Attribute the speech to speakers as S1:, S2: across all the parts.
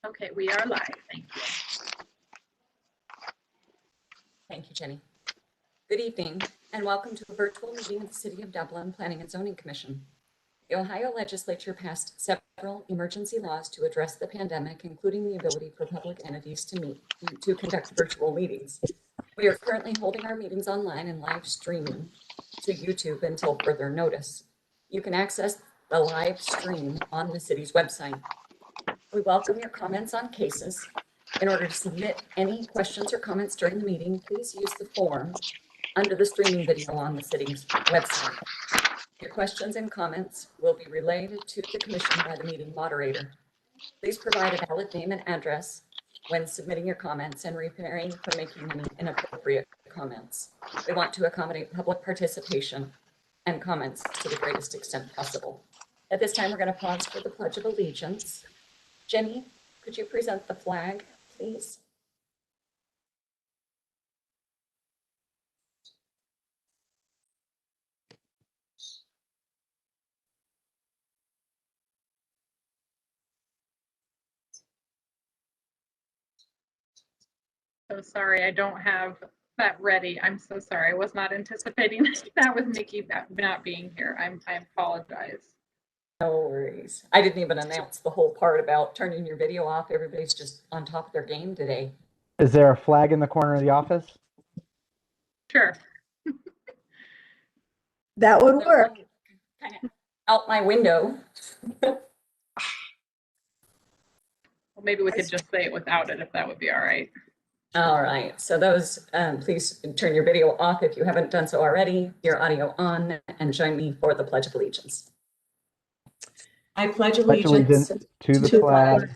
S1: Okay, we are live. Thank you.
S2: Thank you, Jenny. Good evening and welcome to a virtual meeting of the City of Dublin Planning and Zoning Commission. The Ohio Legislature passed several emergency laws to address the pandemic, including the ability for public entities to conduct virtual meetings. We are currently holding our meetings online and live streaming to YouTube until further notice. You can access the live stream on the city's website. We welcome your comments on cases. In order to submit any questions or comments during the meeting, please use the form under the streaming video on the city's website. Your questions and comments will be relayed to the commission by the meeting moderator. Please provide a valid name and address when submitting your comments and refraining from making any inappropriate comments. We want to accommodate public participation and comments to the greatest extent possible. At this time, we're going to pause for the Pledge of Allegiance. Jenny, could you present the flag, please?
S1: So sorry, I don't have that ready. I'm so sorry. I was not anticipating that with Nikki not being here. I apologize.
S2: No worries. I didn't even announce the whole part about turning your video off. Everybody's just on top of their game today.
S3: Is there a flag in the corner of the office?
S1: Sure.
S4: That would work.
S2: Kind of out my window.
S1: Well, maybe we could just say it without it, if that would be all right.
S2: All right. So those, please turn your video off if you haven't done so already, your audio on, and join me for the Pledge of Allegiance. I pledge allegiance
S3: to the flag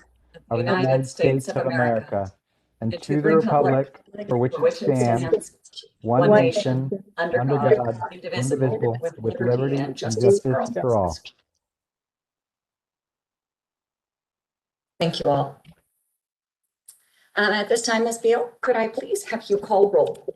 S3: of the United States of America and to the republic for which it stands, one nation, under God, indivisible, with liberty and justice for all.
S2: Thank you all. At this time, Ms. Beal, could I please have you call roll?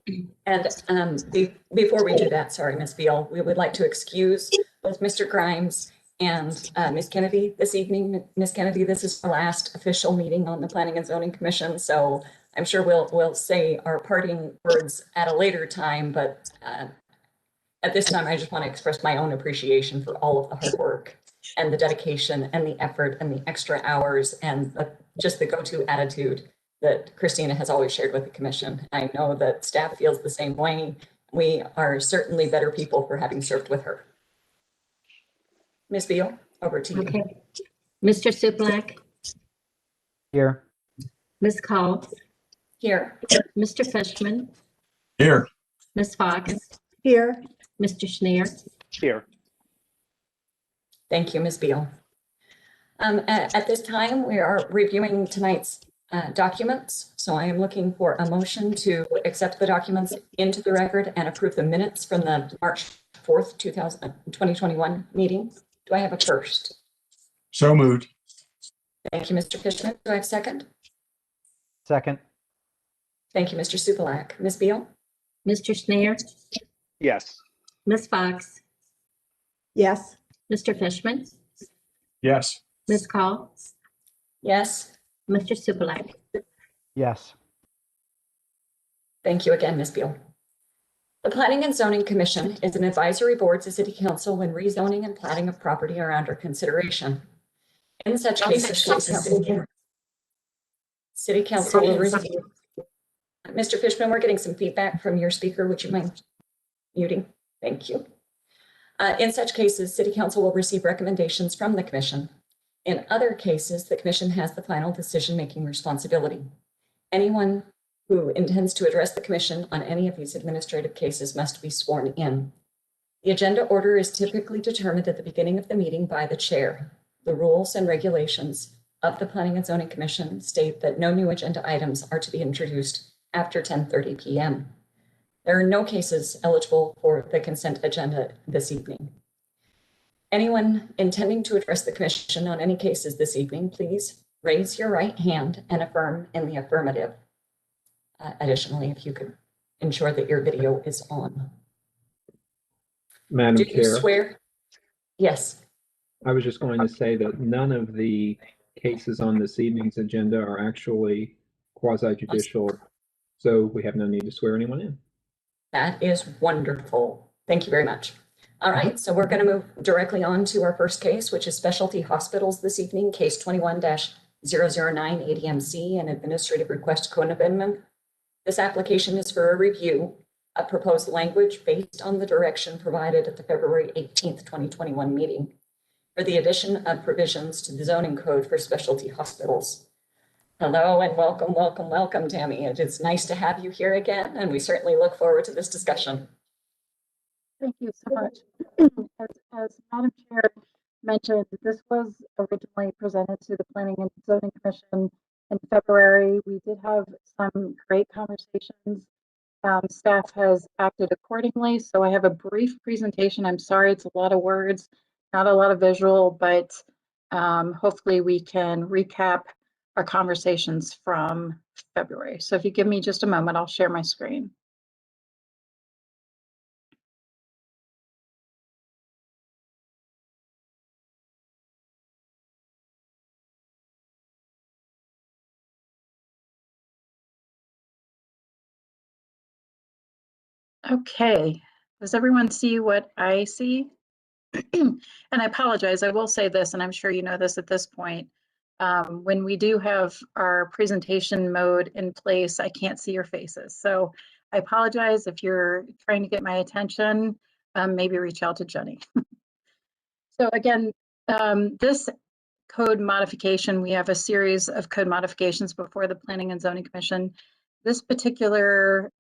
S2: And before we do that, sorry, Ms. Beal, we would like to excuse both Mr. Grimes and Ms. Kennedy this evening. Ms. Kennedy, this is our last official meeting on the Planning and Zoning Commission, so I'm sure we'll say our parting words at a later time, but at this time, I just want to express my own appreciation for all of the hard work and the dedication and the effort and the extra hours and just the go-to attitude that Christina has always shared with the commission. I know that staff feels the same way. We are certainly better people for having served with her. Ms. Beal, over to you.
S5: Okay. Mr. Sublak,
S3: Here.
S5: Ms. Call,
S2: Here.
S5: Mr. Fishman,
S6: Here.
S5: Ms. Fox,
S4: Here.
S5: Mr. Schneer.
S6: Here.
S2: Thank you, Ms. Beal. At this time, we are reviewing tonight's documents. So I am looking for a motion to accept the documents into the record and approve the minutes from the March 4th, 2021 meeting. Do I have a first?
S6: So moved.
S2: Thank you, Mr. Fishman. Do I have a second?
S3: Second.
S2: Thank you, Mr. Supalak. Ms. Beal?
S5: Mr. Schneer,
S6: Yes.
S5: Ms. Fox,
S4: Yes.
S5: Mr. Fishman,
S6: Yes.
S5: Ms. Call,
S2: Yes.
S5: Mr. Sublak.
S3: Yes.
S2: Thank you again, Ms. Beal. The Planning and Zoning Commission is an advisory board to City Council when rezoning and platting of property are under consideration. In such cases, City Council will receive. Mr. Fishman, we're getting some feedback from your speaker. Would you mind muting? Thank you. In such cases, City Council will receive recommendations from the Commission. In other cases, the Commission has the final decision-making responsibility. Anyone who intends to address the Commission on any of these administrative cases must be sworn in. The agenda order is typically determined at the beginning of the meeting by the chair. The rules and regulations of the Planning and Zoning Commission state that no new agenda items are to be introduced after 10:30 p.m. There are no cases eligible for the consent agenda this evening. Anyone intending to address the Commission on any cases this evening, please raise your right hand and affirm in the affirmative. Additionally, if you could ensure that your video is on.
S7: Madam
S2: Do you
S7: Chair,
S2: swear? Yes.
S7: I was just going to say that none of the cases on this evening's agenda are actually quasi-judicial, so we have no need to swear anyone in.
S2: That is wonderful. Thank you very much. All right, so we're going to move directly on to our first case, which is Specialty Hospitals this evening, case 21-009 ADMC, an administrative request code amendment. This application is for a review of proposed language based on the direction provided at the February 18th, 2021 meeting for the addition of provisions to the zoning code for specialty hospitals. Hello and welcome, welcome, welcome, Tammy. It is nice to have you here again, and we certainly look forward to this discussion.
S8: Thank you so much. As Madam Chair mentioned, this was originally presented to the Planning and Zoning Commission in February. We did have some great conversations. Staff has acted accordingly, so I have a brief presentation. I'm sorry, it's a lot of words, not a lot of visual, but hopefully we can recap our conversations from February. So if you give me just a moment, I'll share my screen. Okay, does everyone see what I see? And I apologize, I will say this, and I'm sure you know this at this point. When we do have our presentation mode in place, I can't see your faces. So I apologize if you're trying to get my attention, maybe reach out to Jenny. So again, this code modification, we have a series of code modifications before the Planning and Zoning Commission. This particular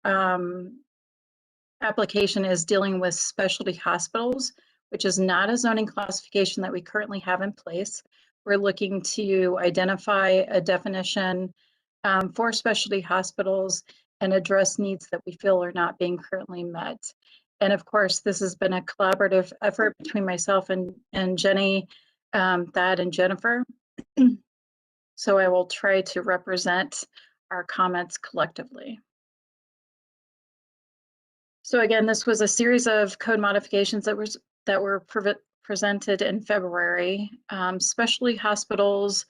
S8: application is dealing with specialty hospitals, which is not a zoning classification that we currently have in place. We're looking to identify a definition for specialty hospitals and address needs that we feel are not being currently met. And of course, this has been a collaborative effort between myself and Jenny, Thad, and Jennifer. So I will try to represent our comments collectively. So again, this was a series of code modifications that were presented in February. Specialty hospitals,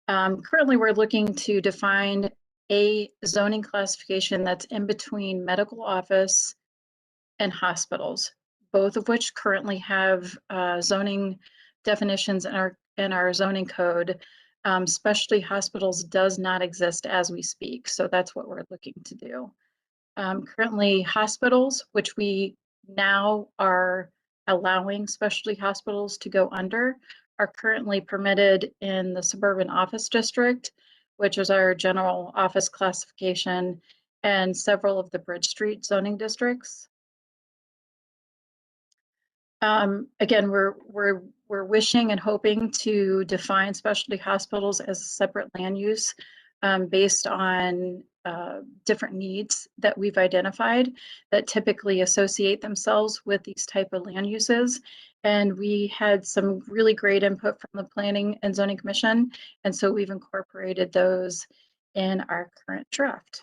S8: currently we're looking to define a zoning classification that's in between medical office and hospitals, both of which currently have zoning definitions in our zoning code. Specialty hospitals does not exist as we speak, so that's what we're looking to do. Currently, hospitals, which we now are allowing specialty hospitals to go under, are currently permitted in the suburban office district, which is our general office classification, and several of the Bridge Street zoning districts. Again, we're wishing and hoping to define specialty hospitals as a separate land use based on different needs that we've identified that typically associate themselves with these type of land uses. And we had some really great input from the Planning and Zoning Commission. And so we've incorporated those in our current draft.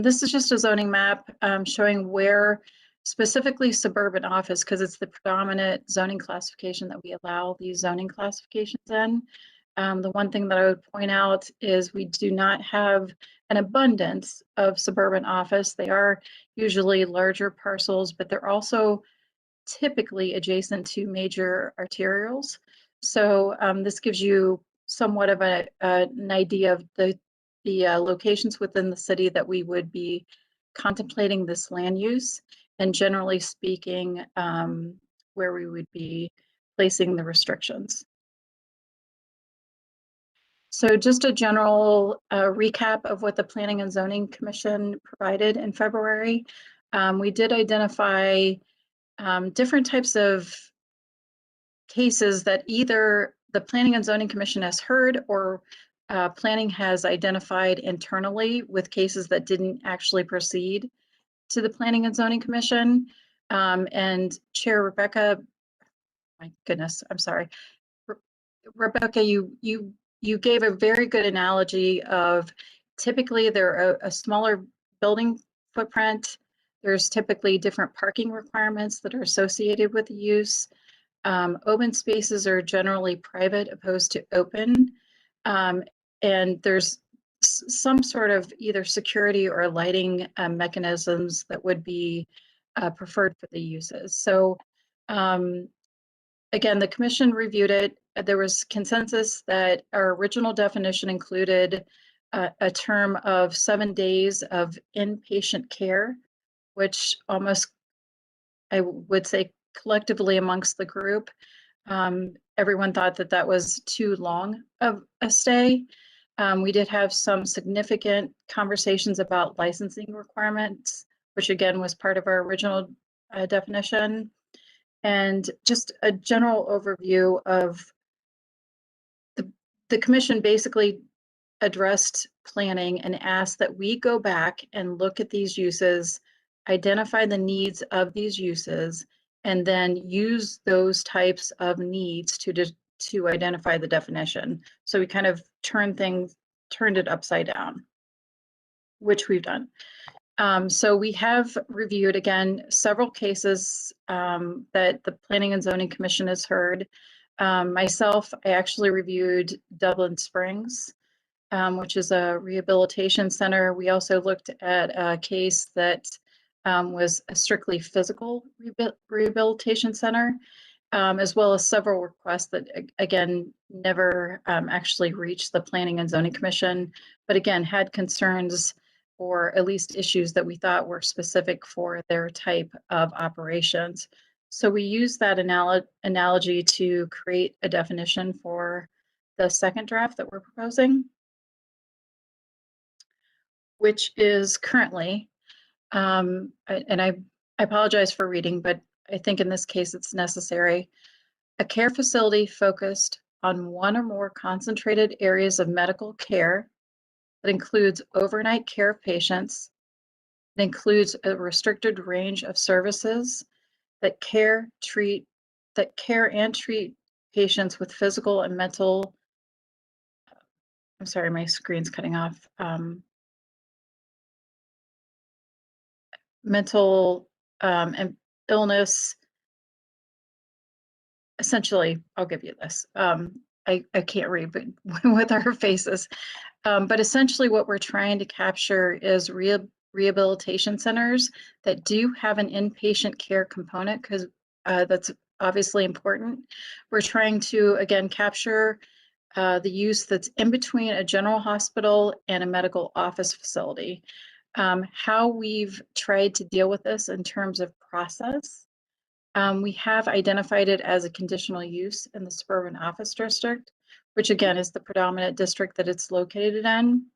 S8: This is just a zoning map showing where specifically suburban office, because it's the predominant zoning classification that we allow these zoning classifications in. The one thing that I would point out is we do not have an abundance of suburban office. They are usually larger parcels, but they're also typically adjacent to major arterials. So this gives you somewhat of an idea of the locations within the city that we would be contemplating this land use, and generally speaking, where we would be placing the restrictions. So just a general recap of what the Planning and Zoning Commission provided in February. We did identify different types of cases that either the Planning and Zoning Commission has heard or planning has identified internally with cases that didn't actually proceed to the Planning and Zoning Commission. And Chair Rebecca, my goodness, I'm sorry. Rebecca, you gave a very good analogy of typically they're a smaller building footprint. There's typically different parking requirements that are associated with the use. Open spaces are generally private opposed to open. And there's some sort of either security or lighting mechanisms that would be preferred for the uses. So again, the commission reviewed it. There was consensus that our original definition included a term of 7 days of inpatient care, which almost, I would say, collectively amongst the group, everyone thought that that was too long of a stay. We did have some significant conversations about licensing requirements, which again was part of our original definition. And just a general overview of the commission basically addressed planning and asked that we go back and look at these uses, identify the needs of these uses, and then use those types of needs to identify the definition. So we kind of turned it upside down, which we've done. So we have reviewed, again, several cases that the Planning and Zoning Commission has heard. Myself, I actually reviewed Dublin Springs, which is a rehabilitation center. We also looked at a case that was a strictly physical rehabilitation center, as well as several requests that, again, never actually reached the Planning and Zoning Commission, but again, had concerns or at least issues that we thought were specific for their type of operations. So we use that analogy to create a definition for the second draft that we're proposing, which is currently, and I apologize for reading, but I think in this case it's necessary, a care facility focused on one or more concentrated areas of medical care that includes overnight care of patients, that includes a restricted range of services that care and treat patients with physical and mental, I'm sorry, my screen's cutting off. Mental and illness. Essentially, I'll give you this. I can't read, but with our faces. But essentially what we're trying to capture is rehabilitation centers that do have an inpatient care component, because that's obviously important. We're trying to, again, capture the use that's in between a general hospital and a medical office facility. How we've tried to deal with this in terms of process, we have identified it as a conditional use in the suburban office district, which again is the predominant district that it's located in.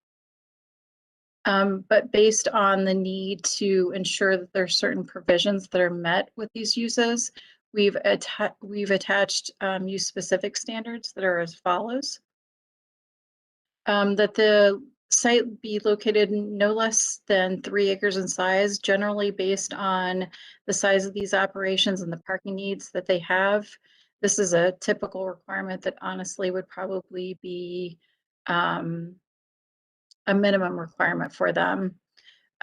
S8: But based on the need to ensure that there are certain provisions that are met with these uses, we've attached use-specific standards that are as follows. That the site be located no less than 3 acres in size, generally based on the size of these operations and the parking needs that they have. This is a typical requirement that honestly would probably be a minimum requirement for them.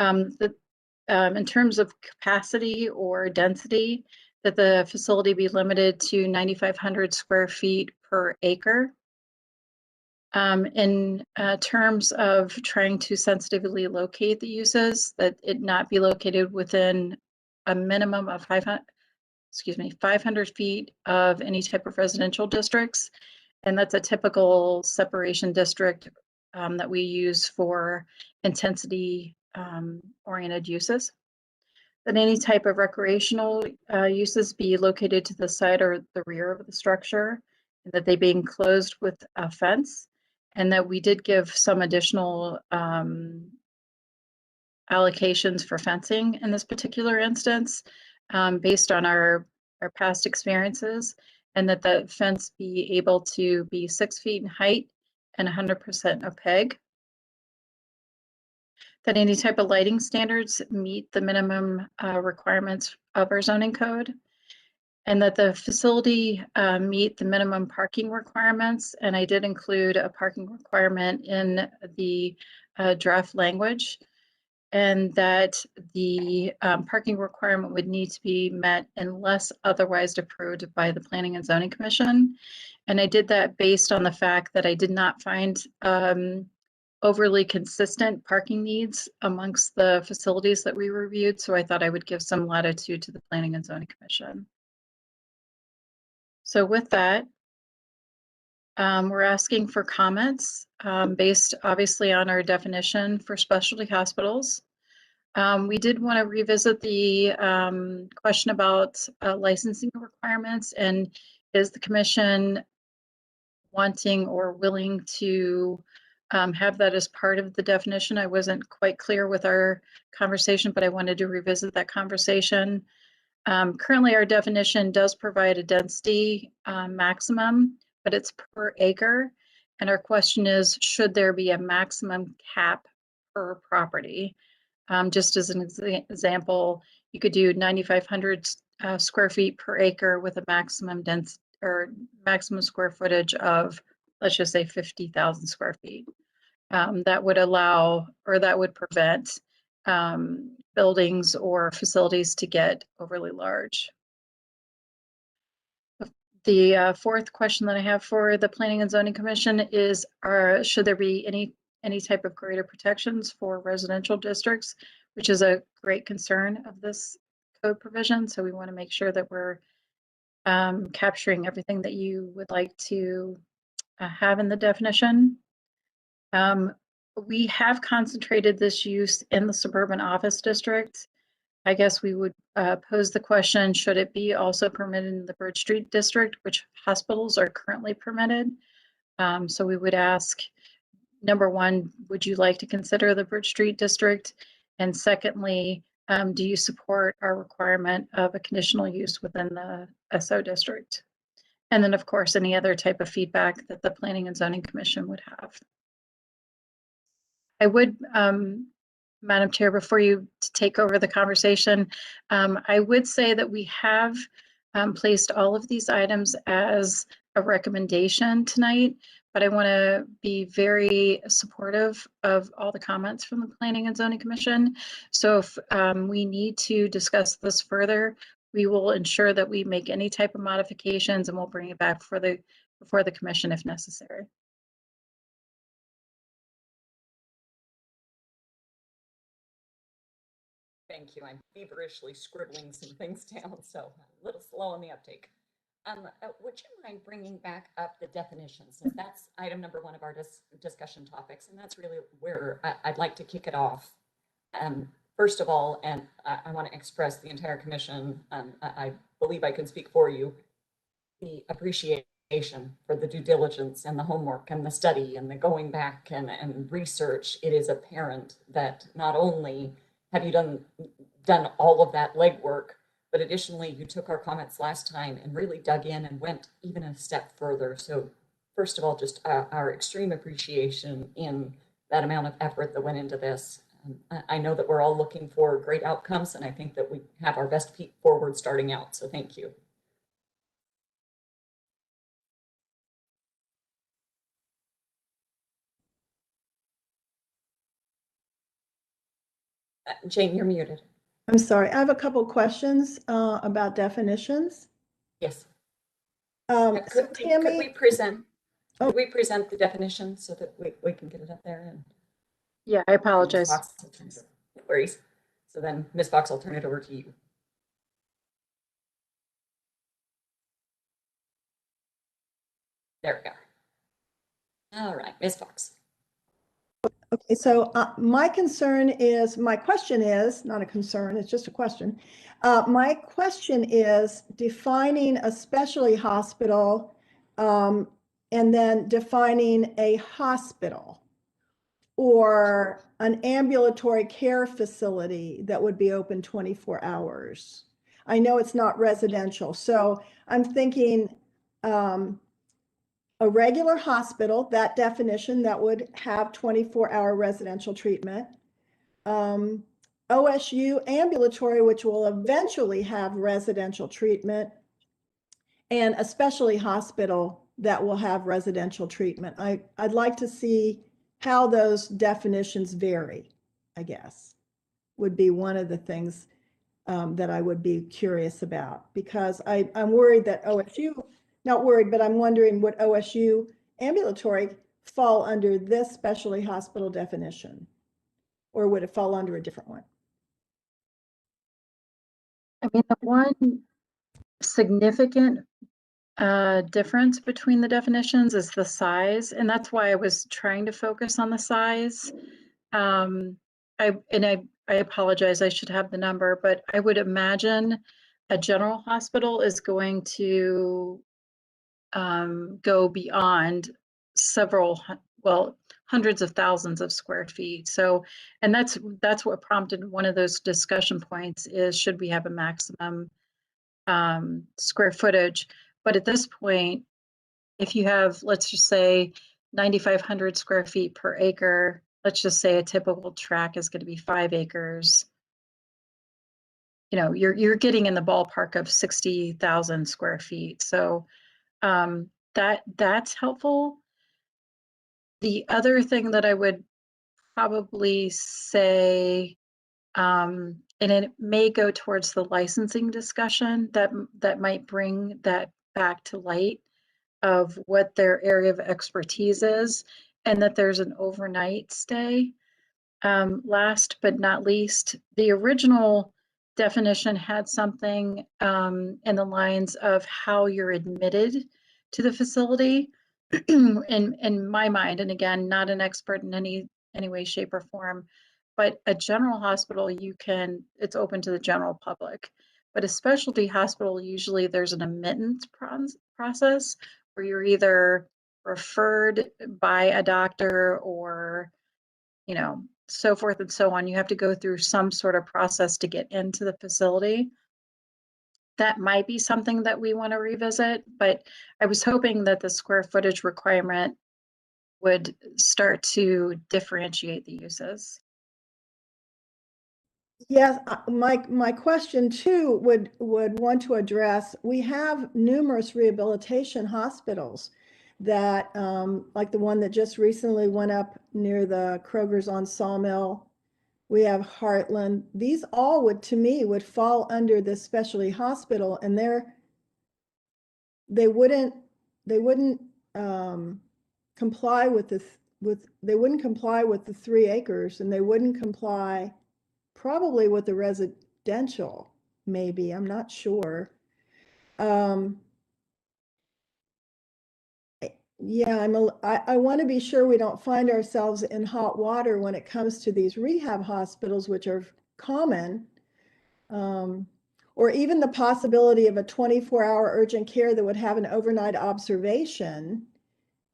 S8: In terms of capacity or density, that the facility be limited to 9,500 square feet per acre. In terms of trying to sensitively locate the uses, that it not be located within a minimum of 500 feet of any type of residential districts. And that's a typical separation district that we use for intensity oriented uses. That any type of recreational uses be located to the side or the rear of the structure, and that they be enclosed with a fence. And that we did give some additional allocations for fencing in this particular instance, based on our past experiences, and that the fence be able to be 6 feet in height and 100% opaque. That any type of lighting standards meet the minimum requirements of our zoning code, and that the facility meet the minimum parking requirements. And I did include a parking requirement in the draft language. and that the parking requirement would need to be met unless otherwise approved by the Planning and Zoning Commission. And I did that based on the fact that I did not find overly consistent parking needs amongst the facilities that we reviewed. So I thought I would give some latitude to the Planning and Zoning Commission. So with that, we're asking for comments based obviously on our definition for specialty hospitals. We did want to revisit the question about licensing requirements, and is the commission wanting or willing to have that as part of the definition? I wasn't quite clear with our conversation, but I wanted to revisit that conversation. Currently, our definition does provide a density maximum, but it's per acre. And our question is, should there be a maximum cap per property? Just as an example, you could do 9,500 square feet per acre with a maximum density or maximum square footage of, let's just say 50,000 square feet. That would allow, or that would prevent buildings or facilities to get overly large. The fourth question that I have for the Planning and Zoning Commission is, should there be any type of greater protections for residential districts, which is a great concern of this code provision. So we want to make sure that we're capturing everything that you would like to have in the definition. We have concentrated this use in the suburban office district. I guess we would pose the question, should it be also permitted in the Birch Street district, which hospitals are currently permitted? So we would ask, number one, would you like to consider the Birch Street district? And secondly, do you support our requirement of a conditional use within the SO district? And then, of course, any other type of feedback that the Planning and Zoning Commission would have. I would, Madam Chair, before you take over the conversation, I would say that we have placed all of these items as a recommendation tonight, but I want to be very supportive of all the comments from the Planning and Zoning Commission. So if we need to discuss this further, we will ensure that we make any type of modifications, and we'll bring it back before the commission if necessary.
S2: Thank you. I'm feverishly scribbling some things down, so a little slow on the uptake. Would you mind bringing back up the definitions? Since that's item number one of our discussion topics, and that's really where I'd like to kick it off. First of all, and I want to express the entire commission, I believe I can speak for you, the appreciation for the due diligence and the homework and the study and the going back and research. It is apparent that not only have you done all of that legwork, but additionally, you took our comments last time and really dug in and went even a step further. So first of all, just our extreme appreciation in that amount of effort that went into this. I know that we're all looking for great outcomes, and I think that we have our best feet forward starting out. So thank you. Jane, you're muted.
S4: I'm sorry. I have a couple questions about definitions.
S2: Yes.
S4: So
S2: Could we present?
S4: Oh.
S2: Could we present the definition so that we can get it up there? And
S8: Yeah, I apologize.
S2: No worries. So then, Ms. Fox, I'll turn it over to you. There we go. All right, Ms. Fox.
S4: Okay, so my question is, not a concern, it's just a question. My question is defining a specialty hospital and then defining a hospital or an ambulatory care facility that would be open 24 hours. I know it's not residential, so I'm thinking a regular hospital, that definition, that would have 24-hour residential treatment. OSU ambulatory, which will eventually have residential treatment, and a specialty hospital that will have residential treatment. I'd like to see how those definitions vary, I guess. would be one of the things that I would be curious about, because I'm worried that OSU, not worried, but I'm wondering, would OSU ambulatory fall under this specialty hospital definition? Or would it fall under a different one?
S8: I mean, the one significant difference between the definitions is the size, and that's why I was trying to focus on the size. I apologize, I should have the number, but I would imagine a general hospital is going to go beyond several, well, hundreds of thousands of square feet. So, and that's what prompted one of those discussion points is, should we have a maximum square footage? But at this point, if you have, let's just say 9,500 square feet per acre, let's just say a typical track is going to be 5 acres. You know, you're getting in the ballpark of 60,000 square feet. So that's helpful. The other thing that I would probably say, and it may go towards the licensing discussion, that might bring that back to light of what their area of expertise is, and that there's an overnight stay. Last but not least, the original definition had something in the lines of how you're admitted to the facility. In my mind, and again, not an expert in any way, shape, or form, but a general hospital, it's open to the general public. But a specialty hospital, usually there's an admittance process where you're either referred by a doctor or, you know, so forth and so on. You have to go through some sort of process to get into the facility. That might be something that we want to revisit, but I was hoping that the square footage requirement would start to differentiate the uses.
S4: Yes, my question too would want to address, we have numerous rehabilitation hospitals that, like the one that just recently went up near the Kroger's on Sawmill. We have Heartland. These all would, to me, would fall under this specialty hospital, and they wouldn't comply with they wouldn't comply with the 3 acres, and they wouldn't comply probably with the residential, maybe, I'm not sure. Yeah, I want to be sure we don't find ourselves in hot water when it comes to these rehab hospitals, which are common. Or even the possibility of a 24-hour urgent care that would have an overnight observation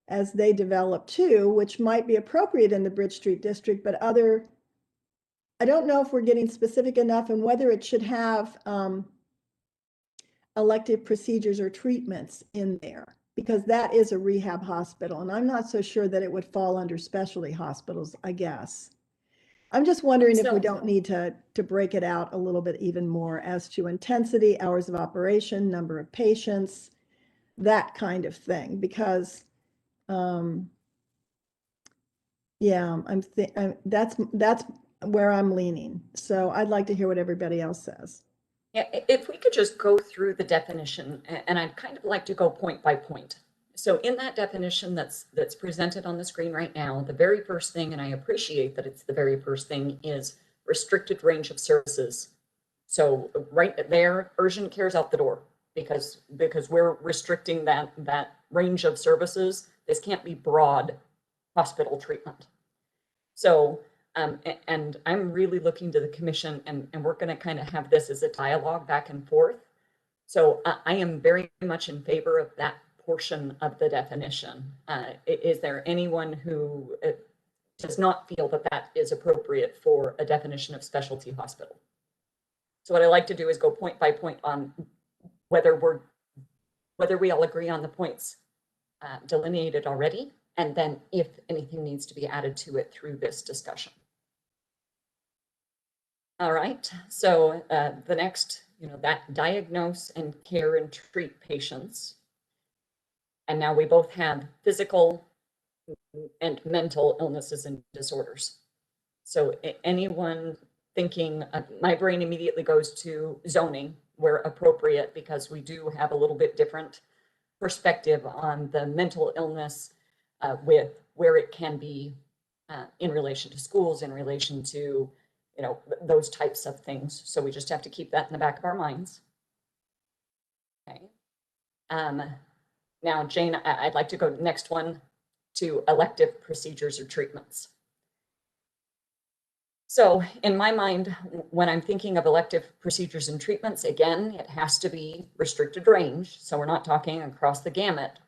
S4: as they develop too, which might be appropriate in the Bridge Street district, but I don't know if we're getting specific enough and whether it should have elective procedures or treatments in there, because that is a rehab hospital. And I'm not so sure that it would fall under specialty hospitals, I guess. I'm just wondering if we don't need to break it out a little bit even more as to intensity, hours of operation, number of patients, that kind of thing, because yeah, that's where I'm leaning. So I'd like to hear what everybody else says.
S2: Yeah, if we could just go through the definition, and I'd kind of like to go point by point. So in that definition that's presented on the screen right now, the very first thing, and I appreciate that it's the very first thing, is restricted range of services. So right there, urgent care is out the door because we're restricting that range of services. This can't be broad hospital treatment. So, and I'm really looking to the commission, and we're going to kind of have this as a dialogue back and forth. So I am very much in favor of that portion of the definition. Is there anyone who does not feel that that is appropriate for a definition of specialty hospital? So what I like to do is go point by point on whether we all agree on the points delineated already, and then if anything needs to be added to it through this discussion. All right, so the next, that diagnose and care and treat patients. And now we both have physical and mental illnesses and disorders. So anyone thinking, my brain immediately goes to zoning where appropriate, because we do have a little bit different perspective on the mental illness with where it can be in relation to schools, in relation to, you know, those types of things. So we just have to keep that in the back of our minds. Okay. Now, Jane, I'd like to go next one to elective procedures or treatments. So in my mind, when I'm thinking of elective procedures and treatments, again, it has to be restricted range. So we're not talking across the gamut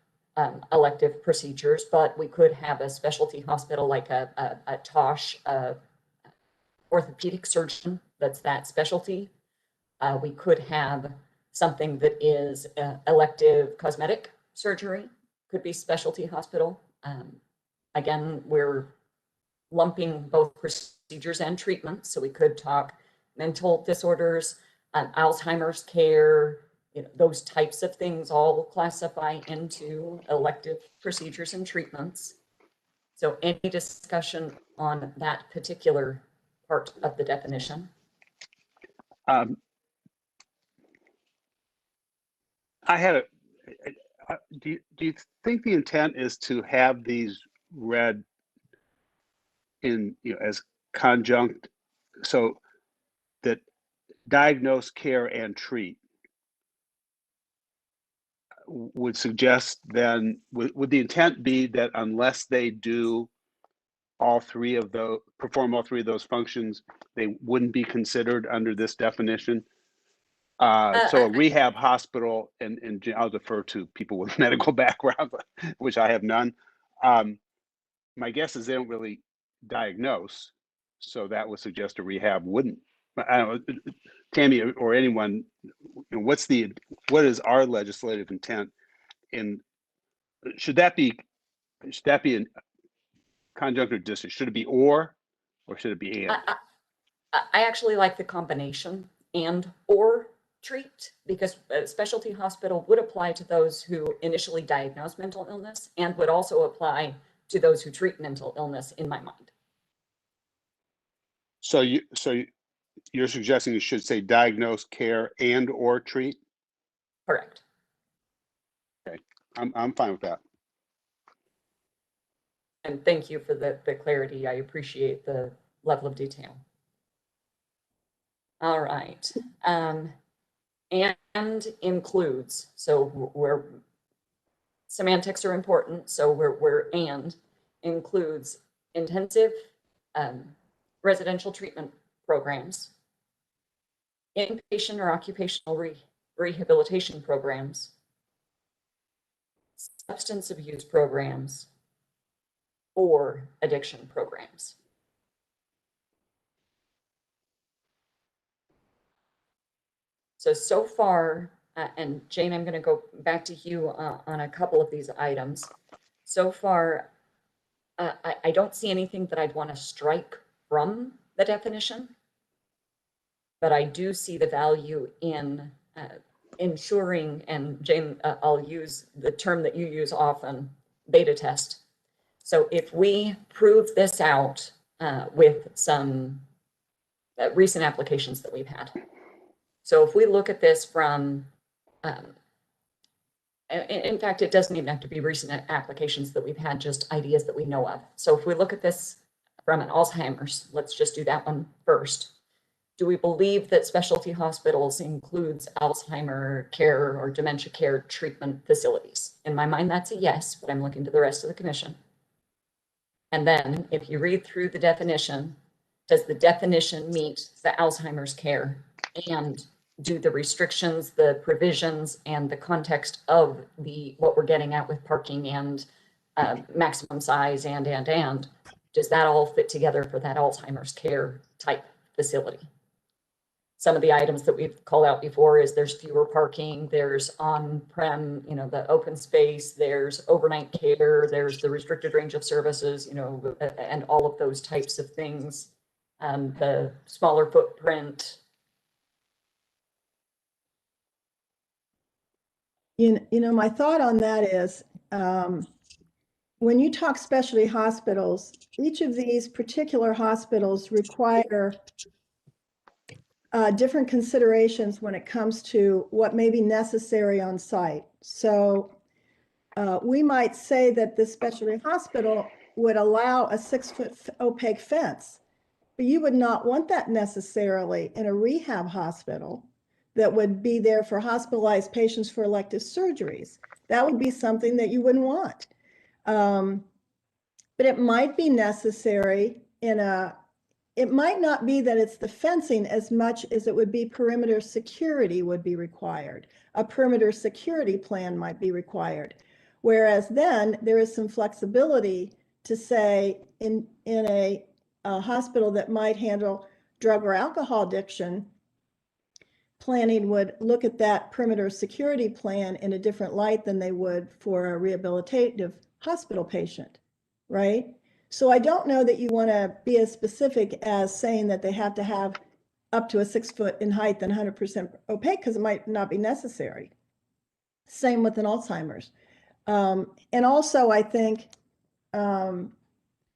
S2: elective procedures, but we could have a specialty hospital like a TOSH, orthopedic surgeon, that's that specialty. We could have something that is elective cosmetic surgery, could be specialty hospital. Again, we're lumping both procedures and treatments. So we could talk mental disorders, Alzheimer's care, you know, those types of things all classify into elective procedures and treatments. So any discussion on that particular part of the definition?
S9: I had a, do you think the intent is to have these read in, you know, as conjunct, so that diagnose, care, and treat would suggest then, would the intent be that unless they do all three of those, perform all three of those functions, they wouldn't be considered under this definition? So a rehab hospital, and I'll defer to people with medical background, which I have none. My guess is they don't really diagnose, so that would suggest a rehab wouldn't. I don't know, Tammy or anyone, you know, what is our legislative intent? In should that be in conjunct or distinct? Should it be or should it be and?
S2: I actually like the combination and or treat, because a specialty hospital would apply to those who initially diagnose mental illness and would also apply to those who treat mental illness, in my mind.
S9: So you're suggesting you should say diagnose, care, and or treat?
S2: Correct.
S9: Okay, I'm fine with that.
S2: And thank you for the clarity. I appreciate the level of detail. All right. And includes, so where semantics are important, so where and includes intensive residential treatment programs, inpatient or occupational rehabilitation programs, substance abuse programs, or addiction programs. So far, and Jane, I'm going to go back to you on a couple of these items. So far, I don't see anything that I'd want to strike from the definition, but I do see the value in ensuring, and Jane, I'll use the term that you use often, beta test. So if we prove this out with some recent applications that we've had. So if we look at this from, in fact, it doesn't even have to be recent applications that we've had, just ideas that we know of. So if we look at this from an Alzheimer's, let's just do that one first. Do we believe that specialty hospitals includes Alzheimer care or dementia care treatment facilities? In my mind, that's a yes, but I'm looking to the rest of the commission. And then if you read through the definition, does the definition meet the Alzheimer's care and do the restrictions, the provisions, and the context of what we're getting at with parking and maximum size and does that all fit together for that Alzheimer's care type facility? Some of the items that we've called out before is there's fewer parking, there's on-prem, you know, the open space, there's overnight care, there's the restricted range of services, you know, and all of those types of things. The smaller footprint.
S4: You know, my thought on that is, when you talk specialty hospitals, each of these particular hospitals require different considerations when it comes to what may be necessary on site. So we might say that this specialty hospital would allow a 6-foot opaque fence, but you would not want that necessarily in a rehab hospital that would be there for hospitalized patients for elective surgeries. That would be something that you wouldn't want. But it might be necessary it might not be that it's the fencing as much as it would be perimeter security would be required. A perimeter security plan might be required. Whereas then there is some flexibility to say in a hospital that might handle drug or alcohol addiction, planning would look at that perimeter security plan in a different light than they would for a rehabilitative hospital patient, right? So I don't know that you want to be as specific as saying that they have to have up to a 6 foot in height and 100% opaque, because it might not be necessary. Same with an Alzheimer's. And also I think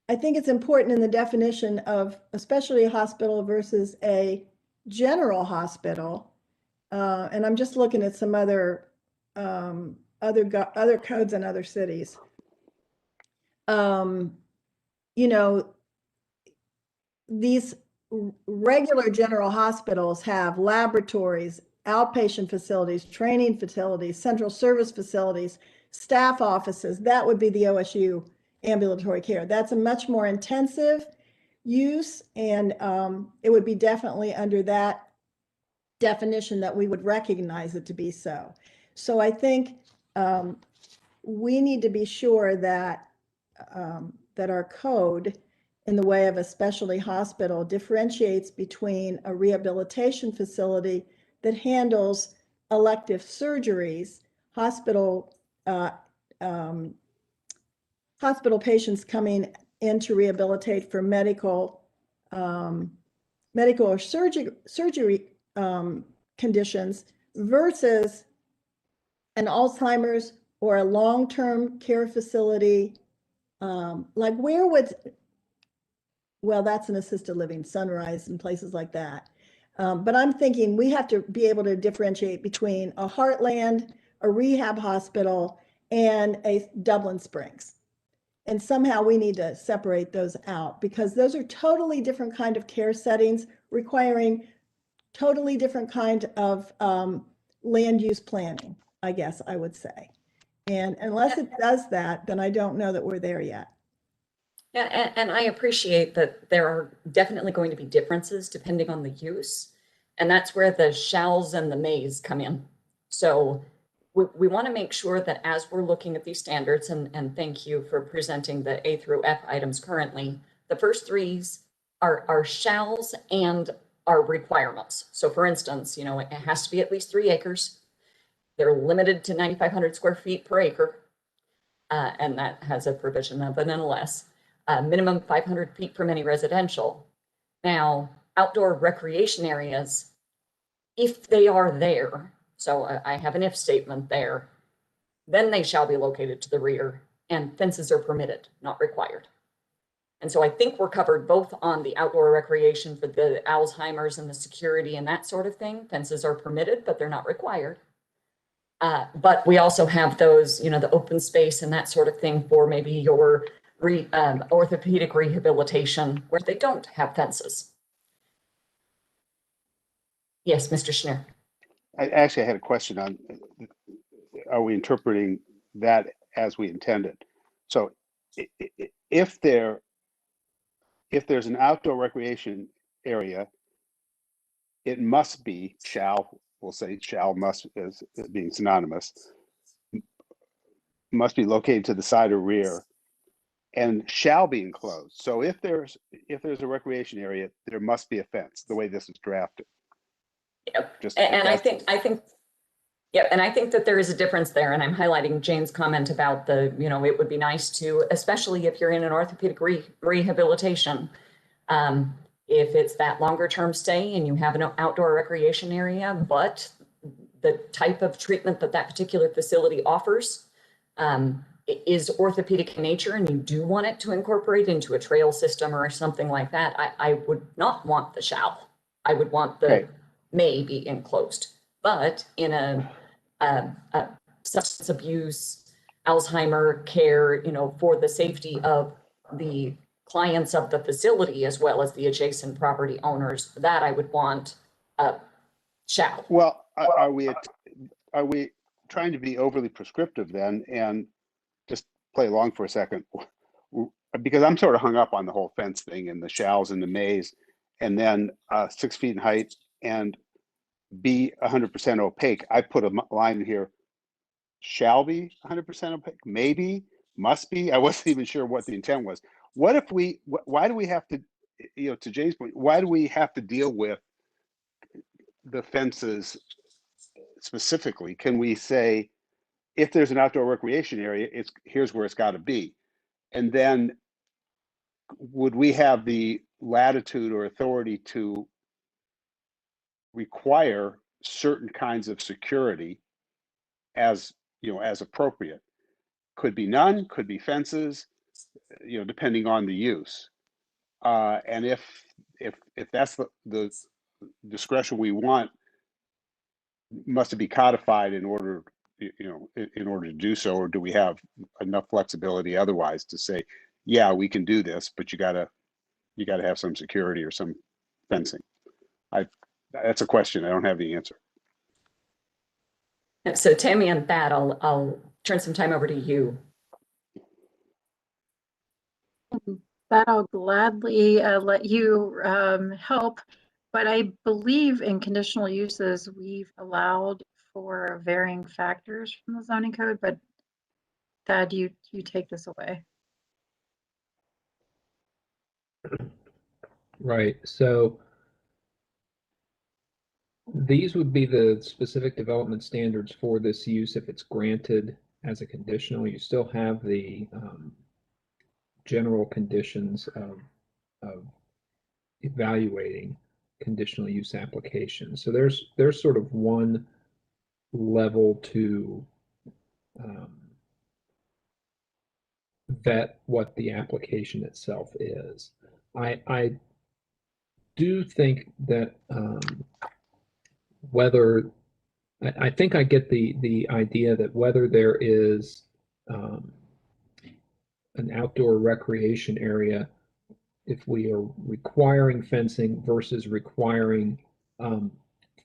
S4: it's important in the definition of a specialty hospital versus a general hospital. And I'm just looking at some other codes in other cities. You know, these regular general hospitals have laboratories, outpatient facilities, training facilities, central service facilities, staff offices. That would be the OSU ambulatory care. That's a much more intensive use, and it would be definitely under that definition that we would recognize it to be so. So I think we need to be sure that that our code in the way of a specialty hospital differentiates between a rehabilitation facility that handles elective surgeries, hospital patients coming in to rehabilitate for medical or surgery conditions, versus an Alzheimer's or a long-term care facility. Like where would, well, that's an assisted living, Sunrise and places like that. But I'm thinking we have to be able to differentiate between a Heartland, a rehab hospital, and a Dublin Springs. And somehow we need to separate those out, because those are totally different kind of care settings requiring totally different kind of land use planning, I guess I would say. And unless it does that, then I don't know that we're there yet.
S2: Yeah, and I appreciate that there are definitely going to be differences depending on the use. And that's where the shalls and the mays come in. So we want to make sure that as we're looking at these standards, and thank you for presenting the A through F items currently, the first threes are shalls and are requirements. So for instance, you know, it has to be at least 3 acres. They're limited to 9,500 square feet per acre. And that has a provision of it nonetheless. Minimum 500 feet from any residential. Now, outdoor recreation areas, if they are there, so I have an if statement there, then they shall be located to the rear, and fences are permitted, not required. And so I think we're covered both on the outdoor recreation for the Alzheimer's and the security and that sort of thing. Fences are permitted, but they're not required. But we also have those, you know, the open space and that sort of thing for maybe your orthopedic rehabilitation where they don't have fences. Yes, Mr. Schneer.
S9: I had a question on, are we interpreting that as we intended? So if there's an outdoor recreation area, it must be we'll say must as being synonymous, must be located to the side or rear, and shall be enclosed. So if there's a recreation area, there must be a fence, the way this is drafted.
S2: Yep. And I think that there is a difference there. And I'm highlighting Jane's comment about the, you know, it would be nice to, especially if you're in an orthopedic rehabilitation, if it's that longer term stay and you have an outdoor recreation area, but the type of treatment that particular facility offers is orthopedic in nature, and you do want it to incorporate into a trail system or something like that, I would not want the shall. I would want the may be enclosed. But in a substance abuse, Alzheimer care, for the safety of the clients of the facility as well as the adjacent property owners, that I would want shall.
S9: Well, are we trying to be overly prescriptive then, and just play along for a second? Because I'm sort of hung up on the whole fence thing and the shalls and the mays, and then 6 feet in height and be 100% opaque. I put a line here, shall be 100% opaque, maybe, must be. I wasn't even sure what the intent was. What if why do we have to, to Jane's point, why do we have to deal with the fences specifically? Can we say, if there's an outdoor recreation area, here's where it's got to be? And then would we have the latitude or authority to require certain kinds of security as appropriate? Could be none, could be fences, depending on the use. And if that's the discretion we want, must it be codified in order to do so, or do we have enough flexibility otherwise to say, yeah, we can do this, but you gotta have some security or some fencing? That's a question. I don't have the answer.
S2: So Tammy, on that, I'll turn some time over to you.
S8: That I'll gladly let you help, but I believe in conditional uses, we've allowed for varying factors from the zoning code, but Thad, you take this away.
S7: Right. So these would be the specific development standards for this use if it's granted as a conditional. You still have the general conditions of evaluating conditional use applications. So there's sort of one level to vet what the application itself is. I do think that I think I get the idea that whether there is an outdoor recreation area, if we are requiring fencing versus requiring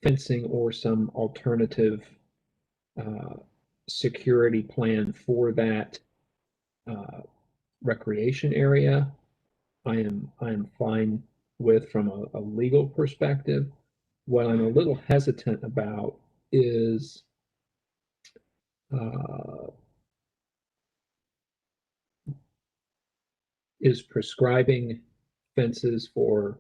S7: fencing or some alternative security plan for that recreation area, I am fine with from a legal perspective. What I'm a little hesitant about is prescribing fences for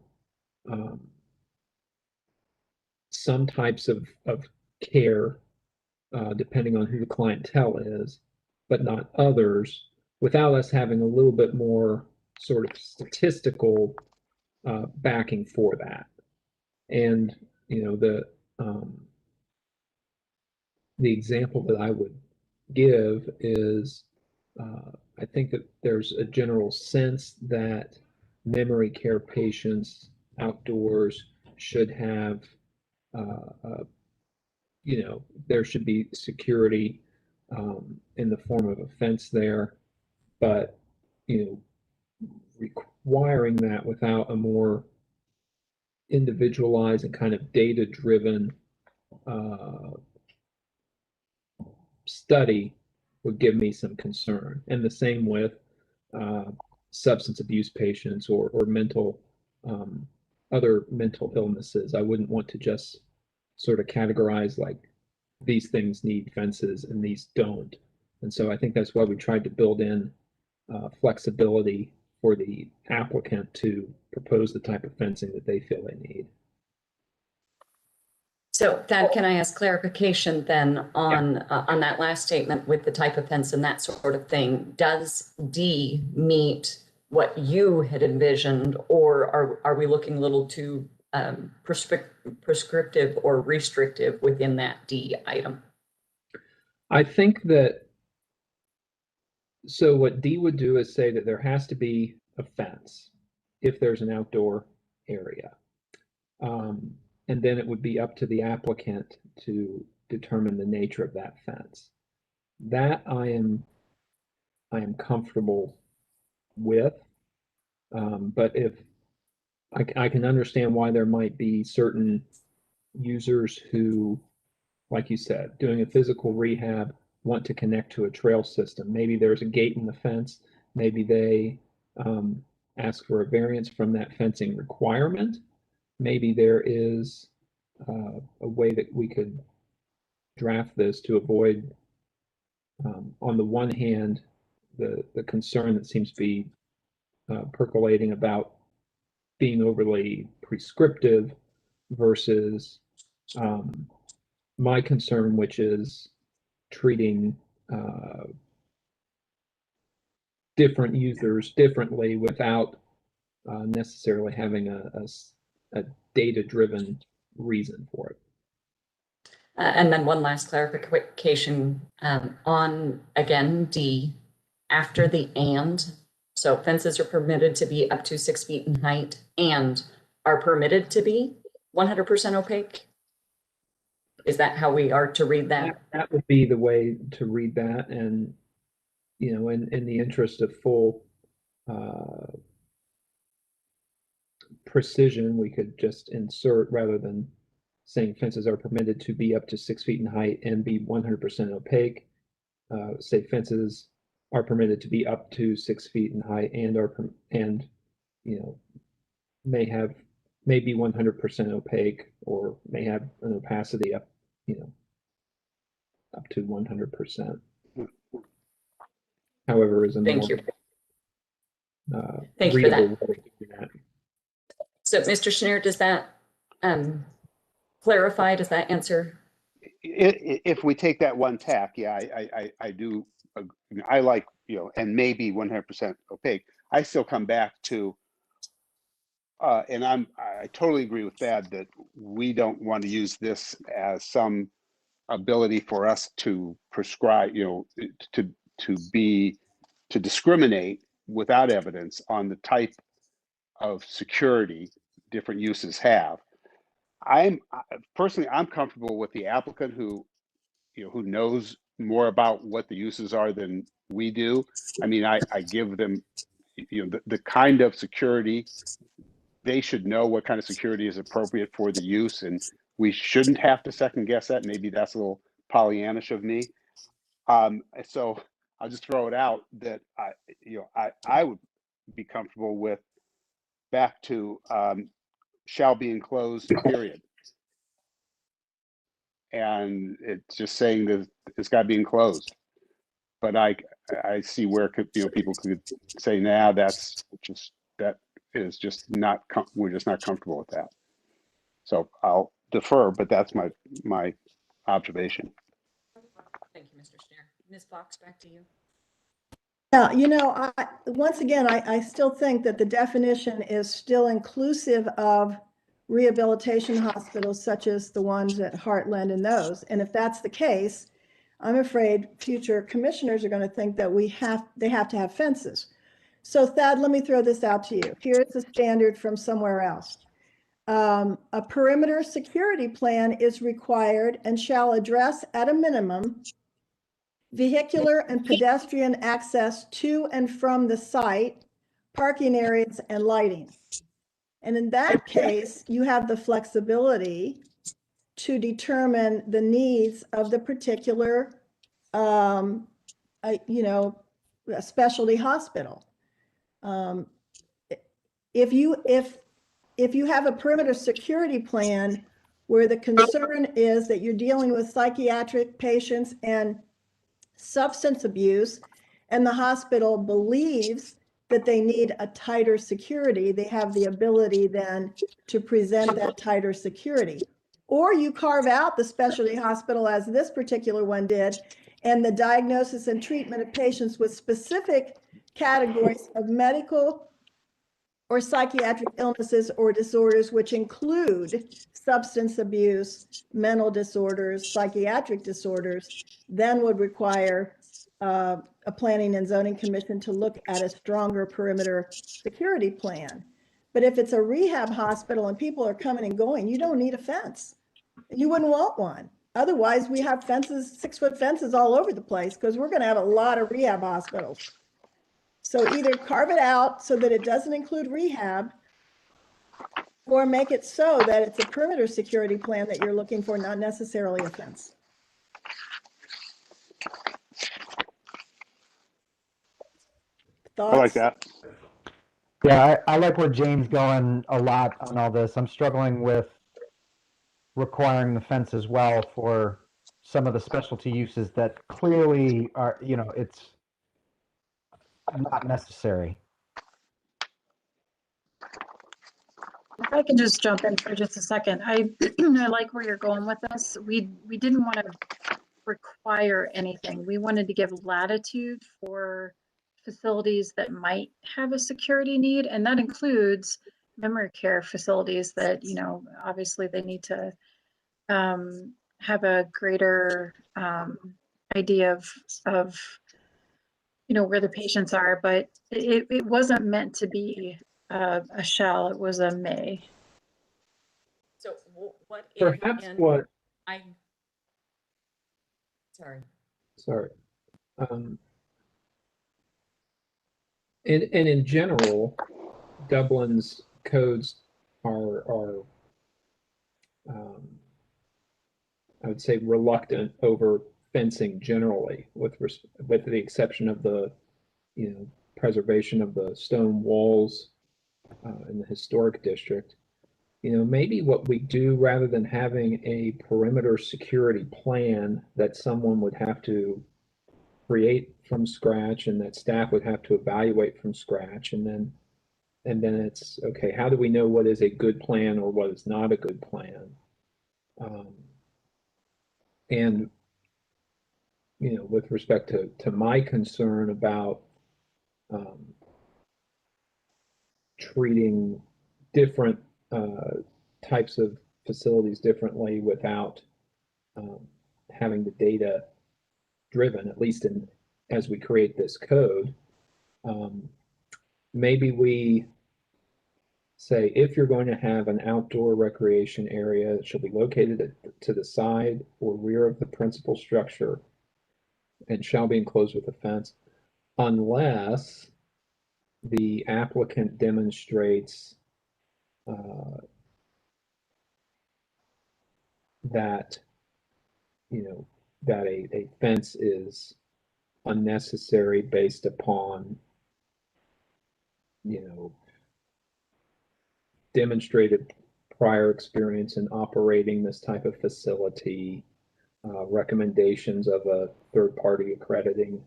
S7: some types of care, depending on who the clientele is, but not others, without us having a little bit more sort of statistical backing for that. And the example that I would give is I think that there's a general sense that memory care patients outdoors should have, there should be security in the form of a fence there, but, requiring that without a more individualized and kind of data-driven study would give me some concern. And the same with substance abuse patients or mental other mental illnesses. I wouldn't want to just sort of categorize like these things need fences and these don't. And so I think that's why we tried to build in flexibility for the applicant to propose the type of fencing that they feel they need.
S2: So Thad, can I ask clarification then on that last statement with the type of fence and that sort of thing? Does D meet what you had envisioned, or are we looking a little too prescriptive or restrictive within that D item?
S7: I think that, so what D would do is say that there has to be a fence if there's an outdoor area. and then it would be up to the applicant to determine the nature of that fence. That I am comfortable with, but if I can understand why there might be certain users who, like you said, doing a physical rehab, want to connect to a trail system. Maybe there's a gate in the fence. Maybe they ask for a variance from that fencing requirement. Maybe there is a way that we could draft this to avoid, on the one hand, the concern that seems to be percolating about being overly prescriptive versus my concern, which is treating different users differently without necessarily having a data-driven reason for it.
S2: And then one last clarification on, again, D, after the and. So fences are permitted to be up to 6 feet in height and are permitted to be 100% opaque. Is that how we are to read that?
S7: That would be the way to read that. And, you know, in the interest of full precision, we could just insert, rather than saying fences are permitted to be up to 6 feet in height and be 100% opaque, say fences are permitted to be up to 6 feet in height and you know, may be 100% opaque, or may have an opacity up, you know, up to 100%. However, is a
S2: Thank you.
S7: Thank you for that.
S2: So, Mr. Schneer, does that clarify? Does that answer?
S9: If we take that one tack, yeah, I do. I like, you know, and maybe 100% opaque. I still come back to, and I totally agree with Thad that we don't want to use this as some ability for us to prescribe, you know, to discriminate without evidence on the type of security different uses have. Personally, I'm comfortable with the applicant who, you know, who knows more about what the uses are than we do. I mean, I give them, you know, the kind of security, they should know what kind of security is appropriate for the use, and we shouldn't have to second guess that. Maybe that's a little Pollyannish of me. So I'll just throw it out that I would be comfortable with back to shall be enclosed, period. And it's just saying that it's got to be enclosed. But I see where people could say, nah, that is just not, we're just not comfortable with that. So I'll defer, but that's my observation.
S2: Thank you, Mr. Schneer. Ms. Fox, back to you.
S4: Yeah, you know, once again, I still think that the definition is still inclusive of rehabilitation hospitals such as the ones at Heartland and those. And if that's the case, I'm afraid future commissioners are going to think that they have to have fences. So Thad, let me throw this out to you. Here's a standard from somewhere else. A perimeter security plan is required and shall address at a minimum vehicular and pedestrian access to and from the site, parking areas, and lighting. And in that case, you have the flexibility to determine the needs of the particular, specialty hospital. If you have a perimeter security plan where the concern is that you're dealing with psychiatric patients and substance abuse, and the hospital believes that they need a tighter security, they have the ability then to present that tighter security. Or you carve out the specialty hospital, as this particular one did, and the diagnosis and treatment of patients with specific categories of medical or psychiatric illnesses or disorders, which include substance abuse, mental disorders, psychiatric disorders, then would require a planning and zoning commission to look at a stronger perimeter security plan. But if it's a rehab hospital and people are coming and going, you don't need a fence. You wouldn't want one. Otherwise, we have fences, 6-foot fences all over the place because we're going to have a lot of rehab hospitals. So either carve it out so that it doesn't include rehab, or make it so that it's a perimeter security plan that you're looking for, not necessarily a fence.
S9: I like
S4: Thoughts?
S9: that.
S3: Yeah, I like where Jane's going a lot on all this. I'm struggling with requiring the fence as well for some of the specialty uses that clearly are, it's not necessary.
S8: If I can just jump in for just a second, I I like where you're going with this. We didn't want to require anything. We wanted to give latitude for facilities that might have a security need, and that includes memory care facilities that, obviously they need to have a greater idea of where the patients are, but it wasn't meant to be a shall, it was a may.
S2: So what if,
S7: Perhaps
S2: and
S7: what,
S2: sorry.
S7: And in general, Dublin's codes are I would say reluctant over fencing generally, with the exception of the preservation of the stone walls in the historic district. Maybe what we do, rather than having a perimeter security plan that someone would have to create from scratch and that staff would have to evaluate from scratch, and then it's okay, how do we know what is a good plan or what is not a good plan? And with respect to my concern about treating different types of facilities differently without having the data driven, at least as we create this code, maybe we say, if you're going to have an outdoor recreation area, it shall be located to the side or rear of the principal structure and shall be enclosed with a fence, unless the applicant demonstrates that that a fence is unnecessary based upon demonstrated prior experience in operating this type of facility, recommendations of a third-party accrediting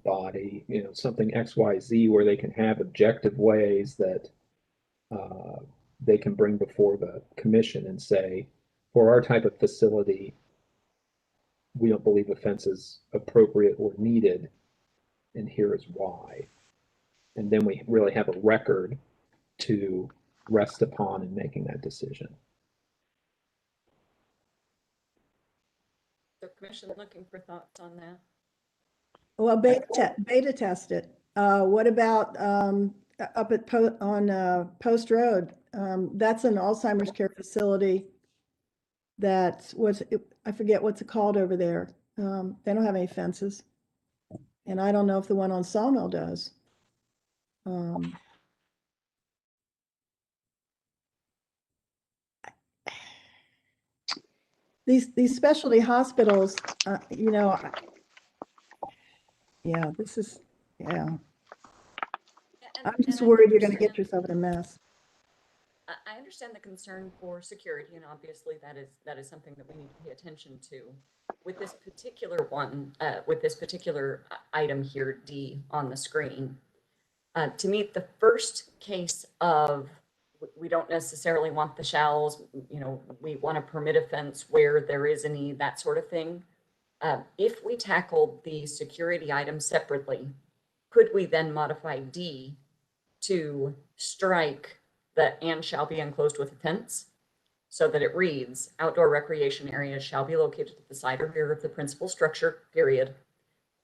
S7: body, something XYZ, where they can have objective ways that they can bring before the commission and say, for our type of facility, we don't believe a fence is appropriate or needed, and here is why. And then we really have a record to rest upon in making that decision.
S2: So commission looking for thoughts on that?
S4: Well, beta test it. What about up at Post Road? That's an Alzheimer's care facility. I forget what's it called over there. They don't have any fences. And I don't know if the one on Sawmill does. These specialty hospitals, yeah, this is, yeah. I'm just worried you're going to get yourself in a mess.
S2: I understand the concern for security, and obviously that is something that we need to pay attention to. With this particular one, with this particular item here, D on the screen, to meet the first case of we don't necessarily want the shalls, we want to permit a fence where there is a need, that sort of thing. If we tackled the security items separately, could we then modify D to strike the "and shall be enclosed with a fence," so that it reads, outdoor recreation areas shall be located at the side or rear of the principal structure, period.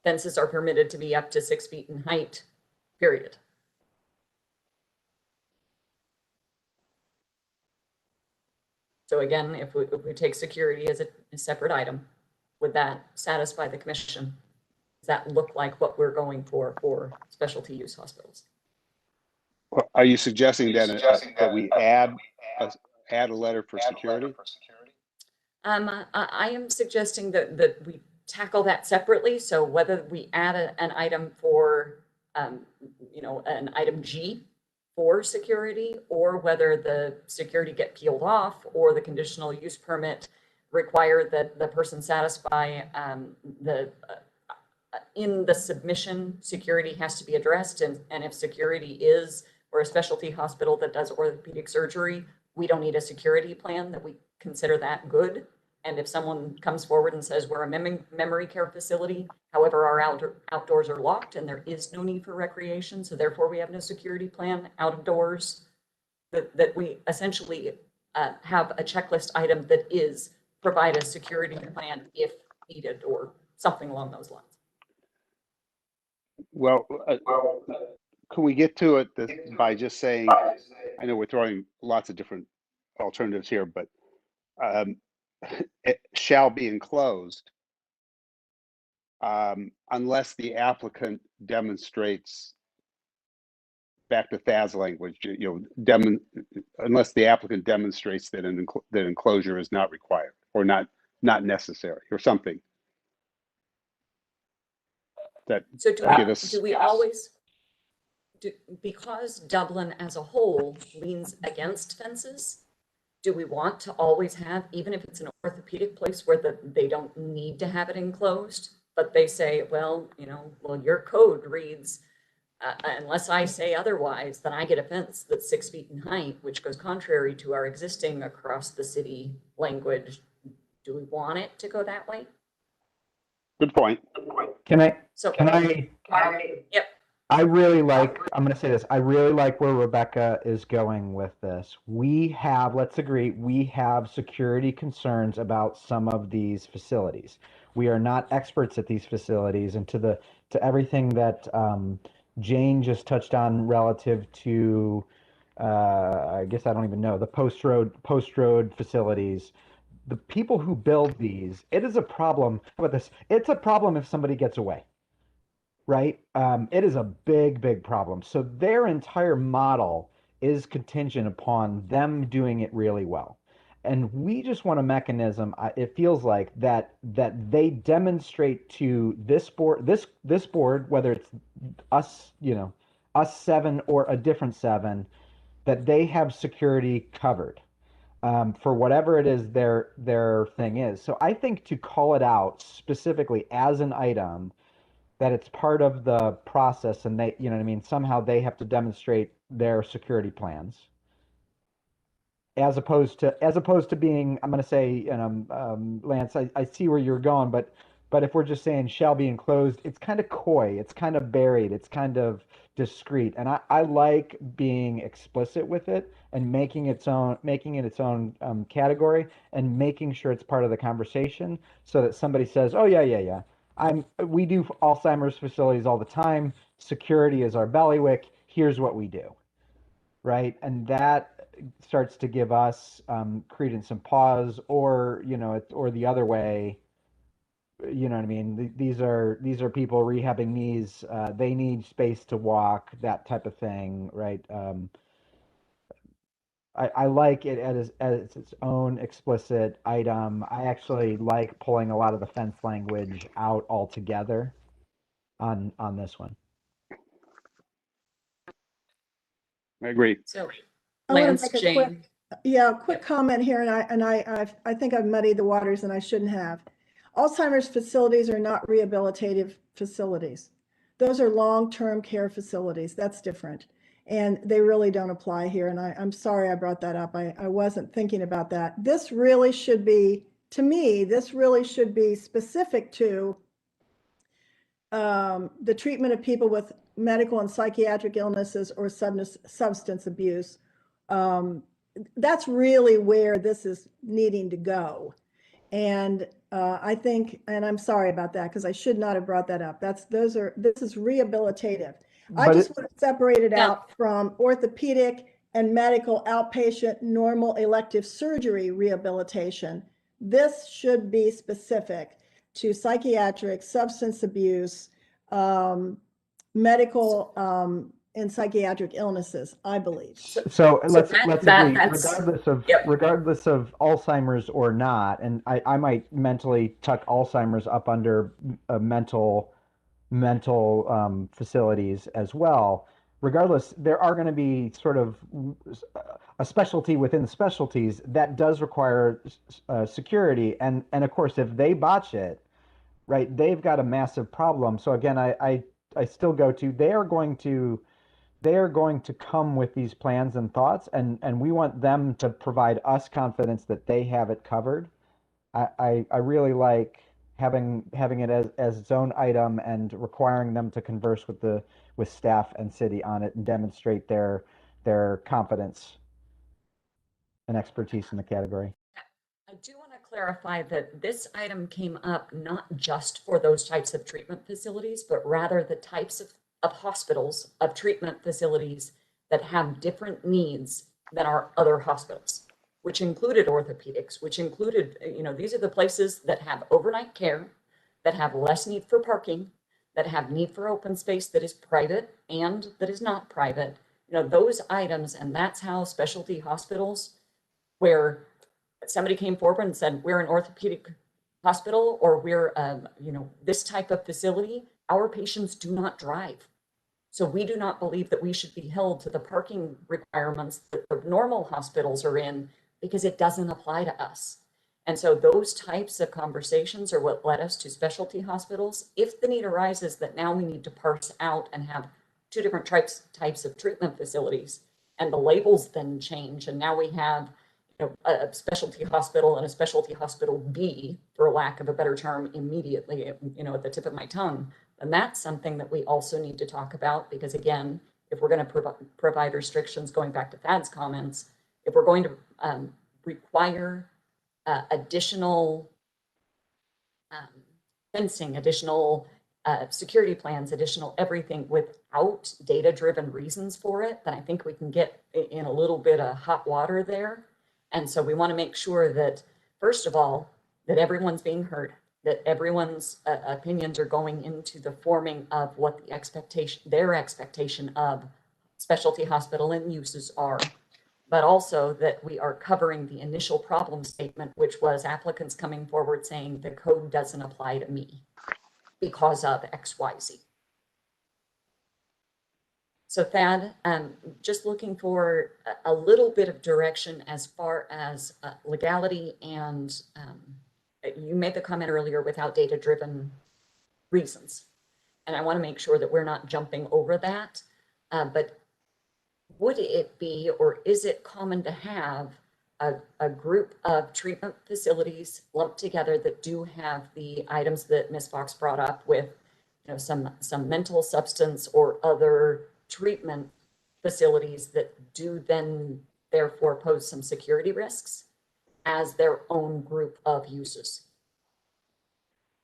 S2: Fences are permitted to be up to 6 feet in height, period. So again, if we take security as a separate item, would that satisfy the commission? Does that look like what we're going for specialty use hospitals?
S9: Well, are you suggesting that we add a letter for security?
S2: I am suggesting that we tackle that separately. So whether we add an item for, an item G for security, or whether the security get peeled off, or the conditional use permit require that the person satisfy in the submission, security has to be addressed. And if security is for a specialty hospital that does orthopedic surgery, we don't need a security plan, that we consider that good. And if someone comes forward and says we're a memory care facility, however, our outdoors are locked and there is no need for recreation, so therefore we have no security plan out of doors, that we essentially have a checklist item that is provide a security plan if needed, or something along those lines.
S9: Well, can we get to it by just saying, I know we're throwing lots of different alternatives here, but it shall be enclosed unless the applicant demonstrates, back to Thad's language, unless the applicant demonstrates that that enclosure is not required or not necessary or something.
S2: So do we always, because Dublin as a whole leans against fences, do we want to always have, even if it's an orthopedic place where they don't need to have it enclosed, but they say, well, your code reads, unless I say otherwise, then I get a fence that's 6 feet in height, which goes contrary to our existing across the city language. Do we want it to go that way?
S9: Good point.
S2: Yep.
S3: I'm going to say this. I really like where Rebecca is going with this. Let's agree, we have security concerns about some of these facilities. We are not experts at these facilities, and to everything that Jane just touched on relative to, I guess I don't even know, the post road facilities. The people who build these, it is a problem. How about this? It's a problem if somebody gets away. Right? It is a big problem. So their entire model is contingent upon them doing it really well. And we just want a mechanism, it feels like, that they demonstrate to this board, whether it's us, us 7 or a different 7, that they have security covered for whatever it is their thing is. So I think to call it out specifically as an item, that it's part of the process, and they, somehow they have to demonstrate their security plans, as opposed to being, I'm going to say, Lance, I see where you're going, but if we're just saying shall be enclosed, it's kind of coy, it's kind of buried, it's kind of discreet, and I like being explicit with it and making it its own category, and making sure it's part of the conversation, so that somebody says, oh yeah. We do Alzheimer's facilities all the time. Security is our bailiwick. Here's what we do, right? And that starts to give us credence and pause, or or the other way. You know what I mean? These are people rehabbing knees. They need space to walk. That type of thing, right? I like it as its own explicit item. I actually like pulling a lot of the fence language out altogether on this one.
S9: I agree.
S2: So,
S4: I want
S2: Lance,
S4: to make
S2: Jane.
S4: quick comment here, and I think I've muddied the waters, and I shouldn't have. Alzheimer's facilities are not rehabilitative facilities. Those are long-term care facilities. That's different. And they really don't apply here. And I'm sorry I brought that up. I wasn't thinking about that. This really should be, to me, this really should be specific to the treatment of people with medical and psychiatric illnesses or substance abuse. That's really where this is needing to go. And I think, and I'm sorry about that, because I should not have brought that up. This is rehabilitative. I just want to separate it out from orthopedic and medical outpatient normal elective surgery rehabilitation. This should be specific to psychiatric, substance abuse, medical and psychiatric illnesses, I believe.
S3: So let's
S2: that-
S3: agree,
S2: that's-
S3: regardless of Alzheimer's or not, and I might mentally tuck Alzheimer's up under mental facilities as well. Regardless, there are going to be sort of a specialty within the specialties that does require security, and of course, if they botch it, right, they've got a massive problem. So again, I still go to they are going to come with these plans and thoughts, and we want them to provide us confidence that they have it covered. I really like having it as its own item and requiring them to converse with staff and city on it and demonstrate their confidence and expertise in the category.
S2: I do want to clarify that this item came up not just for those types of treatment facilities, but rather the types of hospitals, of treatment facilities that have different needs than our other hospitals, which included orthopedics, which included, these are the places that have overnight care, that have less need for parking, that have need for open space that is private and that is not private. Those items, and that's how specialty hospitals, where somebody came forward and said, we're an orthopedic hospital, or we're, this type of facility, our patients do not drive. So we do not believe that we should be held to the parking requirements that the normal hospitals are in, because it doesn't apply to us. And so those types of conversations are what led us to specialty hospitals. If the need arises that now we need to parse out and have two different types of treatment facilities, and the labels then change, and now we have a specialty hospital and a specialty hospital B, for lack of a better term, immediately, at the tip of my tongue, then that's something that we also need to talk about. Because again, if we're going to provide restrictions, going back to Thad's comments, if we're going to require additional fencing, additional security plans, additional everything without data-driven reasons for it, then I think we can get in a little bit of hot water there. And so we want to make sure that, first of all, that everyone's being heard, that everyone's opinions are going into the forming of what their expectation of specialty hospital and uses are, but also that we are covering the initial problem statement, which was applicants coming forward saying the code doesn't apply to me because of XYZ. So Thad, just looking for a little bit of direction as far as legality, and you made the comment earlier without data-driven reasons. And I want to make sure that we're not jumping over that. But would it be, or is it common to have a group of treatment facilities lumped together that do have the items that Ms. Fox brought up with, some mental substance or other treatment facilities that do then therefore pose some security risks as their own group of uses?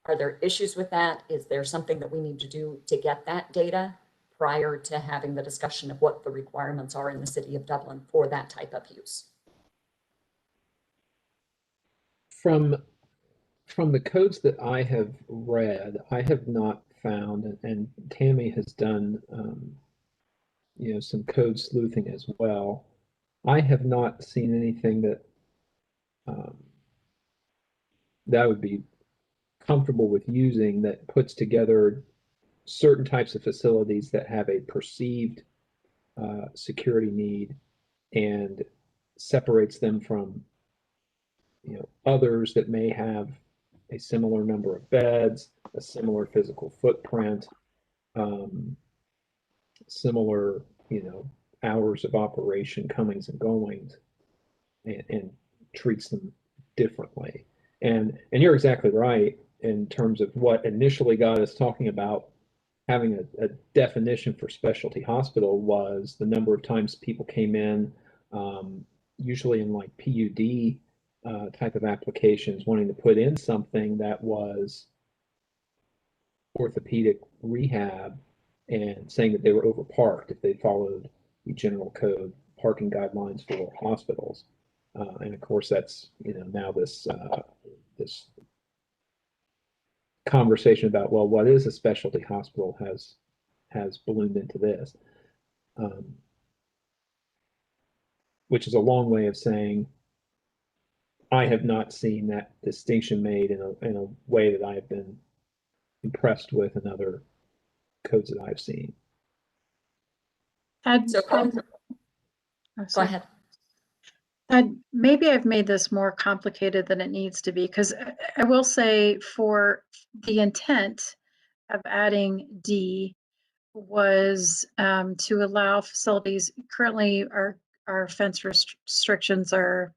S2: Are there issues with that? Is there something that we need to do to get that data prior to having the discussion of what the requirements are in the city of Dublin for that type of use?
S7: From the codes that I have read, I have not found, and Tammy has done some code sleuthing as well. I have not seen anything that that I would be comfortable with using that puts together certain types of facilities that have a perceived security need and separates them from others that may have a similar number of beds, a similar physical footprint, similar hours of operation, comings and goings, and treats them differently. And you're exactly right in terms of what initially got us talking about having a definition for specialty hospital was the number of times people came in, usually in like PUD type of applications, wanting to put in something that was orthopedic rehab and saying that they were overparked if they followed the general code parking guidelines for hospitals. And of course, that's, now this conversation about, well, what is a specialty hospital has ballooned into this, which is a long way of saying I have not seen that distinction made in a way that I have been impressed with in other codes that I've seen.
S2: So go ahead.
S8: Maybe I've made this more complicated than it needs to be, because I will say for the intent of adding D was to allow facilities, currently our fence restrictions are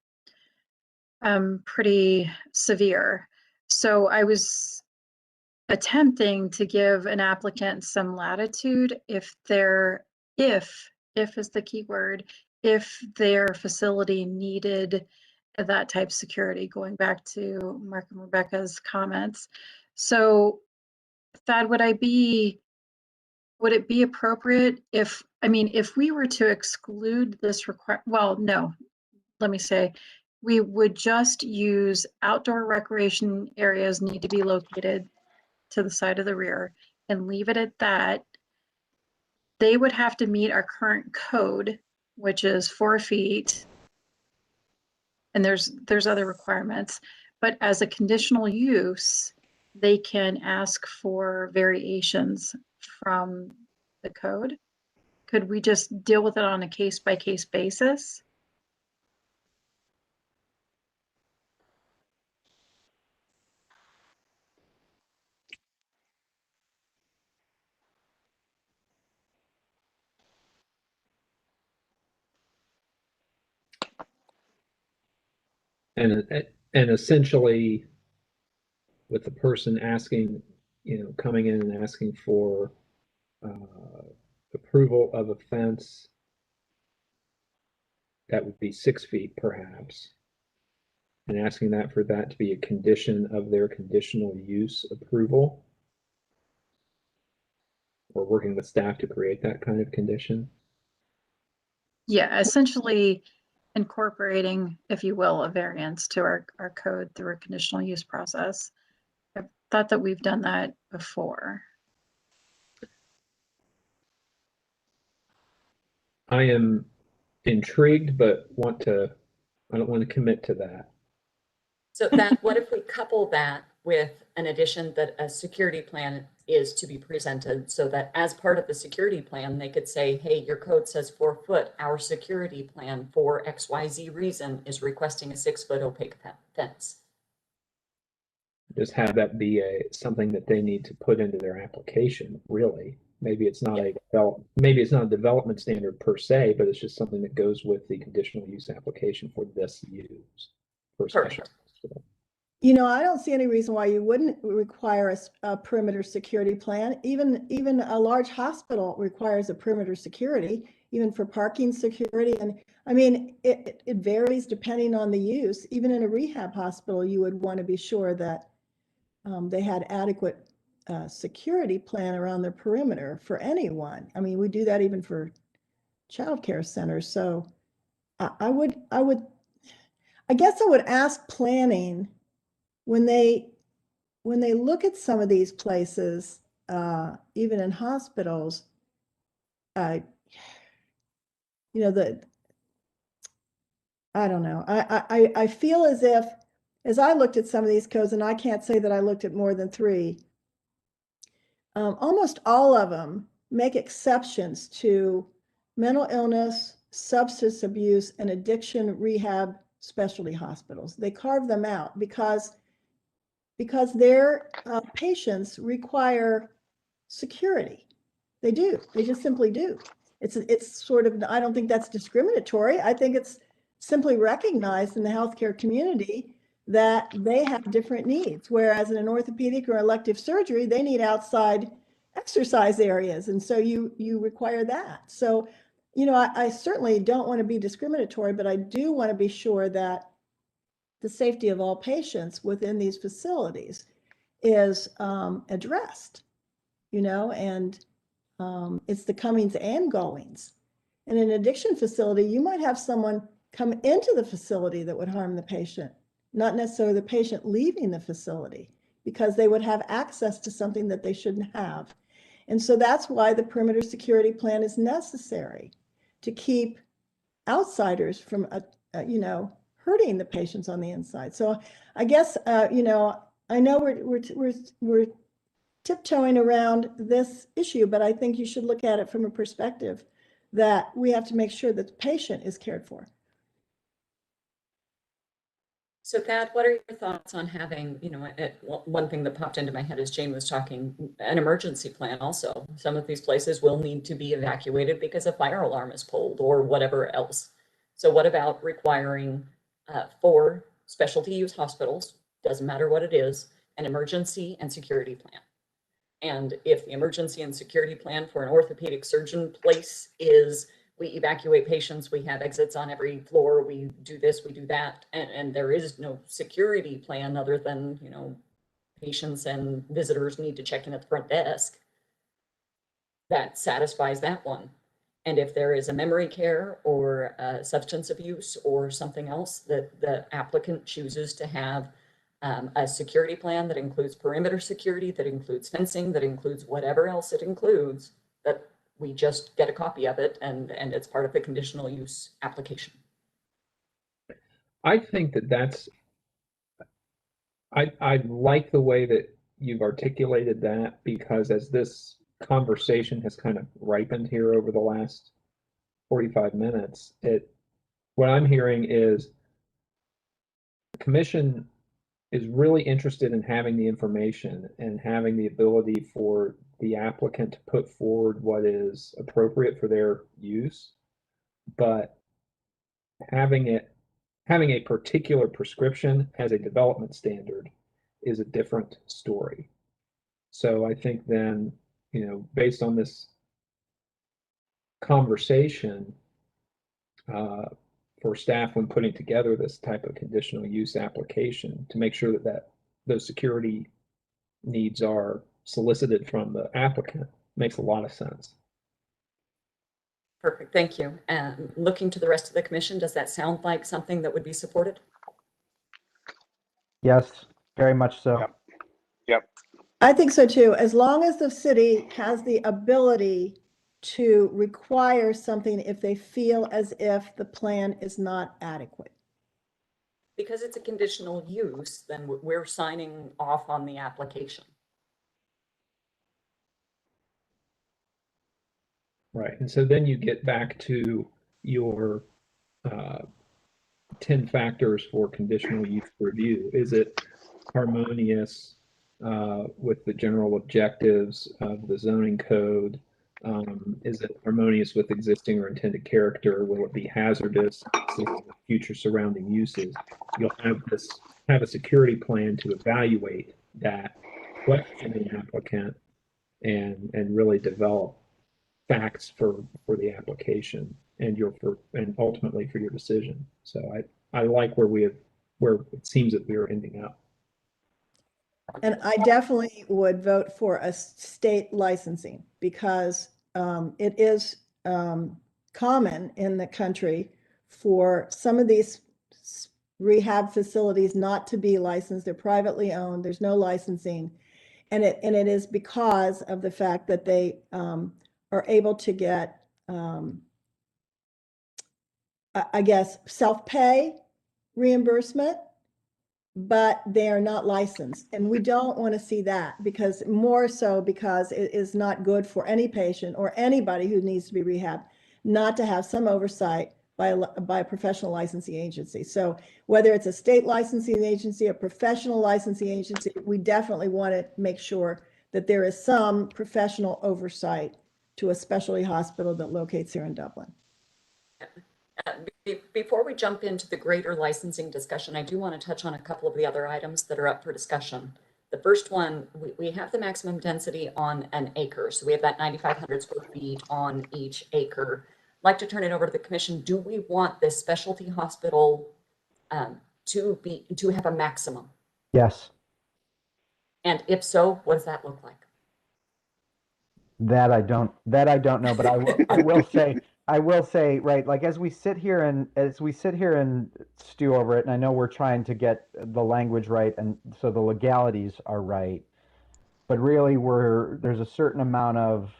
S8: pretty severe. So I was attempting to give an applicant some latitude if is the key word, if their facility needed that type of security, going back to Mark and Rebecca's comments. So Thad, would it be appropriate if we were to exclude this let me say, we would just use outdoor recreation areas need to be located to the side of the rear and leave it at that. They would have to meet our current code, which is 4 feet. And there's other requirements, but as a conditional use, they can ask for variations from the code. Could we just deal with it on a case-by-case basis?
S7: And essentially, with the person asking, coming in and asking for approval of a fence, that would be 6 feet perhaps, and asking for that to be a condition of their conditional use approval, or working with staff to create that kind of condition.
S8: Yeah, essentially incorporating, if you will, a variance to our code through a conditional use process. I thought that we've done that before.
S7: I am intrigued, but I don't want to commit to that.
S2: So what if we couple that with an addition that a security plan is to be presented, so that as part of the security plan, they could say, hey, your code says 4 foot. Our security plan for XYZ reason is requesting a 6 foot opaque fence.
S7: Just have that be something that they need to put into their application, really. Maybe it's not a development standard per se, but it's just something that goes with the conditional use application for this use. For special.
S4: I don't see any reason why you wouldn't require a perimeter security plan. Even a large hospital requires a perimeter security, even for parking security. And it varies depending on the use. Even in a rehab hospital, you would want to be sure that they had adequate security plan around their perimeter for anyone. We do that even for childcare centers. So I guess I would ask planning, when they look at some of these places, even in hospitals, I don't know. I feel as I looked at some of these codes, and I can't say that I looked at more than 3, almost all of them make exceptions to mental illness, substance abuse, and addiction rehab specialty hospitals. They carve them out because their patients require security. They do. They just simply do. It's sort of, I don't think that's discriminatory. I think it's simply recognized in the healthcare community that they have different needs. Whereas in an orthopedic or elective surgery, they need outside exercise areas. And so you require that. So, I certainly don't want to be discriminatory, but I do want to be sure that the safety of all patients within these facilities is addressed, and it's the comings and goings. In an addiction facility, you might have someone come into the facility that would harm the patient, not necessarily the patient leaving the facility, because they would have access to something that they shouldn't have. And so that's why the perimeter security plan is necessary, to keep outsiders from, hurting the patients on the inside. So I guess, I know we're tiptoeing around this issue, but I think you should look at it from a perspective that we have to make sure that the patient is cared for.
S2: So Thad, what are your thoughts on having, one thing that popped into my head as Jane was talking, an emergency plan also. Some of these places will need to be evacuated because a fire alarm is pulled or whatever else. So what about requiring for specialty use hospitals, doesn't matter what it is, an emergency and security plan? And if the emergency and security plan for an orthopedic surgeon place is we evacuate patients, we have exits on every floor, we do this, we do that, and there is no security plan other than, patients and visitors need to check in at the front desk, that satisfies that one. And if there is a memory care or substance abuse or something else that the applicant chooses to have a security plan that includes perimeter security, that includes fencing, that includes whatever else it includes, that we just get a copy of it and it's part of the conditional use application.
S7: I think that's, I like the way that you've articulated that, because as this conversation has kind of ripened here over the last 45 minutes, what I'm hearing is the commission is really interested in having the information and having the ability for the applicant to put forward what is appropriate for their use, but having a particular prescription as a development standard is a different story. So I think then, based on this conversation, for staff when putting together this type of conditional use application, to make sure that those security needs are solicited from the applicant makes a lot of sense.
S2: Perfect, thank you. And looking to the rest of the commission, does that sound like something that would be supported?
S3: Yes, very much so.
S9: Yep.
S4: I think so too. As long as the city has the ability to require something if they feel as if the plan is not adequate.
S2: Because it's a conditional use, then we're signing off on the application.
S7: Right, and so then you get back to your 10 factors for conditional use review. Is it harmonious with the general objectives of the zoning code? Is it harmonious with existing or intended character? Will it be hazardous to future surrounding uses? You'll have a security plan to evaluate that question in the applicant and really develop facts for the application and ultimately for your decision. So I like where it seems that we are ending up.
S4: And I definitely would vote for a state licensing, because it is common in the country for some of these rehab facilities not to be licensed. They're privately owned. There's no licensing. And it is because of the fact that they are able to get, I guess, self-pay reimbursement, but they are not licensed. And we don't want to see that, because it is not good for any patient or anybody who needs to be rehabbed not to have some oversight by a professional licensing agency. So whether it's a state licensing agency, a professional licensing agency, we definitely want to make sure that there is some professional oversight to a specialty hospital that locates here in Dublin.
S2: Before we jump into the greater licensing discussion, I do want to touch on a couple of the other items that are up for discussion. The first one, we have the maximum density on an acre. So we have that 9,500 square feet on each acre. I'd like to turn it over to the commission. Do we want this specialty hospital to have a maximum?
S3: Yes.
S2: And if so, what does that look like?
S3: That I don't know, but I will say I will say, right, like as we sit here and stew over it, and I know we're trying to get the language right and so the legalities are right, but really there's a certain amount of,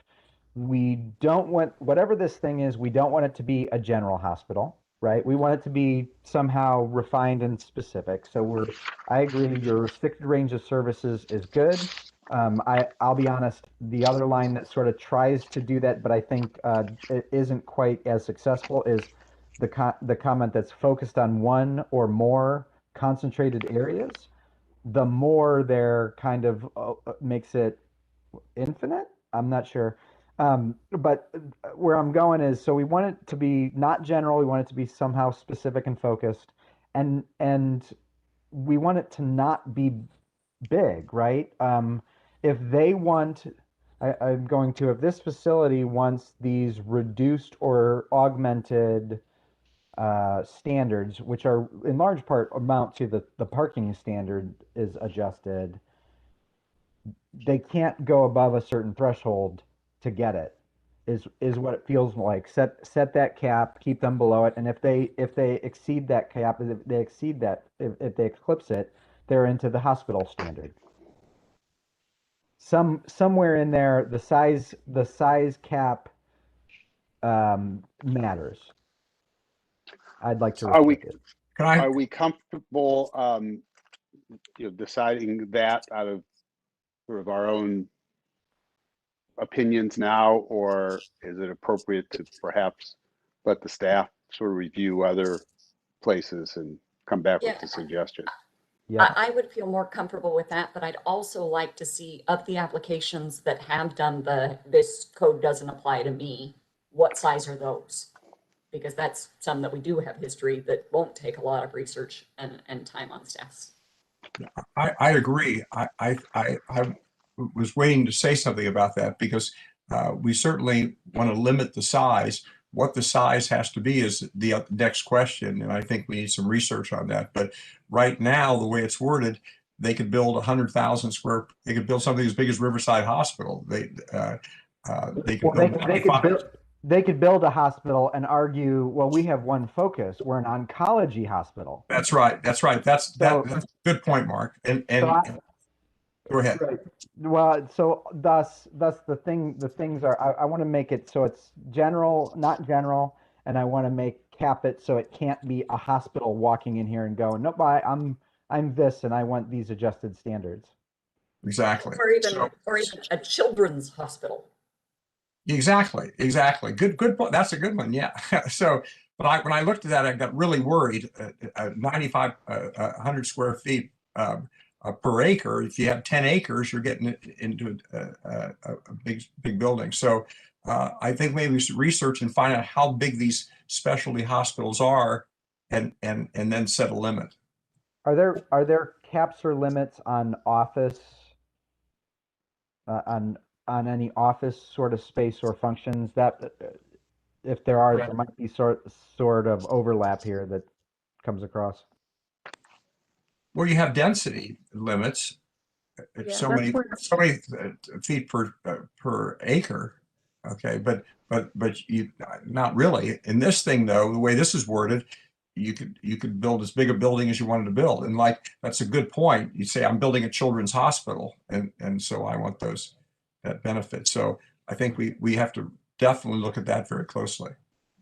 S3: we don't want, whatever this thing is, we don't want it to be a general hospital, right? We want it to be somehow refined and specific. So I agree, your restricted range of services is good. I'll be honest, the other line that sort of tries to do that, but I think it isn't quite as successful, is the comment that's focused on one or more concentrated areas. The more there kind of makes it infinite. I'm not sure. But where I'm going is, so we want it to be not general, we want it to be somehow specific and focused, and we want it to not be big, right? If they want, I'm going to, if this facility wants these reduced or augmented standards, which are in large part amount to the parking standard is adjusted, they can't go above a certain threshold to get it, is what it feels like. Set that cap, keep them below it, and if they exceed that cap, if they eclipse it, they're into the hospital standard. Somewhere in there, the size cap matters. I'd like to
S9: Are we,
S3: restrict it.
S6: Can I,
S9: are we comfortable, deciding that out of sort of our own opinions now, or is it appropriate to perhaps let the staff sort of review other places and come back with
S2: Yeah.
S9: the suggestion?
S3: Yeah,
S2: I would feel more comfortable with that, but I'd also like to see, of the applications that have done this code doesn't apply to me, what size are those? Because that's some that we do have history that won't take a lot of research and time on staff's.
S6: I agree. I was waiting to say something about that because we certainly want to limit the size. What the size has to be is the next question, and I think we need some research on that. But right now, the way it's worded, they could build 100,000 square. They could build something as big as Riverside Hospital. They could
S3: well,
S6: build 25.
S3: they could build a hospital and argue, well, we have one focus. We're an oncology hospital.
S6: That's right. That's right. That's
S3: So-
S6: that's a good point, Mark. And go ahead.
S3: Right. Well, so thus the things are, I want to make it so it's general, not general, and I want to cap it so it can't be a hospital walking in here and going, nope, I'm this and I want these adjusted standards.
S6: Exactly.
S2: Or even
S6: So-
S2: a children's hospital.
S6: Exactly. Good point. That's a good one. Yeah. So, but when I looked at that, I got really worried. 100 square feet per acre. If you have 10 acres, you're getting into a big building. So I think maybe we should research and find out how big these specialty hospitals are, and then set a limit.
S3: Are there caps or limits on office, on any office sort of space or functions that, if there are, there might be sort of overlap here that comes across?
S6: Well, you have density limits. It's
S8: Yeah,
S6: so
S8: that's
S6: many feet per acre. Okay, but you, not really. In this thing though, the way this is worded, you could build as big a building as you wanted to build. And like, that's a good point. You say, I'm building a children's hospital, and so I want that benefit. So I think we have to definitely look at that very closely.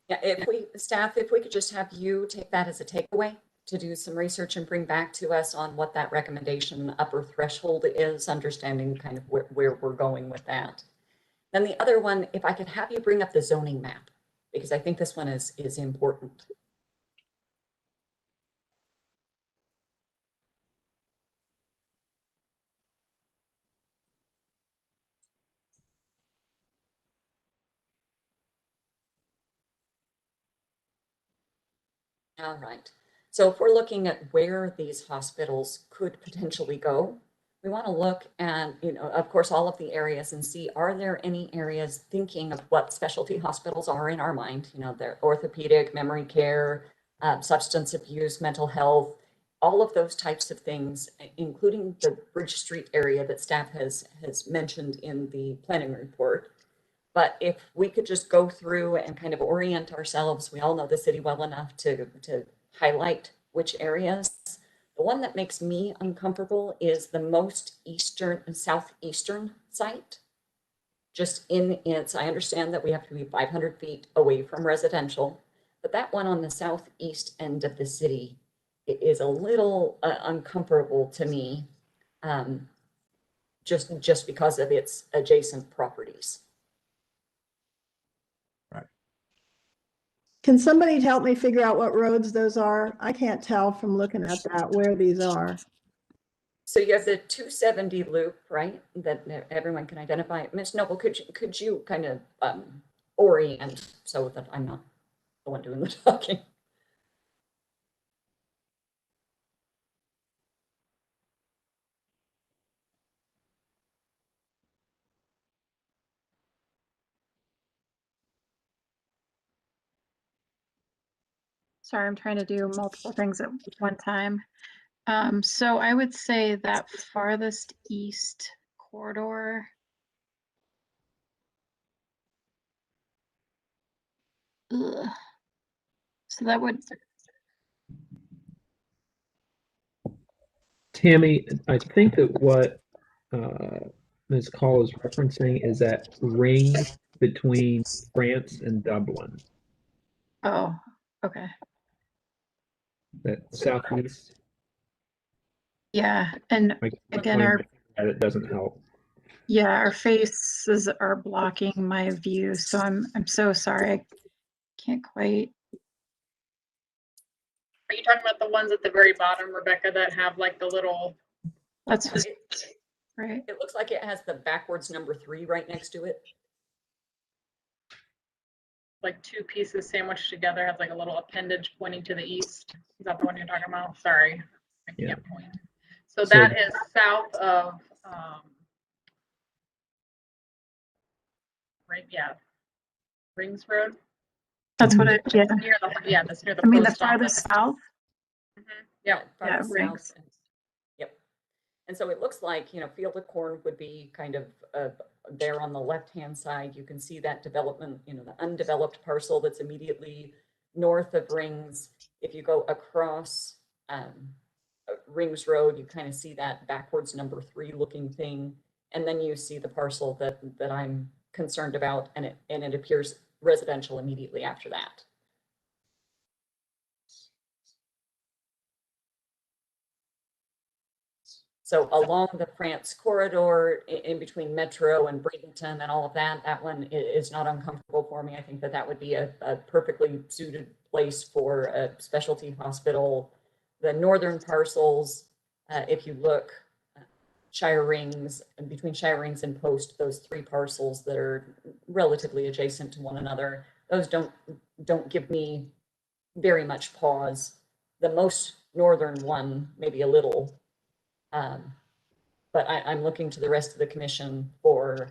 S2: Yeah, if we could just have you take that as a takeaway to do some research and bring back to us on what that recommendation upper threshold is, understanding kind of where we're going with that. Then the other one, if I could have you bring up the zoning map, because I think this one is important. All right. So if we're looking at where these hospitals could potentially go, we want to look at, of course, all of the areas and see, are there any areas, thinking of what specialty hospitals are in our mind, they're orthopedic, memory care, substance abuse, mental health, all of those types of things, including the Bridge Street area that staff has mentioned in the planning report. But if we could just go through and kind of orient ourselves, we all know the city well enough to highlight which areas. The one that makes me uncomfortable is the most eastern and southeastern site. Just in its, I understand that we have to be 500 feet away from residential, but that one on the southeast end of the city is a little uncomfortable to me, just because of its adjacent properties.
S4: Can somebody help me figure out what roads those are? I can't tell from looking at that where these are.
S2: So you have the 270 loop, right? That everyone can identify. Ms. Noble, could you kind of orient so that I'm not the one doing the talking?
S8: Sorry, I'm trying to do multiple things at one time. So I would say that farthest east corridor. Ugh. So that would,
S7: Tammy, I think that what Ms. Call is referencing is that ring between France and Dublin,
S8: oh, okay.
S7: that southeast.
S8: Yeah, and again,
S7: it doesn't help.
S8: yeah, our faces are blocking my view, so I'm so sorry. I can't quite.
S1: Are you talking about the ones at the very bottom, Rebecca, that have like the little?
S8: That's right.
S2: It looks like it has the backwards number 3 right next to it.
S1: Like two pieces sandwiched together, has like a little appendage pointing to the east. Is that the one you're talking about? Sorry, I can't point. So that is south of, right, yeah, Rings Road.
S8: That's what it, yeah.
S1: Near the, yeah, that's near the
S8: I mean, the
S1: post office.
S8: farthest south.
S1: Yeah,
S2: farthest south.
S8: Rings.
S2: Yep. And so it looks like, Field of Corn would be kind of there on the left-hand side. You can see that development, the undeveloped parcel that's immediately north of Rings. If you go across Rings Road, you kind of see that backwards number 3 looking thing. And then you see the parcel that I'm concerned about, and it appears residential immediately after that. So along the France corridor, in between Metro and Bradenton and all of that, that one is not uncomfortable for me. I think that would be a perfectly suited place for a specialty hospital. The northern parcels, if you look, Shire Rings, and between Shire Rings and Post, those 3 parcels that are relatively adjacent to one another, those don't give me very much pause. The most northern one, maybe a little. But I'm looking to the rest of the commission for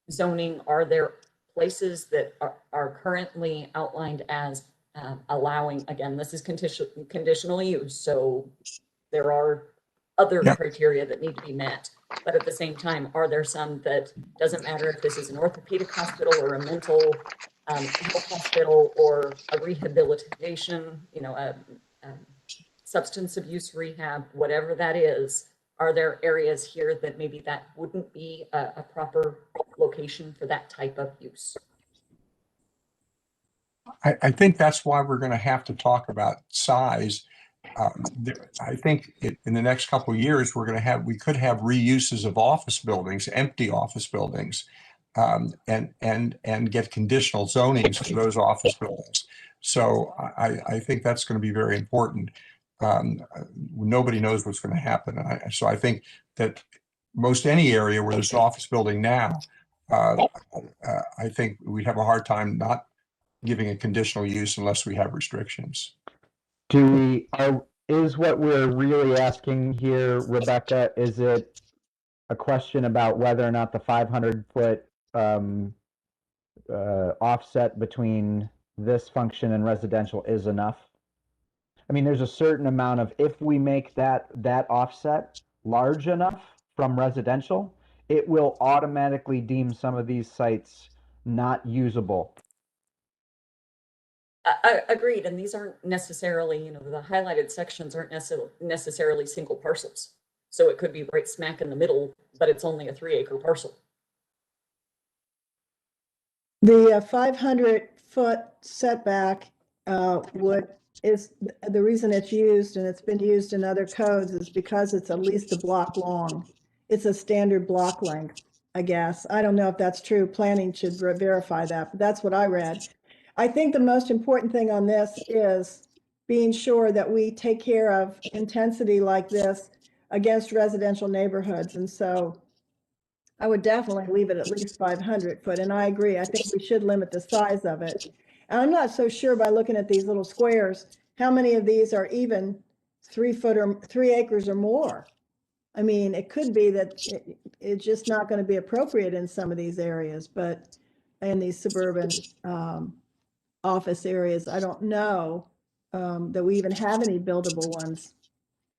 S2: zoning. Are there places that are currently outlined as allowing, again, this is conditional use, so there are other criteria that need to be met. But at the same time, are there some that doesn't matter if this is an orthopedic hospital or a mental health hospital or a rehabilitation, a substance abuse rehab, whatever that is, are there areas here that maybe that wouldn't be a proper location for that type of use?
S6: I think that's why we're going to have to talk about size. I think in the next couple of years, we could have reuses of office buildings, empty office buildings, and get conditional zonings for those office buildings. So I think that's going to be very important. Nobody knows what's going to happen. So I think that most any area where there's an office building now, I think we'd have a hard time not giving a conditional use unless we have restrictions.
S3: Is what we're really asking here, Rebecca, is it a question about whether or not the 500-foot offset between this function and residential is enough? I mean, there's a certain amount of, if we make that offset large enough from residential, it will automatically deem some of these sites not usable.
S2: Agreed, and these aren't necessarily, you know, the highlighted sections aren't necessarily single parcels. So it could be right smack in the middle, but it's only a 3-acre parcel.
S4: The 500-foot setback is the reason it's used, and it's been used in other codes, is because it's at least a block long. It's a standard block length, I guess. I don't know if that's true. Planning should verify that, but that's what I read. I think the most important thing on this is being sure that we take care of intensity like this against residential neighborhoods. And so I would definitely leave it at least 500 foot. And I agree. I think we should limit the size of it. And I'm not so sure by looking at these little squares, how many of these are even 3 foot or 3 acres or more. I mean, it could be that it's just not going to be appropriate in some of these areas, but in these suburban office areas, I don't know that we even have any buildable ones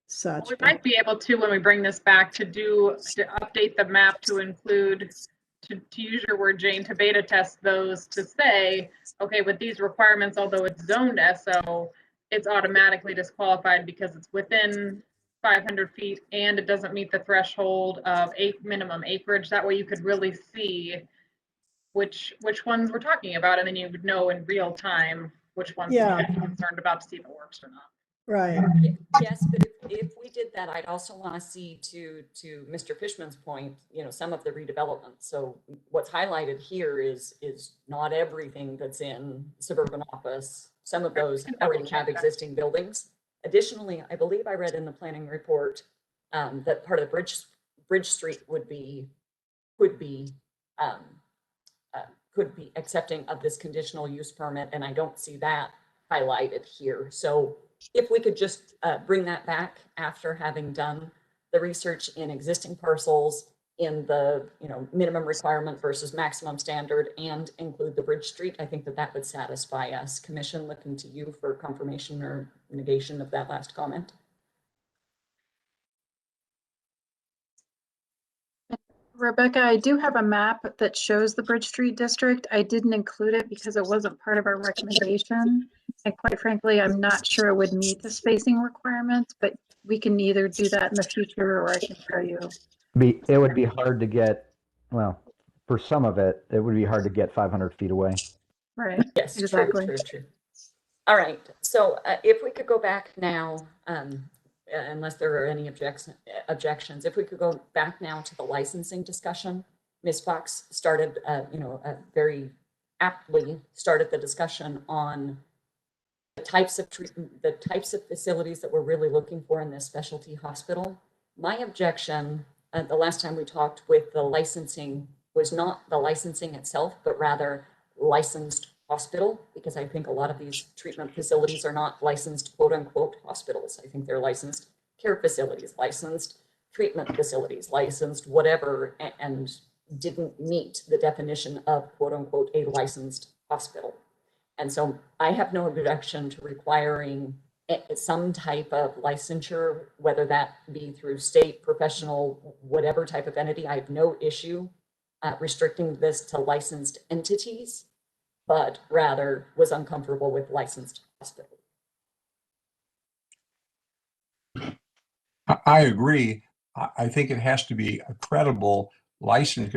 S4: such.
S1: We might be able to, when we bring this back, to update the map to include, to use your word, Jane, to beta test those, to say, okay, with these requirements, although it's zoned SO, it's automatically disqualified because it's within 500 feet and it doesn't meet the threshold of minimum acreage. That way you could really see which ones we're talking about, and then you would know in real time which ones you're concerned about to see if it works or not.
S4: Right.
S2: Yes, but if we did that, I'd also want to see, to Mr. Fishman's point, you know, some of the redevelopment. So what's highlighted here is not everything that's in suburban office. Some of those already have existing buildings. Additionally, I believe I read in the planning report that part of the Bridge Street could be accepting of this conditional use permit, and I don't see that highlighted here. So if we could just bring that back after having done the research in existing parcels, in the, you know, minimum requirement versus maximum standard, and include the Bridge Street, I think that would satisfy us. Commission, looking to you for confirmation or negation of that last comment.
S8: Rebecca, I do have a map that shows the Bridge Street district. I didn't include it because it wasn't part of our recommendation. And quite frankly, I'm not sure it would meet the spacing requirements, but we can either do that in the future, or I can show you.
S3: It would be hard to get, well, for some of it, it would be hard to get 500 feet away.
S8: Right.
S2: Yes,
S8: Exactly.
S2: True. All right. So if we could go back now, unless there are any objections, if we could go back now to the licensing discussion. Ms. Fox started, very aptly started the discussion on the types of treatment, the types of facilities that we're really looking for in this specialty hospital. My objection the last time we talked with the licensing was not the licensing itself, but rather licensed hospital, because I think a lot of these treatment facilities are not licensed quote unquote hospitals. I think they're licensed care facilities, licensed treatment facilities, licensed whatever, and didn't meet the definition of quote unquote a licensed hospital. And so I have no objection to requiring some type of licensure, whether that be through state, professional, whatever type of entity. I have no issue restricting this to licensed entities, but rather was uncomfortable with licensed hospital.
S6: I agree. I think it has to be a credible license.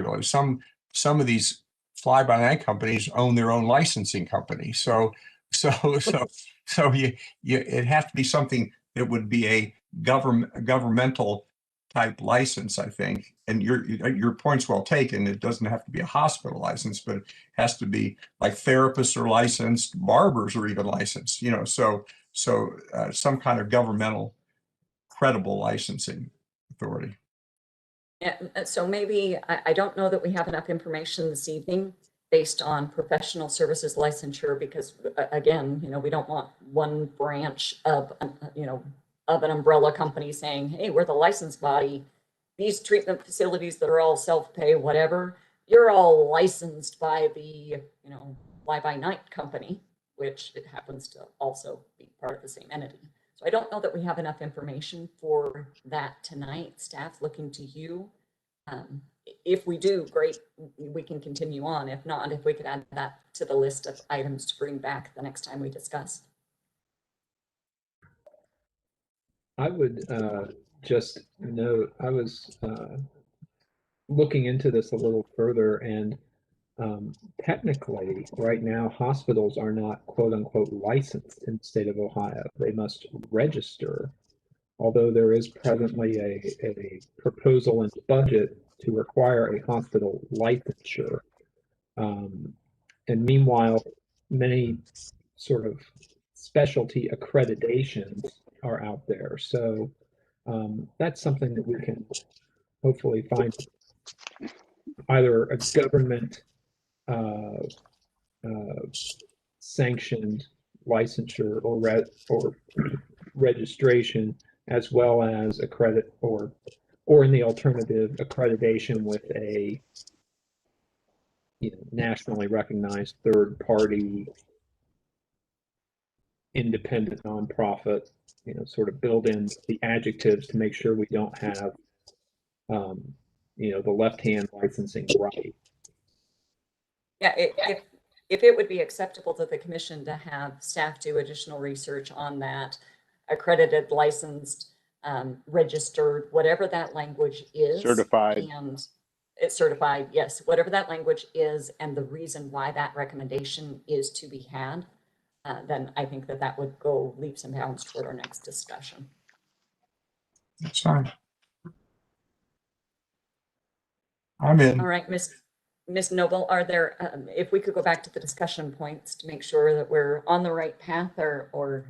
S6: Some of these fly-by-night companies own their own licensing company. So it has to be something that would be a governmental type license, I think. And your point's well taken. It doesn't have to be a hospital license, but it has to be like therapists are licensed, barbers are even licensed, so some kind of governmental credible licensing authority.
S2: Yeah, so maybe, I don't know that we have enough information this evening based on professional services licensure, because again, we don't want one branch of, of an umbrella company saying, hey, we're the license body. These treatment facilities that are all self-pay, whatever, you're all licensed by the, fly-by-night company, which it happens to also be part of the same entity. So I don't know that we have enough information for that tonight. Staff, looking to you If we do, great, we can continue on. If not, if we could add that to the list of items to bring back the next time we discuss.
S7: I would just note, I was looking into this a little further, and technically, right now, hospitals are not quote unquote licensed in the state of Ohio. They must register, although there is presently a proposal in the budget to require a hospital licensure. And meanwhile, many sort of specialty accreditations are out there. So that's something that we can hopefully find either a government sanctioned licensure or registration, as well as accredit or in the alternative, accreditation with a nationally recognized third party independent nonprofit, sort of build in the adjectives to make sure we don't have the left-hand licensing right.
S2: Yeah, if it would be acceptable to the commission to have staff do additional research on that, accredited, licensed, registered, whatever that language is.
S9: Certified.
S2: And it's certified, yes, whatever that language is, and the reason why that recommendation is to be had, then I think that would go leaps and bounds toward our next discussion.
S6: That's fine. I'm in.
S2: All right, Ms. Noble, are there, if we could go back to the discussion points to make sure that we're on the right path, or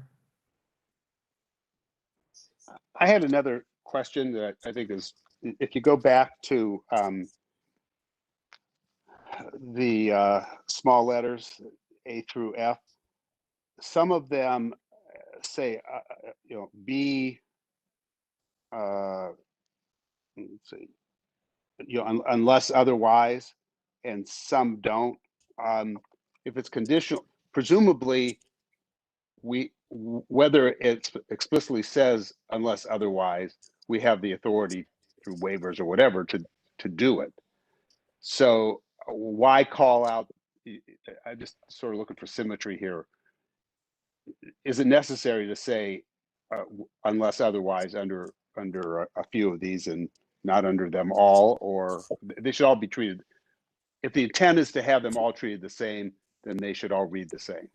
S9: I had another question that I think is, if you go back to the small letters A through F, some of them say, B, let's see, unless otherwise, and some don't. If it's conditional, presumably whether it explicitly says unless otherwise, we have the authority through waivers or whatever to do it. So why call out? I'm just sort of looking for symmetry here. Is it necessary to say unless otherwise under a few of these and not under them all, or they should all be treated? If the intent is to have them all treated the same, then they should all read the same.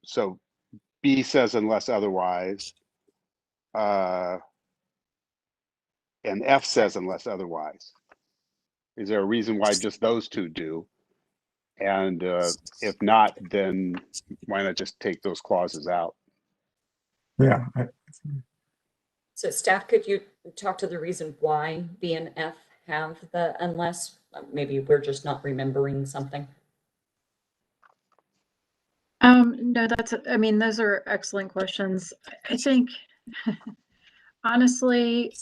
S9: So B says unless otherwise, and F says unless otherwise. Is there a reason why just those two do? And if not, then why not just take those clauses out?
S6: Yeah.
S2: So staff, could you talk to the reason why B and F have the unless? Maybe we're just not remembering something.
S8: No, those are excellent questions. I think, honestly,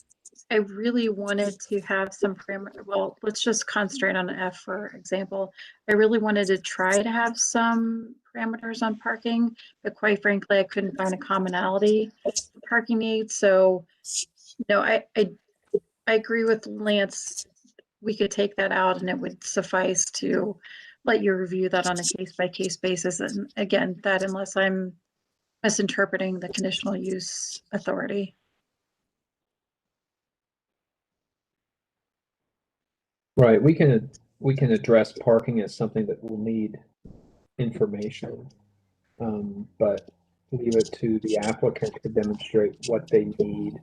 S8: I really wanted to have some parameter. Well, let's just concentrate on F, for example. I really wanted to try to have some parameters on parking, but quite frankly, I couldn't find a commonality for parking needs. So, no, I agree with Lance. We could take that out and it would suffice to let you review that on a case-by-case basis. And again, that unless I'm misinterpreting the conditional use authority.
S7: Right, we can address parking as something that will need information, but leave it to the applicant to demonstrate what they need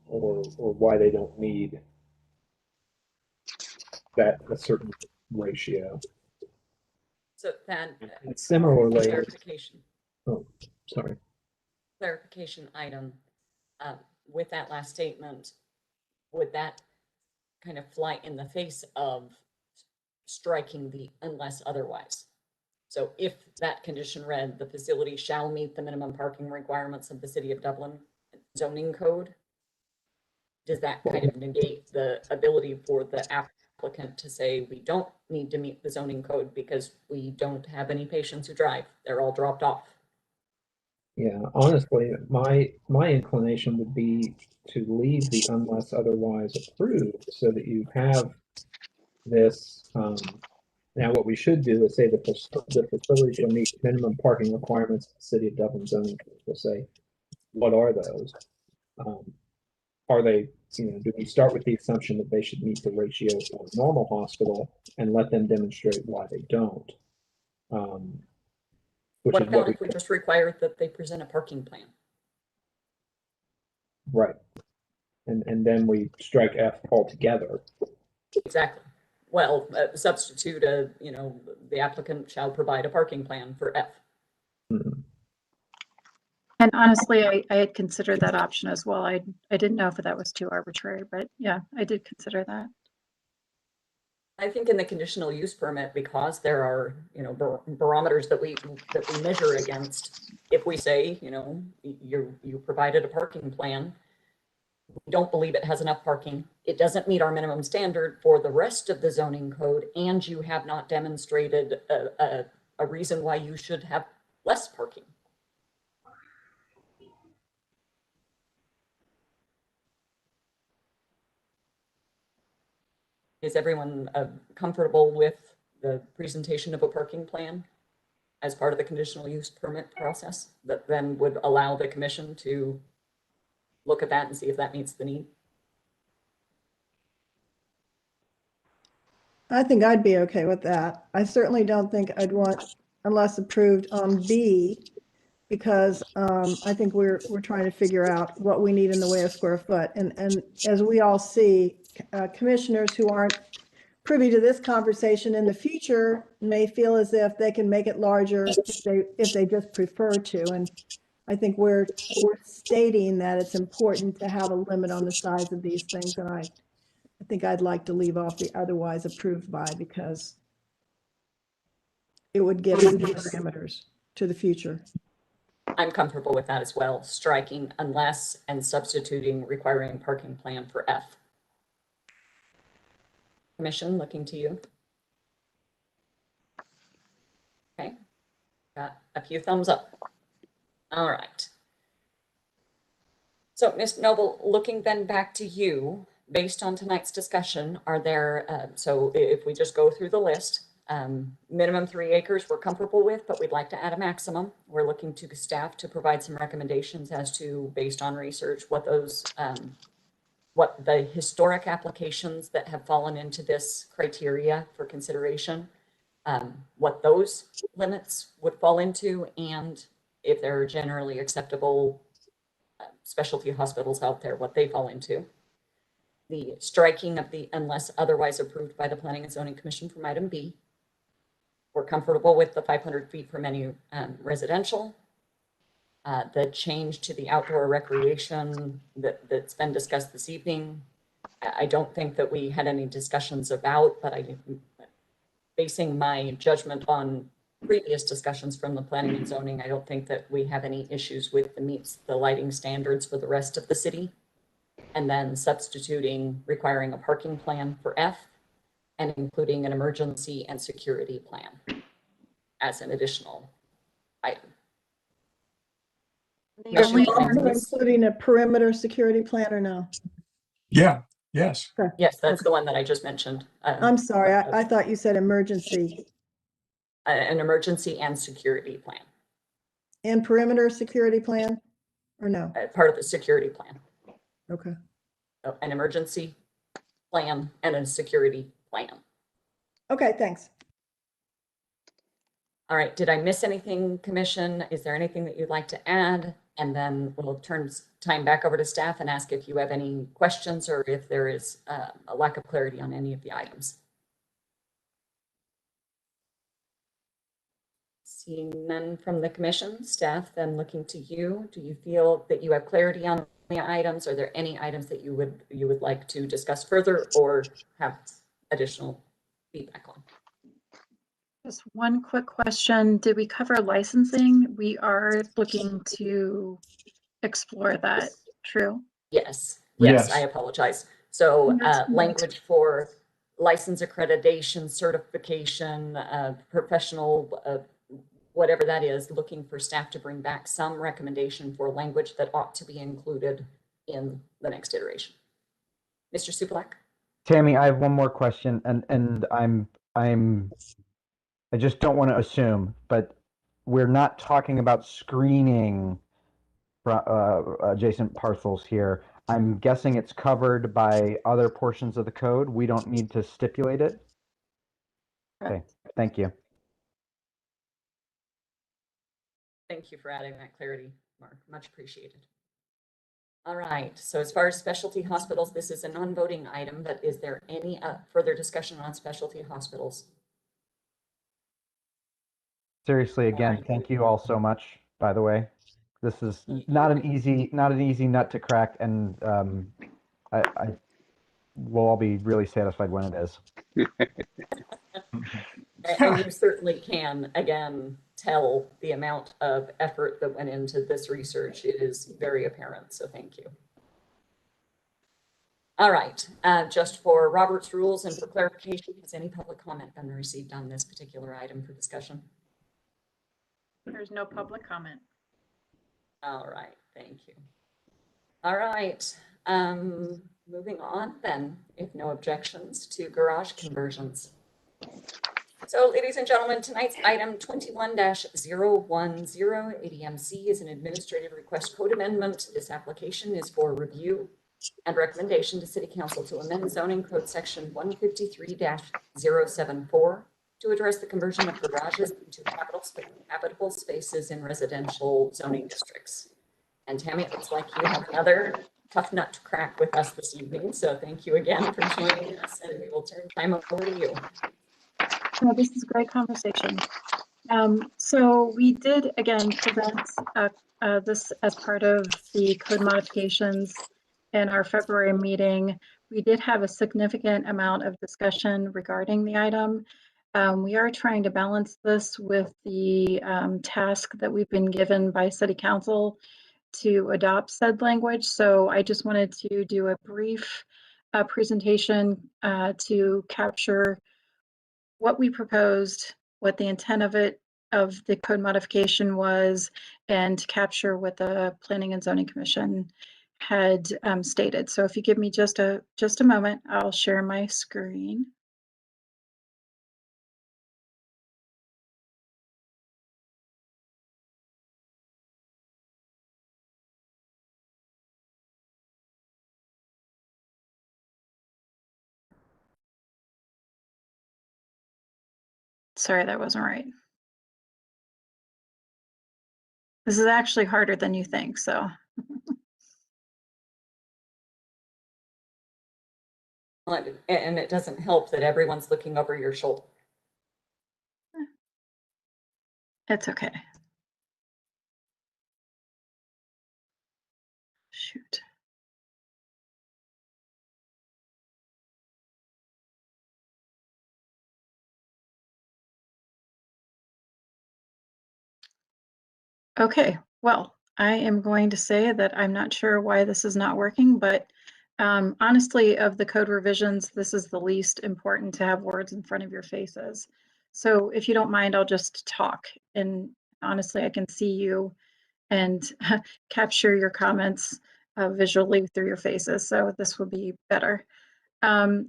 S7: or why they don't need that a certain ratio.
S2: So then,
S7: And similarly,
S2: clarification.
S7: Oh, sorry.
S2: Clarification item with that last statement, would that kind of fly in the face of striking the unless otherwise? So if that condition read, the facility shall meet the minimum parking requirements of the City of Dublin zoning code, does that kind of negate the ability for the applicant to say we don't need to meet the zoning code because we don't have any patients who drive, they're all dropped off?
S7: Yeah, honestly, my inclination would be to leave the unless otherwise approved so that you have this. Now, what we should do is say that the facility shall meet minimum parking requirements of the City of Dublin zoning code. We'll say, what are those? Are they, do we start with the assumption that they should meet the ratio of a normal hospital and let them demonstrate why they don't? Which
S2: What
S7: is what
S2: about if we just require that they present a parking plan?
S7: right. And then we strike F altogether.
S2: Exactly. Well, substitute the applicant shall provide a parking plan for F.
S7: Mhm.
S8: And honestly, I had considered that option as well. I didn't know if that was too arbitrary, but yeah, I did consider that.
S2: I think in the conditional use permit, because there are, barometers that we measure against, if we say, you provided a parking plan, we don't believe it has enough parking, it doesn't meet our minimum standard for the rest of the zoning code, and you have not demonstrated a reason why you should have less parking. Is everyone comfortable with the presentation of a parking plan as part of the conditional use permit process that then would allow the commission to look at that and see if that meets the need?
S4: I think I'd be okay with that. I certainly don't think I'd want unless approved on B, because I think we're trying to figure out what we need in the way of square foot. And as we all see, commissioners who aren't privy to this conversation in the future may feel as if they can make it larger if they just prefer to. And I think we're stating that it's important to have a limit on the size of these things. And I think I'd like to leave off the otherwise approved by, because it would give some parameters to the future.
S2: I'm comfortable with that as well, striking unless and substituting requiring parking plan for F. Commission, looking to you. Okay, got a few thumbs up. All right. So Ms. Noble, looking then back to you, based on tonight's discussion, are there, so if we just go through the list, minimum 3 acres we're comfortable with, but we'd like to add a maximum. We're looking to staff to provide some recommendations as to, based on research, what those, what the historic applications that have fallen into this criteria for consideration, what those limits would fall into, and if there are generally acceptable specialty hospitals out there, what they fall into. The striking of the unless otherwise approved by the Planning and Zoning Commission from item B. We're comfortable with the 500 feet from any residential. The change to the outdoor recreation that's been discussed this evening, I don't think that we had any discussions about, but basing my judgment on previous discussions from the Planning and Zoning, I don't think that we have any issues with the meets the lighting standards for the rest of the city. And then substituting requiring a parking plan for F and including an emergency and security plan as an additional item.
S4: Including a perimeter security plan or no?
S6: Yeah, yes.
S2: Yes, that's the one that I just mentioned.
S4: I'm sorry, I thought you said emergency.
S2: An emergency and security plan.
S4: And perimeter security plan or no?
S2: Part of the security plan.
S4: Okay.
S2: So an emergency plan and a security plan.
S4: Okay, thanks.
S2: All right, did I miss anything, Commission? Is there anything that you'd like to add? And then we'll turn time back over to staff and ask if you have any questions or if there is a lack of clarity on any of the items. Seeing none from the Commission, staff, then looking to you. Do you feel that you have clarity on the items? Are there any items that you would like to discuss further or have additional feedback on?
S8: Just one quick question. Did we cover licensing? We are looking to explore that. True?
S2: Yes.
S6: Yes.
S2: I apologize. So language for license accreditation, certification, professional whatever that is, looking for staff to bring back some recommendation for language that ought to be included in the next iteration. Mr. Supelak?
S3: Tammy, I have one more question, and I just don't want to assume, but we're not talking about screening adjacent parcels here. I'm guessing it's covered by other portions of the code. We don't need to stipulate it. Okay, thank you.
S2: Thank you for adding that clarity, Mark. Much appreciated. All right, so as far as specialty hospitals, this is a non-voting item, but is there any further discussion on specialty hospitals?
S3: Seriously, again, thank you all so much, by the way. This is not an easy nut to crack, and I will all be really satisfied when it is.
S2: And you certainly can, again, tell the amount of effort that went into this research. It is very apparent, so thank you. All right, just for Robert's rules and for clarification, has any public comment been received on this particular item for discussion?
S1: There's no public comment.
S2: All right, thank you. All right, moving on then, if no objections, to garage conversions. So, ladies and gentlemen, tonight's item 21-010 ADMC is an administrative request code amendment. This application is for review and recommendation to City Council to amend zoning code section 153-074 to address the conversion of garages into habitable spaces in residential zoning districts. And Tammy, it looks like you have another tough nut to crack with us this evening. So thank you again for joining us, and we will turn time over to you.
S8: Oh, this is a great conversation. So we did, again, present this as part of the code modifications in our February meeting. We did have a significant amount of discussion regarding the item. We are trying to balance this with the task that we've been given by City Council to adopt said language. So I just wanted to do a brief presentation to capture what we proposed, what the intent of the code modification was, and capture what the Planning and Zoning Commission had stated. So if you give me just a moment, I'll share my screen. Sorry, that wasn't right. This is actually harder than you think, so.
S2: And it doesn't help that everyone's looking over your shoulder.
S8: It's okay. Shoot. Okay, well, I am going to say that I'm not sure why this is not working, but honestly, of the code revisions, this is the least important to have words in front of your faces. So if you don't mind, I'll just talk, and honestly, I can see you and capture your comments visually through your faces. So this will be better.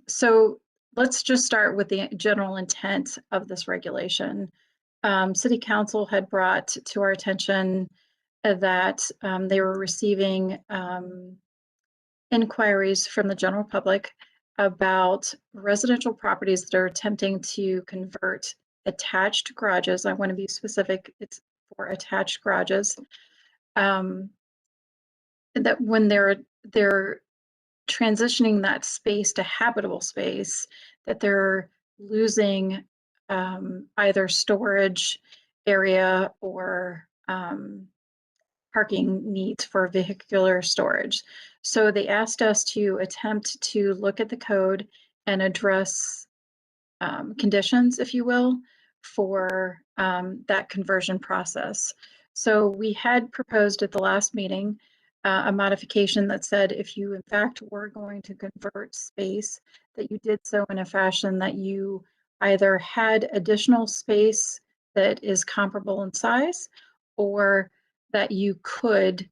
S8: So let's just start with the general intent of this regulation. City Council had brought to our attention that they were receiving inquiries from the general public about residential properties that are attempting to convert attached garages. I want to be specific, it's for attached garages. That when they're transitioning that space to habitable space, that they're losing either storage area or parking needs for vehicular storage. So they asked us to attempt to look at the code and address conditions, if you will, for that conversion process. So we had proposed at the last meeting a modification that said if you in fact were going to convert space, that you did so in a fashion that you either had additional space that is comparable in size, or that you could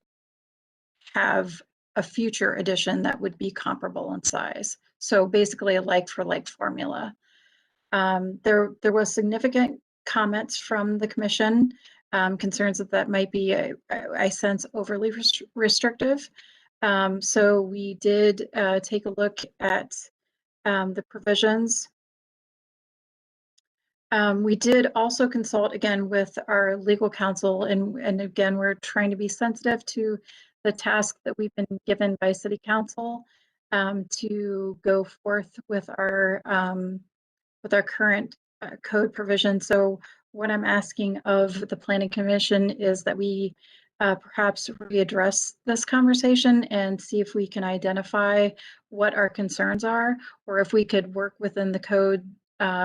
S8: have a future addition that would be comparable in size. So basically a like for like formula. There was significant comments from the commission, concerns that might be, I sense, overly restrictive. So we did take a look at the provisions. We did also consult again with our legal counsel, and again, we're trying to be sensitive to the task that we've been given by City Council to go forth with our current code provision. So what I'm asking of the Planning Commission is that we perhaps readdress this conversation and see if we can identify what our concerns are, or if we could work within the code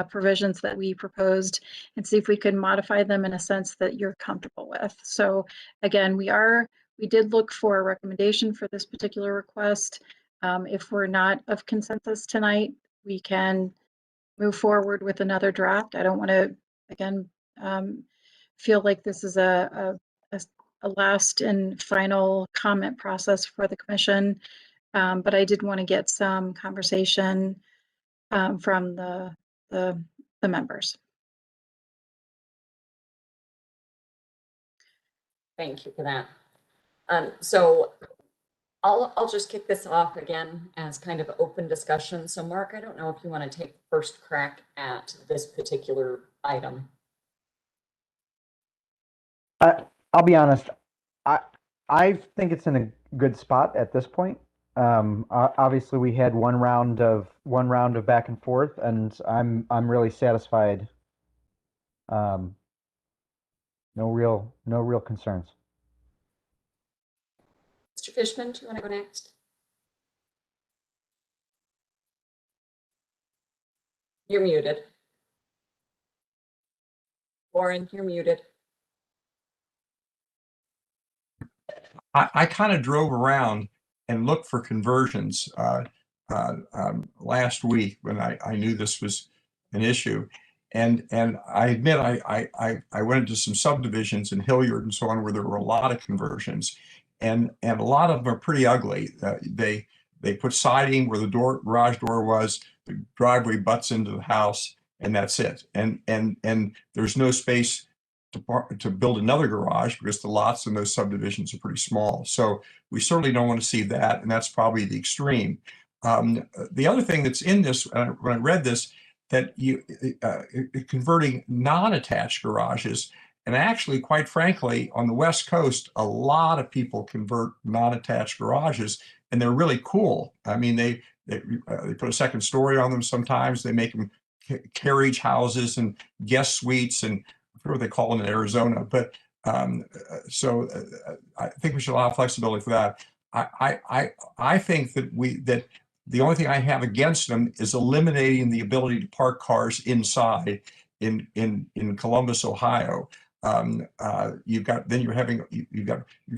S8: provisions that we proposed and see if we could modify them in a sense that you're comfortable with. So again, we did look for a recommendation for this particular request. If we're not of consensus tonight, we can move forward with another draft. I don't want to, again, feel like this is a last and final comment process for the commission, but I did want to get some conversation from the members.
S2: Thank you for that. So I'll just kick this off again as kind of open discussion. So Mark, I don't know if you want to take first crack at this particular item.
S3: I'll be honest. I think it's in a good spot at this point. Obviously, we had one round of back and forth, and I'm really satisfied. No real concerns.
S2: Mr. Fishman, do you want to go next? You're muted. Warren, you're muted.
S6: I kind of drove around and looked for conversions last week when I knew this was an issue. And I admit I went into some subdivisions in Hilliard and so on where there were a lot of conversions, and a lot of them are pretty ugly. They put siding where the garage door was, the driveway butts into the house, and that's it. And there's no space to build another garage because the lots in those subdivisions are pretty small. So we certainly don't want to see that, and that's probably the extreme. The other thing that's in this, when I read this, that you converting non-attached garages, and actually, quite frankly, on the West Coast, a lot of people convert non-attached garages, and they're really cool. I mean, they put a second story on them sometimes. They make them carriage houses and guest suites and whatever they call them in Arizona. But so I think we should allow flexibility for that. I think that the only thing I have against them is eliminating the ability to park cars inside in Columbus, Ohio. You've got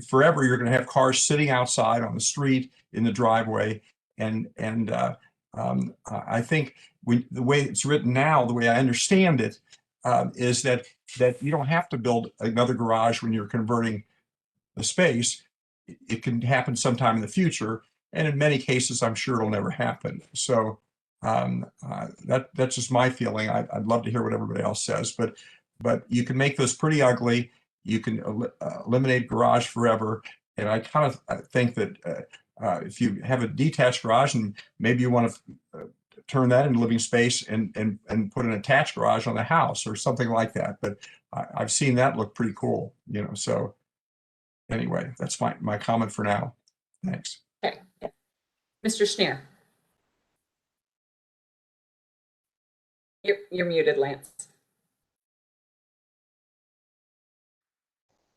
S6: forever you're going to have cars sitting outside on the street in the driveway, and I think the way it's written now, the way I understand it, is that you don't have to build another garage when you're converting the space. It can happen sometime in the future, and in many cases, I'm sure it'll never happen. So that's just my feeling. I'd love to hear what everybody else says, but you can make those pretty ugly. You can eliminate garage forever, and I kind of think that if you have a detached garage and maybe you want to turn that into living space and put an attached garage on the house or something like that. But I've seen that look pretty cool, so anyway, that's my comment for now. Thanks.
S2: Okay. Mr. Schneer. You're muted, Lance.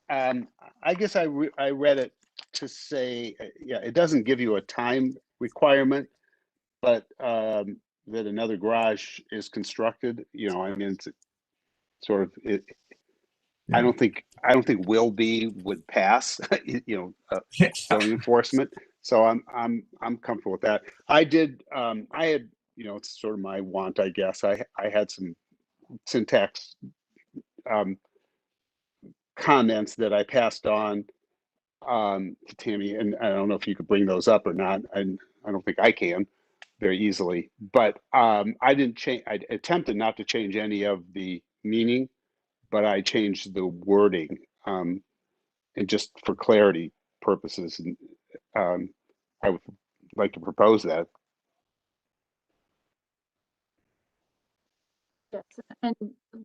S9: I guess I read it to say, yeah, it doesn't give you a time requirement, but that another garage is constructed. I mean, it's sort of it. Yeah. I don't think will be would pass. Zoning enforcement. So I'm comfortable with that. I had it's sort of my want, I guess. I had some syntax comments that I passed on to Tammy, and I don't know if you could bring those up or not. And I don't think I can very easily, but I didn't change. I attempted not to change any of the meaning, but I changed the wording, and just for clarity purposes. And I would like to propose that.
S8: Yes, and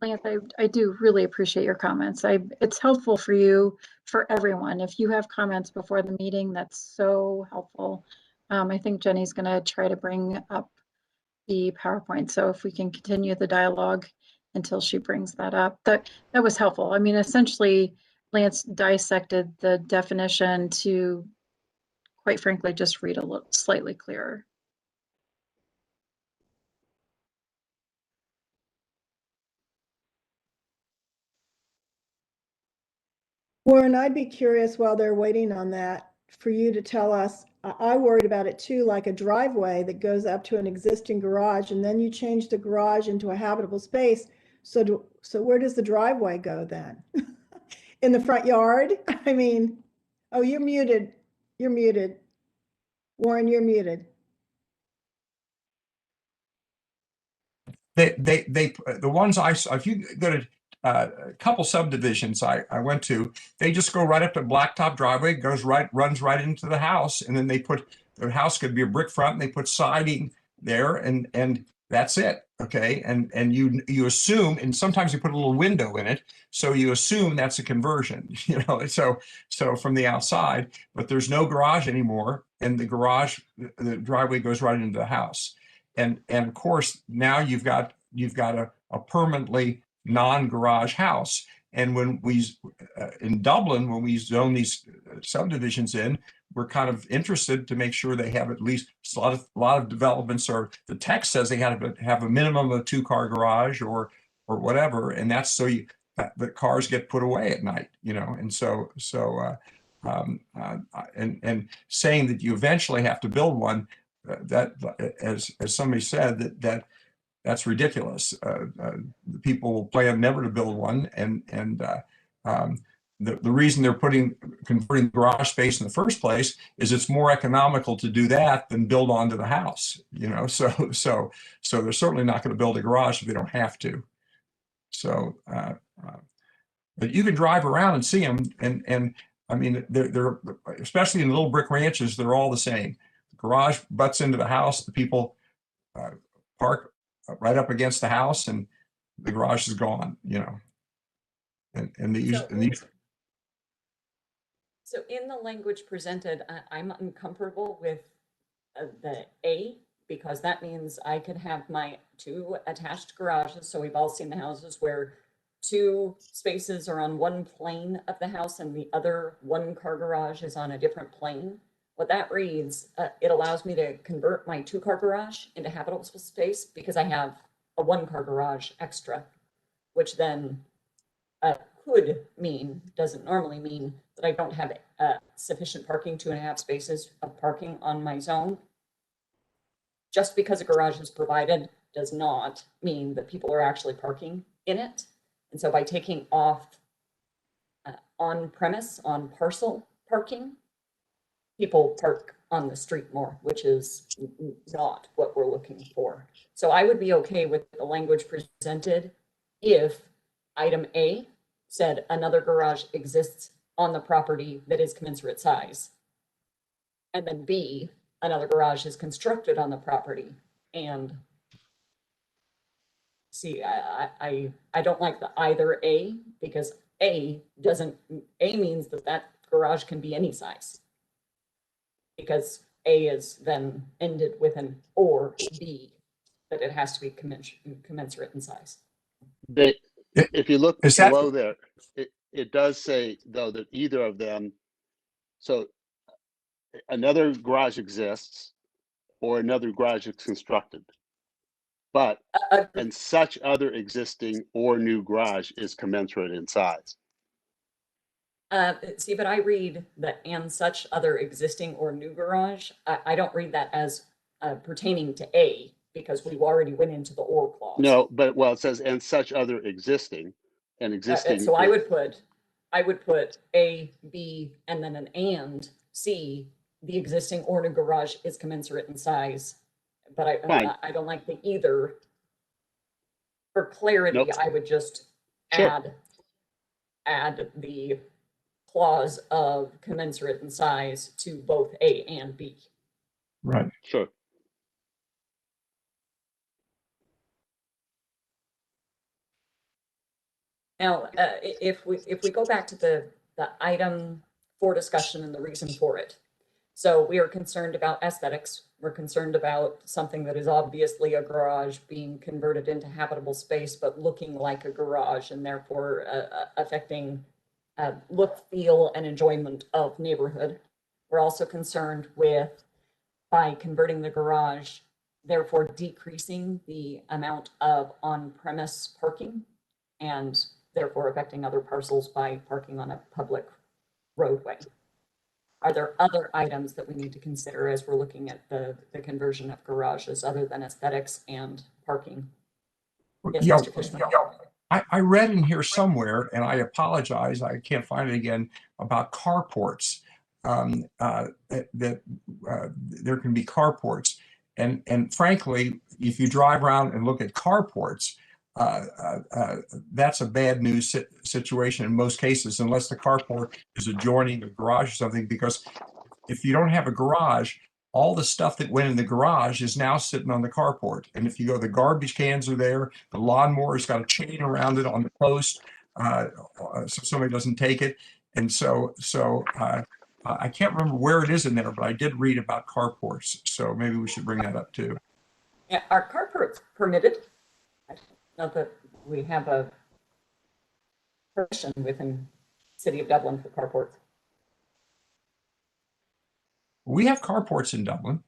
S8: Lance, I do really appreciate your comments. It's helpful for you, for everyone. If you have comments before the meeting, that's so helpful. I think Jenny's going to try to bring up the PowerPoint. So if we can continue the dialogue until she brings that up, that was helpful. I mean, essentially, Lance dissected the definition to, quite frankly, just read a little slightly clearer.
S4: Warren, I'd be curious while they're waiting on that for you to tell us. I worried about it too, like a driveway that goes up to an existing garage and then you change the garage into a habitable space. So where does the driveway go then? In the front yard? I mean, oh, you're muted. You're muted. Warren, you're muted.
S6: The ones if you go to a couple subdivisions I went to, they just go right up to blacktop driveway, runs right into the house, and then the house could be a brick front, and they put siding there, and that's it. Okay, and you assume, and sometimes you put a little window in it, so you assume that's a conversion, so from the outside, but there's no garage anymore, and the driveway goes right into the house. And of course, now you've got a permanently non-garage house. And when we in Dublin, when we zone these subdivisions in, we're kind of interested to make sure they have at least a lot of developments, or the text says they have a minimum of a 2-car garage or whatever, and that's so the cars get put away at night, and so and saying that you eventually have to build one. That, as somebody said, that's ridiculous. People will plan never to build one, and the reason they're converting garage space in the first place is it's more economical to do that than build onto the house. So they're certainly not going to build a garage if they don't have to. So, but you can drive around and see them, and I mean, they're especially in little brick ranches, they're all the same. Garage butts into the house, the people park right up against the house, and the garage is gone, and these.
S2: So in the language presented, I'm uncomfortable with the A, because that means I could have my 2 attached garages. So we've all seen the houses where 2 spaces are on one plane of the house and the other 1-car garage is on a different plane. What that reads, it allows me to convert my 2-car garage into habitable space because I have a 1-car garage extra, which then could mean, doesn't normally mean, that I don't have sufficient parking, 2.5 spaces of parking on my zone. Just because a garage is provided does not mean that people are actually parking in it. And so by taking off on-premise, on-parcel parking, people park on the street more, which is not what we're looking for. So I would be okay with the language presented if item A said another garage exists on the property that is commensurate size. And then B, another garage is constructed on the property. And see, I don't like the either A, because A means that garage can be any size. Because A is then ended with an or B, that it has to be commensurate in size.
S9: If you look below there, it does say, though, that either of them, so another garage exists or another garage is constructed, but and such other existing or new garage is commensurate in size.
S2: See, but I read that and such other existing or new garage. I don't read that as pertaining to A, because we've already went into the or clause.
S9: No, but well, it says and such other existing, an existing.
S2: So I would put A, B, and then an and C, the existing or new garage is commensurate in size. But
S9: Fine.
S2: I don't like the either. For clarity,
S9: Nope.
S2: I would just
S9: Sure.
S2: add the clause of commensurate in size to both A and B.
S6: Right.
S9: Sure.
S2: Now, if we go back to the item for discussion and the reason for it. So we are concerned about aesthetics. We're concerned about something that is obviously a garage being converted into habitable space, but looking like a garage and therefore affecting look, feel, and enjoyment of neighborhood. We're also concerned with, by converting the garage, therefore decreasing the amount of on-premise parking and therefore affecting other parcels by parking on a public roadway. Are there other items that we need to consider as we're looking at the conversion of garages other than aesthetics and parking? Yes,
S6: Yeah,
S2: Mr. Fishman.
S6: I read in here somewhere, and I apologize, I can't find it again, about carports. That there can be carports, and frankly, if you drive around and look at carports, that's a bad news situation in most cases, unless the carport is adjoining a garage or something. Because if you don't have a garage, all the stuff that went in the garage is now sitting on the carport. And if you go, the garbage cans are there, the lawnmower's got a chain around it on the post, so somebody doesn't take it. And so I can't remember where it is in there, but I did read about carports. So maybe we should bring that up too.
S2: Yeah, are carports permitted? Not that we have a permission within City of Dublin for carports.
S6: We have carports in Dublin.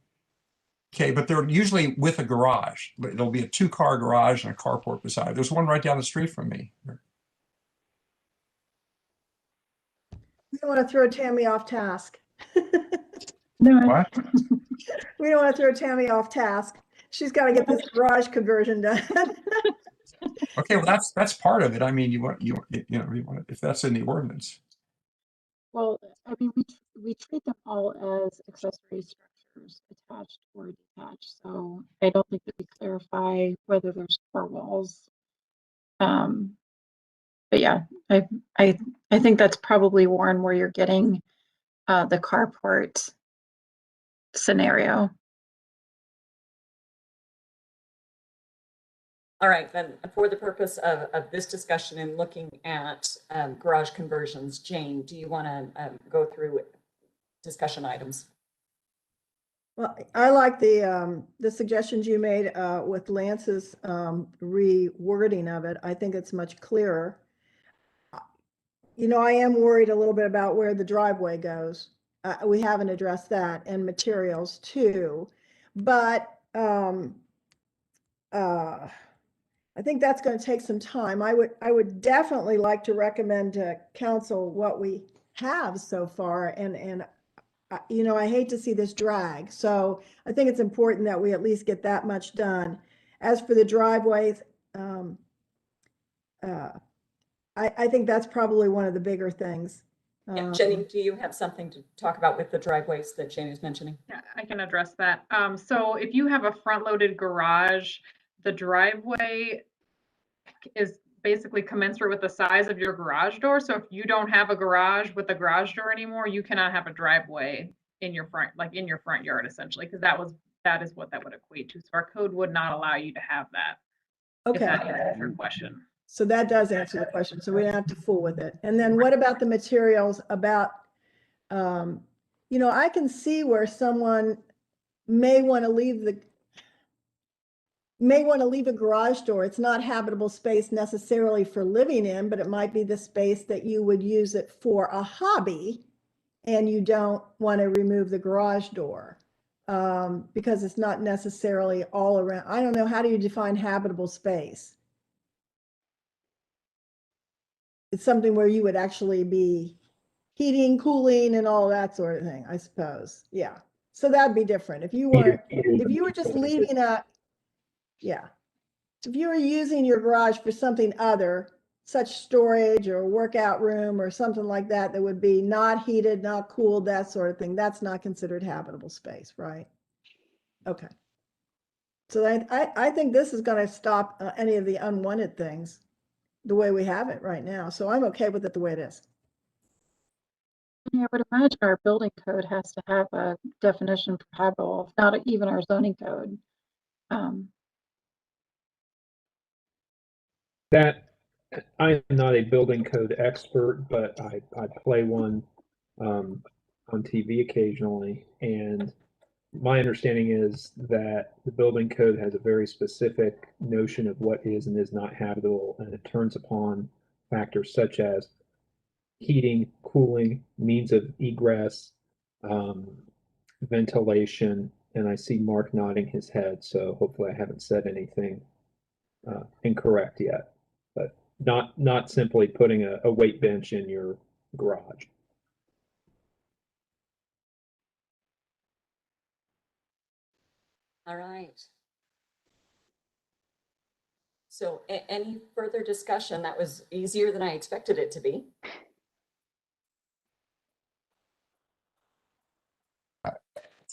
S6: Okay, but they're usually with a garage. There'll be a 2-car garage and a carport beside. There's one right down the street from me.
S4: We don't want to throw Tammy off task.
S6: What?
S4: We don't want to throw Tammy off task. She's got to get this garage conversion done.
S6: Okay, well that's part of it. I mean, you want if that's in the ordinance.
S8: Well, I mean, we treat them all as accessory structures, attached or detached. So I don't think that we clarify whether there's 4 walls. But yeah, I think that's probably, Warren, where you're getting the carport scenario.
S2: All right, then for the purpose of this discussion and looking at garage conversions, Jane, do you want to go through discussion items?
S4: Well, I like the suggestions you made with Lance's rewording of it. I think it's much clearer. You know, I am worried a little bit about where the driveway goes. We haven't addressed that, and materials too. But I think that's going to take some time. I would definitely like to recommend to council what we have so far, and you know, I hate to see this drag. So I think it's important that we at least get that much done. As for the driveways, I think that's probably one of the bigger things.
S2: Yeah, Jenny, do you have something to talk about with the driveways that Jane is mentioning?
S1: Yeah, I can address that. So if you have a front-loaded garage, the driveway is basically commensurate with the size of your garage door. So if you don't have a garage with a garage door anymore, you cannot have a driveway in your front, like in your front yard, essentially, because that is what that would equate to. So our code would not allow you to have that. If
S4: Okay,
S1: that answers your question.
S4: so that does answer the question. So we don't have to fool with it. And then what about the materials about, you know, I can see where someone may want to leave a garage door. It's not habitable space necessarily for living in, but it might be the space that you would use it for a hobby, and you don't want to remove the garage door because it's not necessarily all around. I don't know. How do you define habitable space? It's something where you would actually be heating, cooling, and all that sort of thing, I suppose. Yeah. So that'd be different. If you were just leaving a, yeah. If you were using your garage for something other, such storage or workout room or something like that that would be not heated, not cooled, that sort of thing, that's not considered habitable space, right? Okay. So I think this is going to stop any of the unwanted things the way we have it right now. So I'm okay with it the way it is.
S8: Yeah, I would imagine our building code has to have a definition for habitable, if not even our zoning code.
S7: That I am not a building code expert, but I play one on TV occasionally, and my understanding is that the building code has a very specific notion of what is and is not habitable, and it turns upon factors such as heating, cooling, means of egress, ventilation, and I see Mark nodding his head, so hopefully I haven't said anything incorrect yet. But not simply putting a weight bench in your garage.
S2: All right. So any further discussion? That was easier than I expected it to be.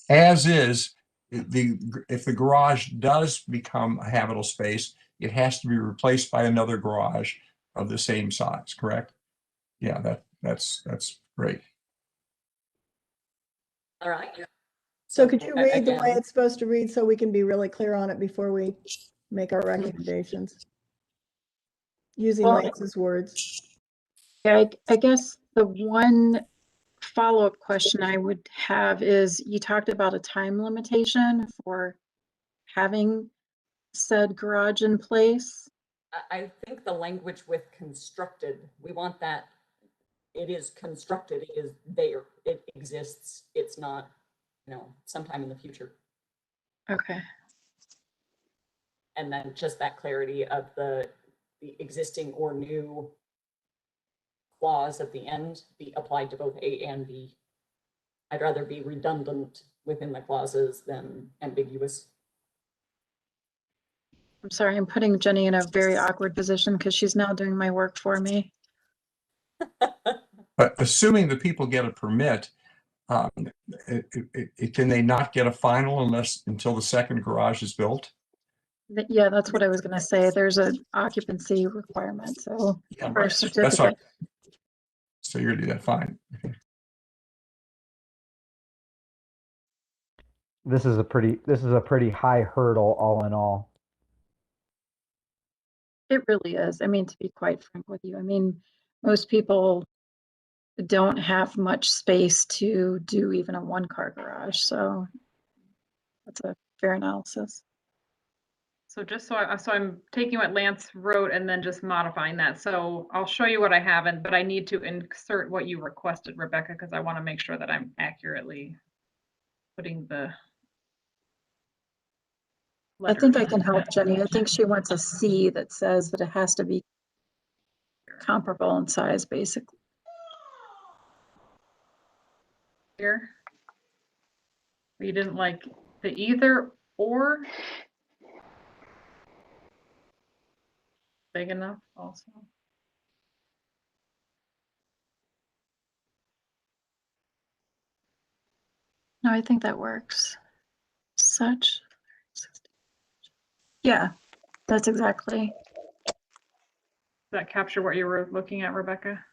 S6: As is, if the garage does become a habitable space, it has to be replaced by another garage of the same size, correct? Yeah, that's great.
S2: All right.
S4: So could you read the way
S2: Again,
S4: it's supposed to read so we can be really clear on it before we make our recommendations? Using
S8: Well,
S4: Lance's words.
S8: Yeah, I guess the one follow-up question I would have is, you talked about a time limitation for having said garage in place.
S2: I think the language with constructed, we want that it is constructed, it is there, it exists, it's not, sometime in the future.
S8: Okay.
S2: And then just that clarity of the existing or new clause at the end be applied to both A and B. I'd rather be redundant within the clauses than ambiguous.
S8: I'm sorry, I'm putting Jenny in a very awkward position because she's now doing my work for me.
S6: But assuming the people get a permit, can they not get a final until the second garage is built?
S8: Yeah, that's what I was going to say. There's an occupancy requirement, so
S6: Yeah,
S8: for a
S6: right.
S8: certificate.
S6: So you're gonna do that, fine.
S3: This is a pretty high hurdle all in all.
S8: It really is. I mean, to be quite frank with you, I mean, most people don't have much space to do even a one-car garage, so that's a fair analysis.
S1: So just so I'm taking what Lance wrote and then just modifying that. So I'll show you what I haven't, but I need to insert what you requested, Rebecca, because I want to make sure that I'm accurately putting the
S8: I think I
S1: letters.
S8: can help Jenny. I think she wants a C that says that it has to be comparable in size, basically.
S1: Here. You didn't like the either or? Big enough also.
S8: No, I think that works. Such. Yeah, that's exactly.
S1: Does that capture what you were looking at, Rebecca?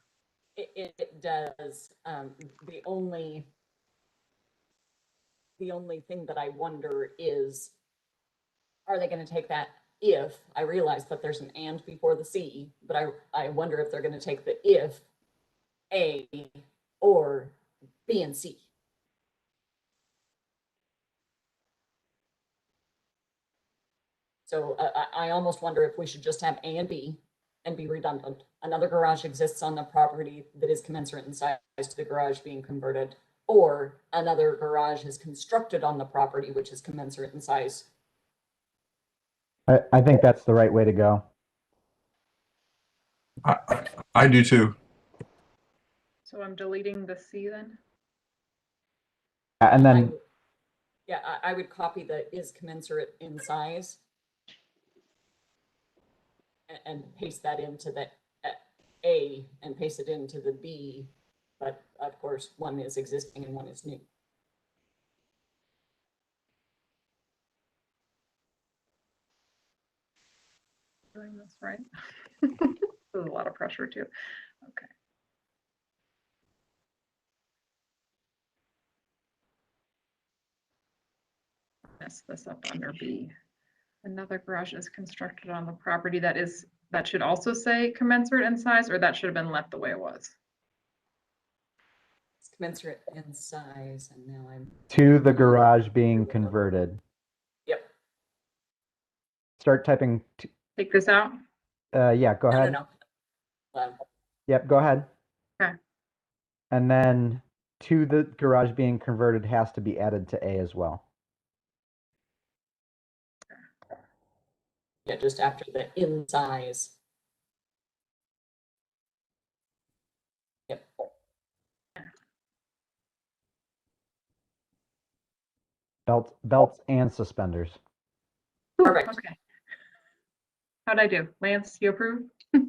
S2: It does. The only thing that I wonder is, are they going to take that if, I realize that there's an and before the C, but I wonder if they're going to take the if A or B and C. So I almost wonder if we should just have A and B and be redundant. Another garage exists on the property that is commensurate in size to the garage being converted, or another garage is constructed on the property which is commensurate in size.
S3: I think that's the right way to go.
S6: I do too.
S1: So I'm deleting the C then?
S3: And then
S2: I would copy the is commensurate in size and paste that into the A and paste it into the B, but of course, one is existing and one is new.
S1: Doing this right. There's a lot of pressure too. Okay. Mess this up under B. Another garage is constructed on the property that should also say commensurate in size, or that should have been left the way it was.
S2: It's commensurate in size, and now I'm.
S3: To the garage being converted.
S2: Yep.
S3: Start typing.
S1: Take this out.
S3: Yeah, go ahead.
S2: No.
S3: Yep, go ahead.
S1: Okay.
S3: And then to the garage being converted has to be added to A as well.
S2: Yeah, just after the in size. Yep.
S3: Belts and suspenders.
S2: Perfect.
S1: Okay. How'd I do? Lance, you approve?
S8: We're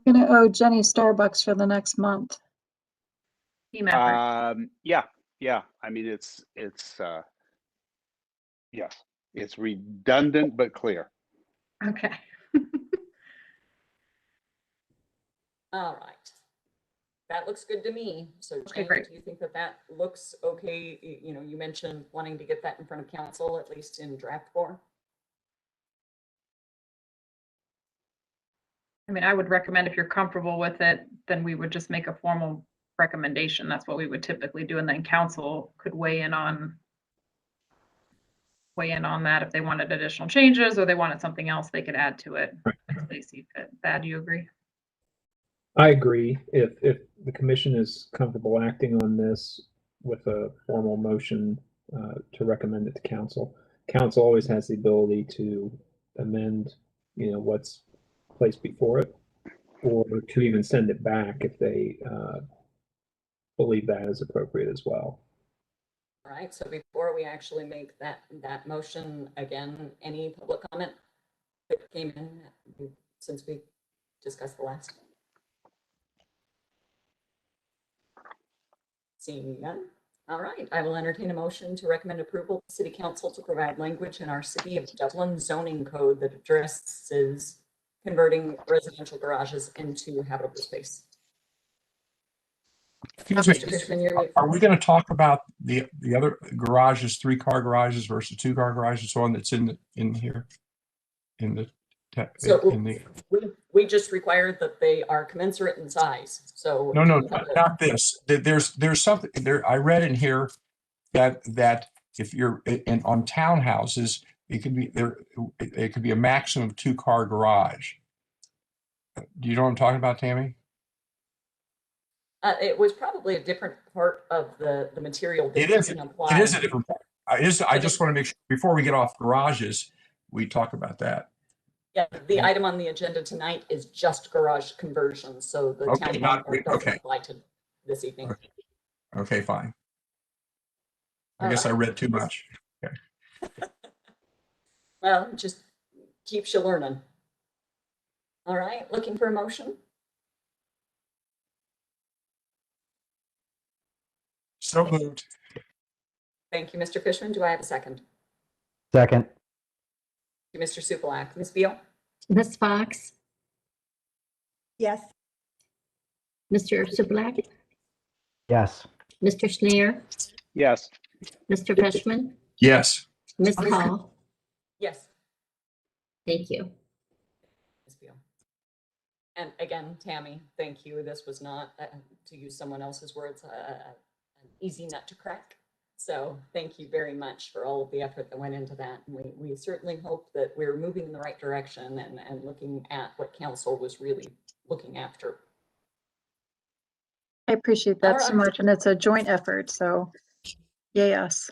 S8: gonna owe Jenny Starbucks for the next month.
S1: Team effort.
S9: Yeah. I mean, it's yes, it's redundant but clear.
S1: Okay.
S2: All right. That looks good to me. So
S1: Okay,
S2: Jane,
S1: great.
S2: do you think that that looks okay? You know, you mentioned wanting to get that in front of council, at least in draft form.
S1: I mean, I would recommend if you're comfortable with it, then we would just make a formal recommendation. That's what we would typically do. And then council could weigh in on that if they wanted additional changes or they wanted something else they could add to it as they see fit. Thad, do you agree?
S7: I agree. If the commission is comfortable acting on this with a formal motion to recommend it to council, council always has the ability to amend, what's placed before it, or to even send it back if they believe that is appropriate as well.
S2: All right, so before we actually make that motion, again, any public comment that came in since we discussed the last? Seeing none. All right, I will entertain a motion to recommend approval to City Council to provide language in our City of Dublin zoning code that addresses converting residential garages into habitable space.
S6: Excuse me,
S2: Mr. Fishman, you're.
S6: are we going to talk about the other garages, 3-car garages versus 2-car garages, so on that's in here?
S2: We just required that they are commensurate in size, so.
S6: No, not this. There's something there. I read in here that if you're on townhouses, it could be a maximum of 2-car garage. Do you know what I'm talking about, Tammy?
S2: It was probably a different part of the material.
S6: It is a different part. I just want to make sure before we get off garages, we talk about that.
S2: Yeah, the item on the agenda tonight is just garage conversions, so the
S6: Okay,
S2: town doesn't
S6: okay.
S2: apply to this evening.
S6: Okay, fine. I
S2: All
S6: guess I
S2: right.
S6: read too much. Okay.
S2: Well, just keeps you learning. All right, looking for a motion?
S6: So moved.
S2: Thank you, Mr. Fishman. Do I have a second?
S3: Second.
S2: Thank you, Mr. Supalack. Ms. Beal?
S5: Ms. Fox,
S4: Yes.
S5: Mr. Supalack,
S3: Yes.
S5: Mr. Schneer,
S9: Yes.
S5: Mr. Fishman,
S6: Yes.
S5: Ms. Hall.
S2: Yes.
S5: Thank you.
S2: Ms. Beal. And again, Tammy, thank you. This was not, to use someone else's words, an easy nut to crack. So thank you very much for all of the effort that went into that. And we certainly hope that we're moving in the right direction and looking at what council was really looking after.
S8: I appreciate that
S2: All
S8: so
S2: right.
S8: much, and it's a joint effort, so yay us.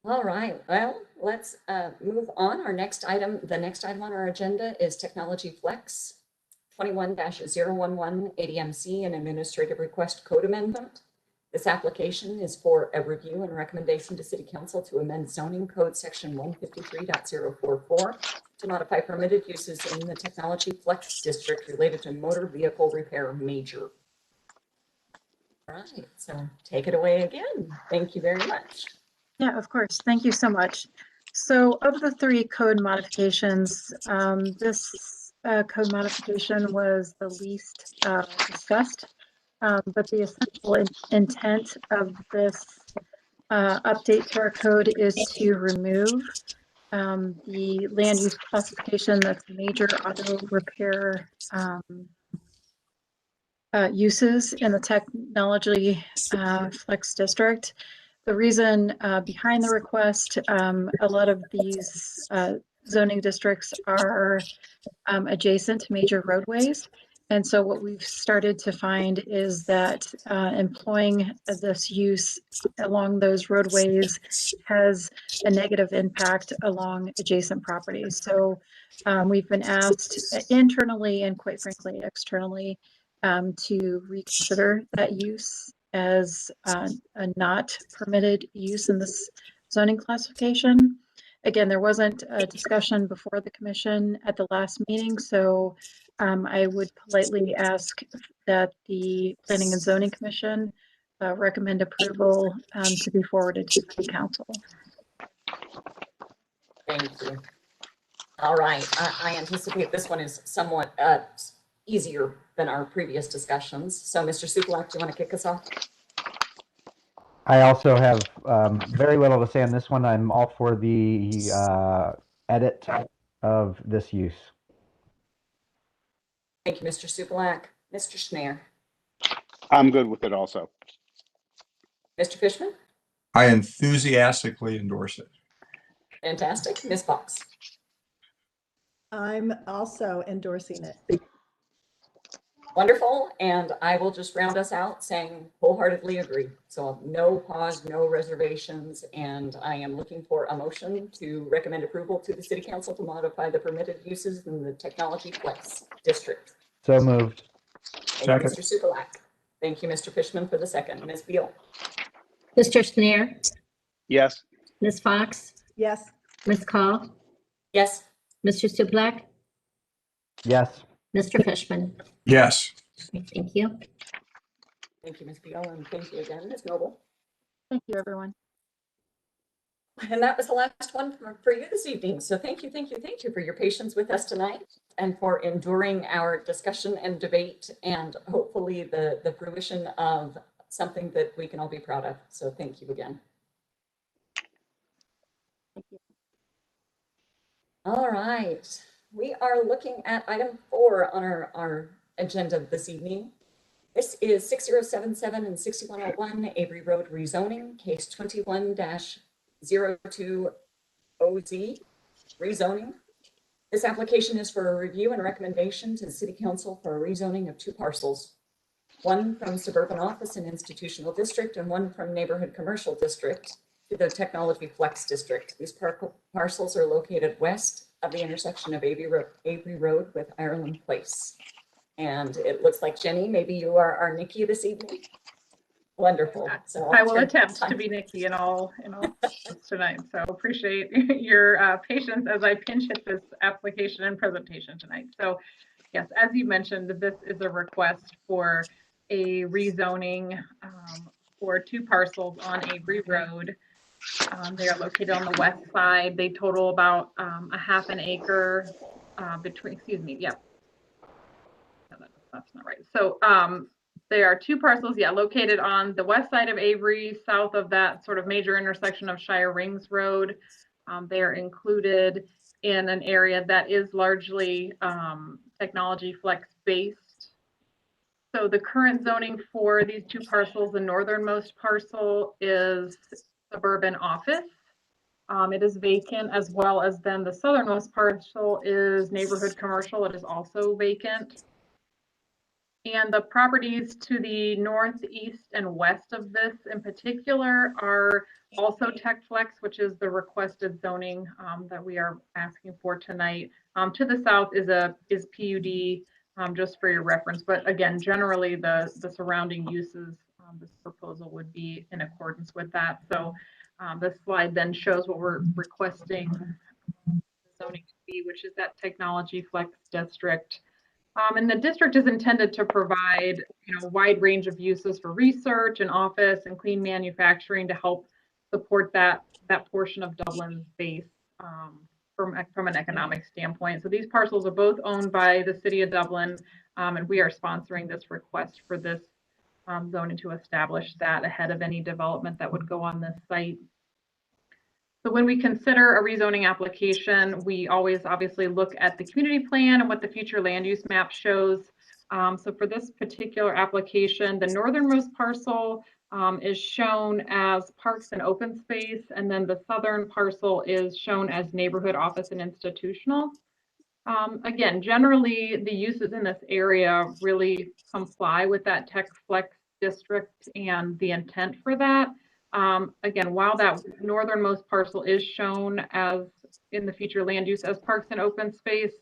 S2: All right, well, let's move on. The next item on our agenda is Technology Flex 21-011 ADMC and Administrative Request Code Amendment. This application is for a review and recommendation to City Council to amend zoning code section 153.044 to modify permitted uses in the Technology Flex District related to motor vehicle repair major. All right, so take it away again. Thank you very much.
S8: Yeah, of course. Thank you so much. So of the 3 code modifications, this code modification was the least discussed. But the essential intent of this update to our code is to remove the land use classification that's major auto repair uses in the Technology Flex District. The reason behind the request, a lot of these zoning districts are adjacent to major roadways. And so what we've started to find is that employing this use along those roadways has a negative impact along adjacent properties. So we've been asked internally and quite frankly externally to reconsider that use as a not permitted use in this zoning classification. Again, there wasn't a discussion before the commission at the last meeting, so I would politely ask that the Planning and Zoning Commission recommend approval to be forwarded to City Council.
S2: Thank you. All right, I anticipate this one is somewhat easier than our previous discussions. So Mr. Supalak, do you want to kick us off?
S3: I also have very little to say on this one. I'm all for the edit of this use.
S2: Thank you, Mr. Supalak. Mr. Schneier.
S9: I'm good with it also.
S2: Mr. Fishman?
S6: I enthusiastically endorse it.
S2: Fantastic. Ms. Fox?
S4: I'm also endorsing it.
S2: Wonderful. And I will just round us out saying wholeheartedly agree. So no pause, no reservations. And I am looking for a motion to recommend approval to the City Council to modify the permitted uses in the Technology Flex District.
S3: So moved.
S2: Thank you, Mr. Supalak. Thank you, Mr. Fishman, for the second. Ms. Beal?
S5: Mr. Schneer,
S9: Yes.
S5: Ms. Fox,
S4: Yes.
S5: Ms. Call,
S2: Yes.
S5: Mr. Supalack,
S3: Yes.
S5: Mr. Fishman.
S6: Yes.
S5: Thank you.
S2: Thank you, Ms. Beal, and thank you again, Ms. Noble.
S8: Thank you, everyone.
S2: And that was the last one for you this evening. So thank you for your patience with us tonight and for enduring our discussion and debate and hopefully the fruition of something that we can all be proud of. So thank you again.
S8: Thank you.
S2: All right, we are looking at item 4 on our agenda this evening. This is 6077 and 6101 Avery Road rezoning, case 21-020Z, rezoning. This application is for a review and recommendation to the City Council for a rezoning of 2 parcels. One from Suburban Office and Institutional District and one from Neighborhood Commercial District to the Technology Flex District. These parcels are located west of the intersection of Avery Road with Ireland Place. And it looks like, Jenny, maybe you are our Nikki this evening. Wonderful. So
S1: I will attempt to be Nikki in all tonight. So appreciate your patience as I pinch hit this application and presentation tonight. So yes, as you mentioned, this is a request for a rezoning for 2 parcels on Avery Road. They are located on the west side. They total about a half an acre between, excuse me, yeah. No, that's not right. So there are 2 parcels, yeah, located on the west side of Avery, south of that sort of major intersection of Shire Rings Road. They are included in an area that is largely Technology Flex based. So the current zoning for these 2 parcels, the northernmost parcel is Suburban Office. It is vacant, as well as then the southernmost parcel is Neighborhood Commercial. It is also vacant. And the properties to the north, east, and west of this in particular are also Tech Flex, which is the requested zoning that we are asking for tonight. To the south is PUD, just for your reference. But again, generally the surrounding uses this proposal would be in accordance with that. So this slide then shows what we're requesting zoning to be, which is that technology flex district. And the district is intended to provide, a wide range of uses for research and office and clean manufacturing to help support that portion of Dublin's base from an economic standpoint. So these parcels are both owned by the city of Dublin, and we are sponsoring this request for this zoning to establish that ahead of any development that would go on this site. So when we consider a rezoning application, we always obviously look at the community plan and what the future land use map shows. So for this particular application, the northernmost parcel is shown as parks and open space, and then the southern parcel is shown as neighborhood, office, and institutional. Again, generally, the uses in this area really comply with that tech flex district and the intent for that. Again, while that northernmost parcel is shown as in the future land use as parks and open space,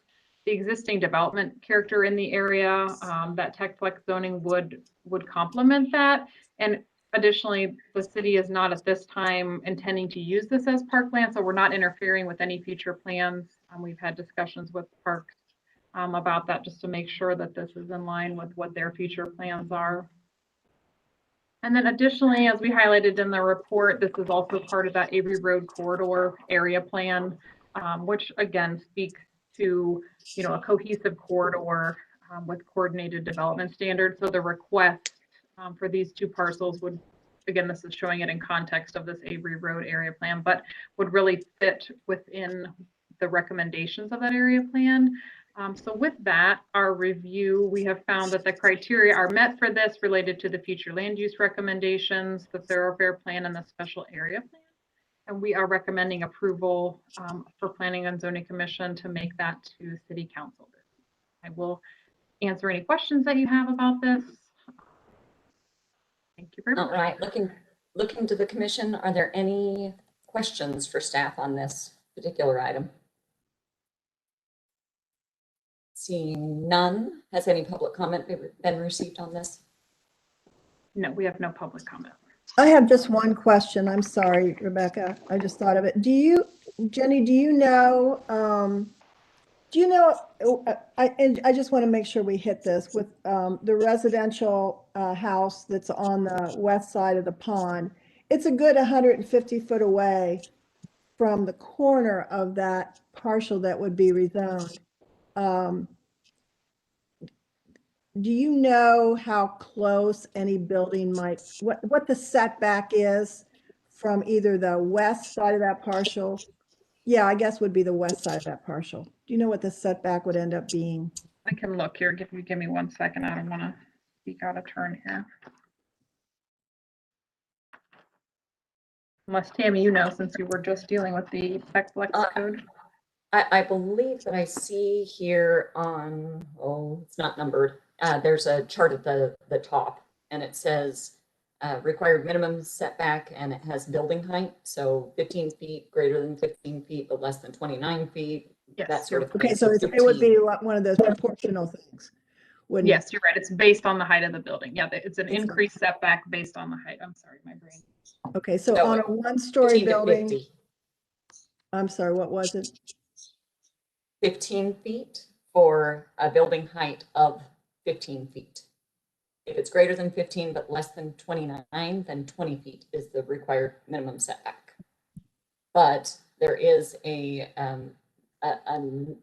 S1: the existing development character in the area, that tech flex zoning would complement that. And additionally, the city is not at this time intending to use this as parkland, so we're not interfering with any future plans. We've had discussions with parks about that just to make sure that this is in line with what their future plans are. And then additionally, as we highlighted in the report, this is also part of that Avery Road corridor area plan, which again speaks to a cohesive corridor with coordinated development standards. So the request for these two parcels would, again, this is showing it in context of this Avery Road area plan, but would really fit within the recommendations of that area plan. So with that, our review, we have found that the criteria are met for this related to the future land use recommendations, the thoroughfare plan, and the special area plan. And we are recommending approval for Planning and Zoning Commission to make that to City Council. I will answer any questions that you have about this. Thank you very much.
S2: All right, looking to the commission, are there any questions for staff on this particular item? Seeing none, has any public comment been received on this?
S1: No, we have no public comment.
S4: I have just one question. I'm sorry, Rebecca. I just thought of it. Jenny, I just want to make sure we hit this with the residential house that's on the west side of the pond. It's a good 150 foot away from the corner of that parcel that would be rezoned. Do you know how close any building might, what the setback is from either the west side of that parcel? Yeah, I guess would be the west side of that parcel. Do you know what the setback would end up being?
S1: I can look here. Give me 1 second. I don't want to speak out of turn here. Unless Tammy, since you were just dealing with the tech flex code.
S2: I believe that I see here on, it's not numbered. There's a chart at the top, and it says required minimum setback, and it has building height. So 15 feet, greater than 15 feet, but less than 29 feet.
S1: Yes,
S2: that sort of thing.
S4: Okay, so it would be one of those proportional things.
S1: Yes, you're right. It's based on the height of the building. Yeah, it's an increased setback based on the height. I'm sorry, my brain.
S4: Okay, so
S2: No,
S4: on a one-story
S2: 15 to
S4: building,
S2: 50.
S4: I'm sorry, what was it?
S2: 15 feet for a building height of 15 feet. If it's greater than 15 but less than 29, then 20 feet is the required minimum setback. But there is a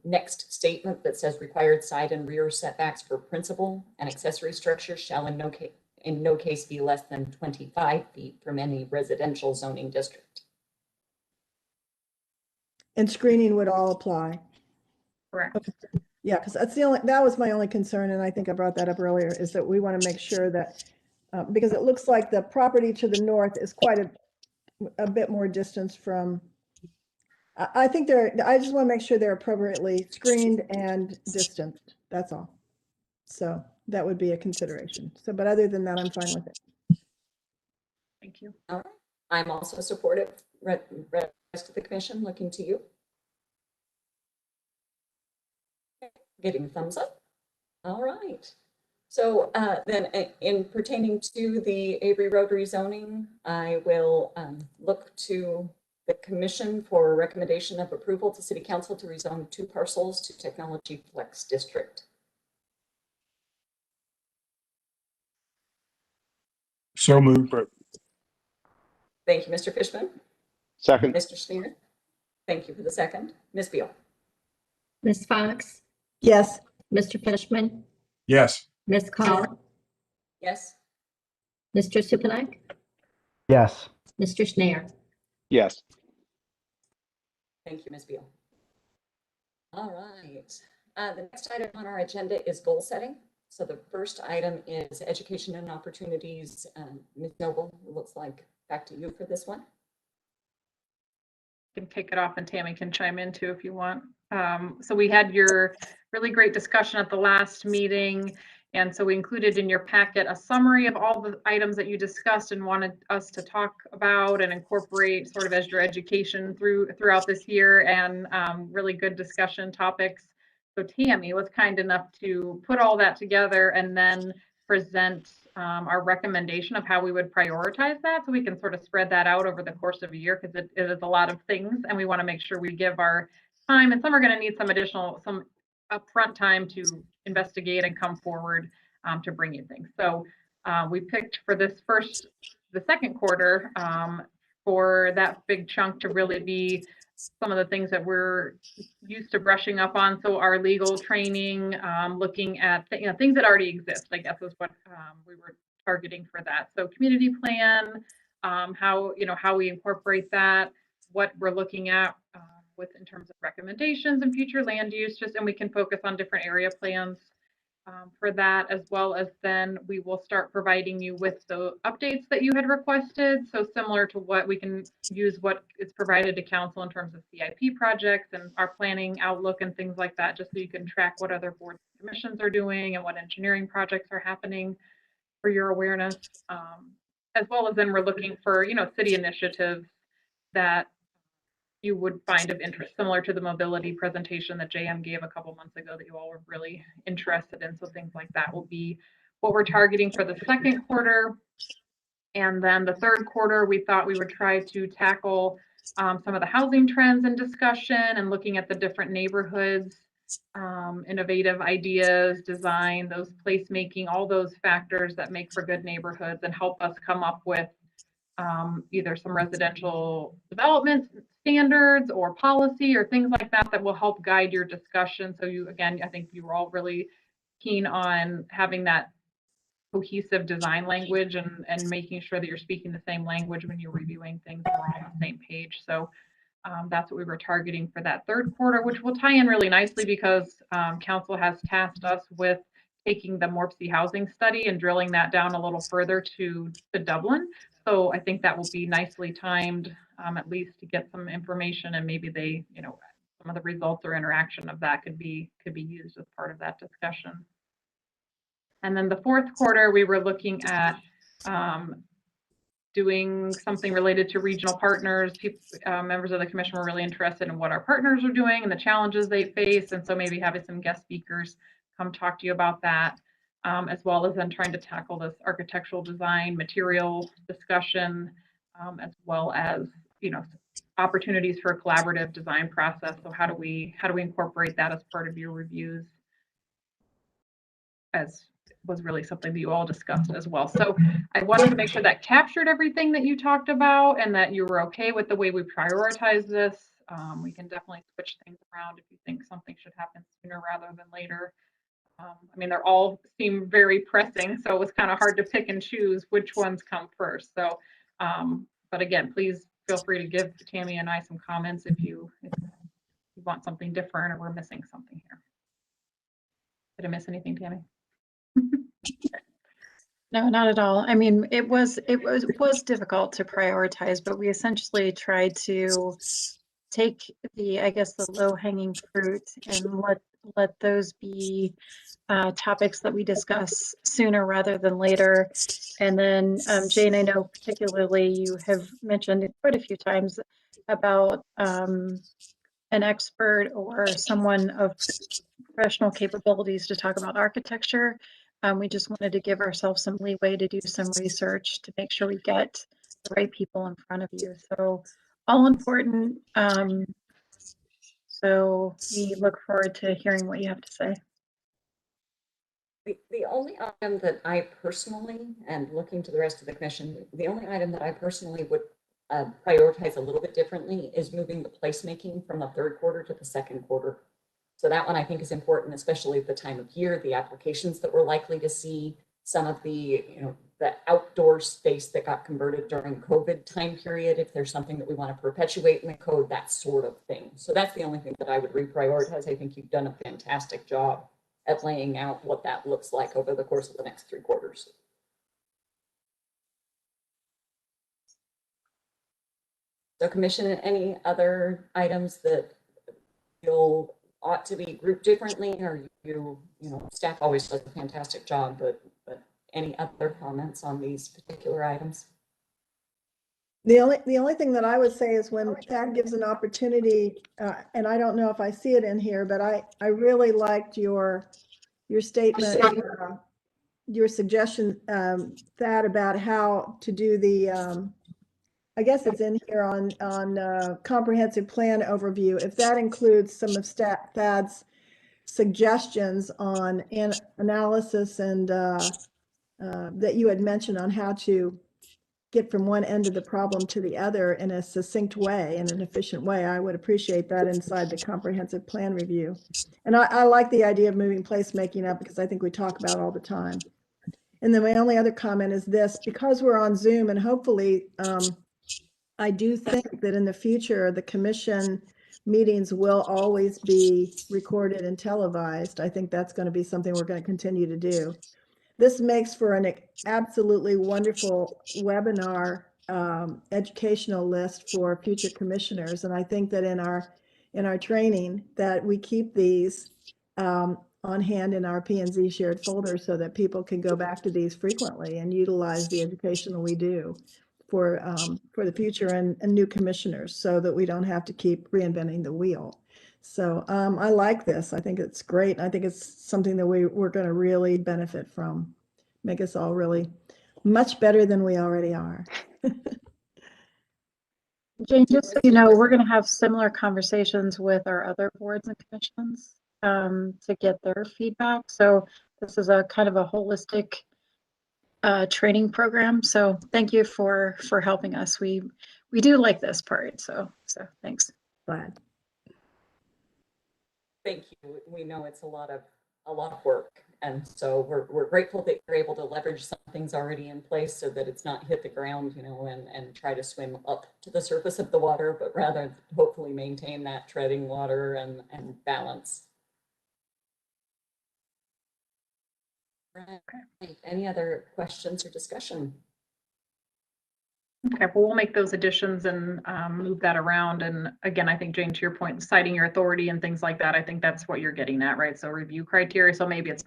S2: next statement that says required side and rear setbacks for principal and accessory structures shall in no case be less than 25 feet from any residential zoning district.
S4: And screening would all apply.
S1: Correct.
S4: Okay. Yeah, because that was my only concern, and I think I brought that up earlier, is that we want to make sure that, because it looks like the property to the north is quite a bit more distance from, I just want to make sure they're appropriately screened and distanced, that's all. So that would be a consideration. So, but other than that, I'm fine with it.
S1: Thank you.
S2: All right. I'm also supportive. Rest of the commission, looking to you. Getting thumbs up. All right. So then in pertaining to the Avery Road rezoning, I will look to the commission for a recommendation of approval to City Council to rezone 2 parcels to Technology Flex District.
S6: So moved.
S2: Thank you, Mr. Fishman.
S9: Second.
S2: Mr. Schneer. Thank you for the second. Ms. Beal.
S5: Ms. Fox,
S4: Yes.
S5: Mr. Fishman,
S6: Yes.
S5: Ms. Call,
S2: Yes.
S5: Mr. Supalack,
S3: Yes.
S5: Mr. Schneier.
S9: Yes.
S2: Thank you, Ms. Beal. All right. The next item on our agenda is goal setting. So the first item is education and opportunities. Ms. Noble, it looks like back to you for this one.
S1: Can kick it off and Tammy can chime in too if you want. So we had your really great discussion at the last meeting. And so we included in your packet a summary of all the items that you discussed and wanted us to talk about and incorporate sort of as your education throughout this year, and really good discussion topics. So Tammy was kind enough to put all that together and then present our recommendation of how we would prioritize that, so we can sort of spread that out over the course of a year, because it is a lot of things and we want to make sure we give our time, and some are going to need some upfront time to investigate and come forward to bring you things. So we picked for the second quarter for that big chunk to really be some of the things that we're used to brushing up on. So our legal training, looking at things that already exist, I guess is what we were targeting for that. So community plan, how we incorporate that, what we're looking at in terms of recommendations and future land use, and we can focus on different area plans for that, as well as then we will start providing you with the updates that you had requested. So similar to what we can use, what is provided to council in terms of CIP projects and our planning outlook and things like that, just so you can track what other boards and commissions are doing and what engineering projects are happening for your awareness. As well as then we're looking for, city initiatives that you would find of interest, similar to the mobility presentation that JM gave a couple months ago that you all were really interested in. So things like that will be what we're targeting for the second quarter. And then the third quarter, we thought we would try to tackle some of the housing trends and discussion and looking at the different neighborhoods, innovative ideas, design, those placemaking, all those factors that make for good neighborhoods and help us come up with either some residential development standards or policy or things like that that will help guide your discussion. So I think you were all really keen on having that cohesive design language and making sure that you're speaking the same language when you're reviewing things and we're all on the same page. So that's what we were targeting for that third quarter, which will tie in really nicely because council has tasked us with taking the Morpsey housing study and drilling that down a little further to Dublin. So I think that will be nicely timed, at least to get some information, and maybe they, some of the results or interaction of that could be used as part of that discussion. And then the fourth quarter, we were looking at doing something related to regional partners. Members of the commission were really interested in what our partners are doing and the challenges they face, and so maybe having some guest speakers come talk to you about that. As well as then trying to tackle this architectural design material discussion, as well as opportunities for a collaborative design process. So how do we incorporate that as part of your reviews, as was really something that you all discussed as well. So I wanted to make sure that captured everything that you talked about and that you were okay with the way we prioritize this. We can definitely switch things around if you think something should happen sooner rather than later. They all seem very pressing, so it was kind of hard to pick and choose which ones come first. So, but again, please feel free to give Tammy and I some comments if you want something different or we're missing something here. Did I miss anything, Tammy?
S8: No, not at all. It was difficult to prioritize, but we essentially tried to take the low-hanging fruit and let those be topics that we discuss sooner rather than later. And then Jane, I know particularly you have mentioned it quite a few times about an expert or someone of professional capabilities to talk about architecture. We just wanted to give ourselves some leeway to do some research to make sure we get the right people in front of you. So all important. So we look forward to hearing what you have to say.
S2: The only item that I personally, and looking to the rest of the commission, the only item that I personally would prioritize a little bit differently is moving the placemaking from the third quarter to the second quarter. So that one I think is important, especially at the time of year, the applications that we're likely to see, some of the, the outdoor space that got converted during COVID time period, if there's something that we want to perpetuate in the code, that sort of thing. So that's the only thing that I would reprioritize. I think you've done a fantastic job at laying out what that looks like over the course of the next 3 quarters. So commission, any other items that feel ought to be grouped differently, or staff always does a fantastic job, but any other comments on these particular items?
S4: The only thing that I would say is when Thad gives an opportunity, and I don't know if I see it in here, but I really liked your statement, your suggestion, Thad, about how to do the, I guess it's in here on comprehensive plan overview. If that includes some of Thad's suggestions on analysis and that you had mentioned on how to get from one end of the problem to the other in a succinct way, in an efficient way, I would appreciate that inside the comprehensive plan review. And I like the idea of moving placemaking up because I think we talk about it all the time. And then my only other comment is this, because we're on Zoom and hopefully I do think that in the future, the commission meetings will always be recorded and televised. I think that's going to be something we're going to continue to do. This makes for an absolutely wonderful webinar educational list for future commissioners. And I think that in our training that we keep these on hand in our P&Z shared folder so that people can go back to these frequently and utilize the educational we do for the future and new commissioners, so that we don't have to keep reinventing the wheel. So I like this. I think it's great. I think it's something that we're going to really benefit from, make us all really much better than we already are.
S8: Jane, just so you know, we're going to have similar conversations with our other boards and commissions to get their feedback. So this is a kind of a holistic training program. So thank you for helping us. We do like this part. So thanks.
S4: Glad.
S2: Thank you. We know it's a lot of work, and so we're grateful that you're able to leverage some things already in place so that it's not hit the ground, and try to swim up to the surface of the water, but rather hopefully maintain that treading water and balance. Right. Any other questions or discussion?
S1: Okay, well, we'll make those additions and move that around. And again, I think, Jane, to your point, citing your authority and things like that, I think that's what you're getting at, right? So review criteria. So maybe it's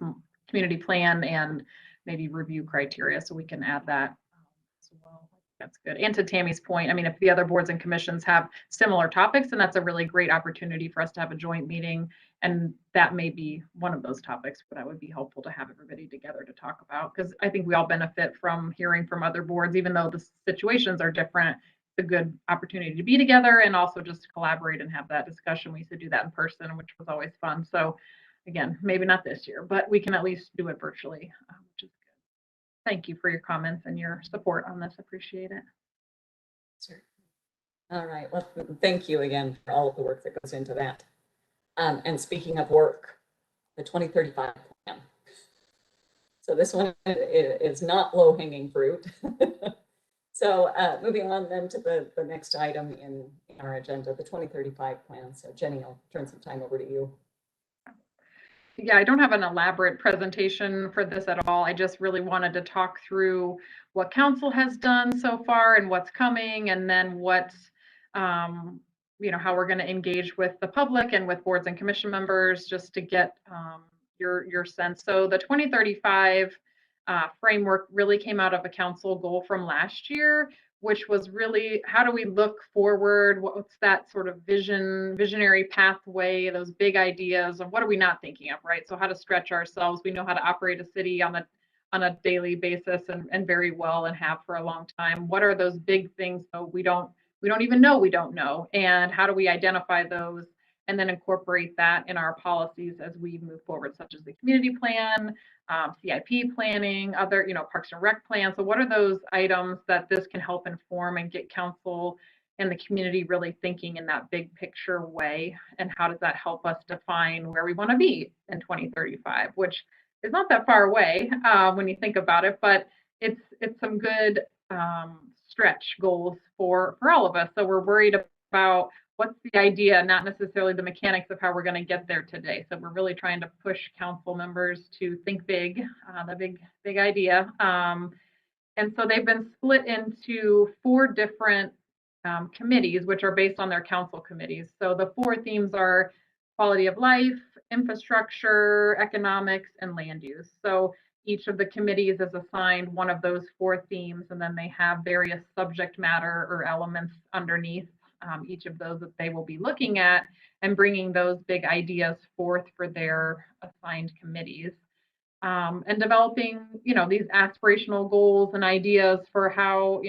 S1: community plan and maybe review criteria. So we can add that as well. That's good. And to Tammy's point, I mean, if the other boards and commissions have similar topics, then that's a really great opportunity for us to have a joint meeting. And that may be one of those topics, but that would be helpful to have everybody together to talk about, because I think we all benefit from hearing from other boards, even though the situations are different. It's a good opportunity to be together and also just to collaborate and have that discussion. We used to do that in person, which was always fun. So again, maybe not this year, but we can at least do it virtually, which is good. Thank you for your comments and your support on this. Appreciate it.
S2: Sure. All right. Well, thank you again for all of the work that goes into that. And speaking of work, the 2035 plan. So this one is not low-hanging fruit. So moving on then to the next item in our agenda, the 2035 plan. So Jenny, I'll turn some time over to you.
S1: Yeah, I don't have an elaborate presentation for this at all. I just really wanted to talk through what council has done so far and what's coming, and then what how we're going to engage with the public and with boards and commission members, just to get your sense. So the 2035 framework really came out of a council goal from last year, which was really how do we look forward? What's that sort of visionary pathway, those big ideas, and what are we not thinking of, right? So how to stretch ourselves. We know how to operate a city on a daily basis and very well and have for a long time. What are those big things so we don't even know we don't know? And how do we identify those and then incorporate that in our policies as we move forward, such as the community plan, CIP planning, other, Parks and Rec plan. So what are those items that this can help inform and get council and the community really thinking in that big picture way? And how does that help us define where we want to be in 2035, which is not that far away when you think about it, but it's some good stretch goals for all of us. So we're worried about what's the idea, not necessarily the mechanics of how we're going to get there today. So we're really trying to push council members to think big, the big idea. And so they've been split into 4 different committees, which are based on their council committees. So the 4 themes are quality of life, infrastructure, economics, and land use. So each of the committees is assigned one of those 4 themes, and then they have various subject matter or elements underneath each of those that they will be looking at and bringing those big ideas forth for their assigned committees. And developing, these aspirational goals and ideas for how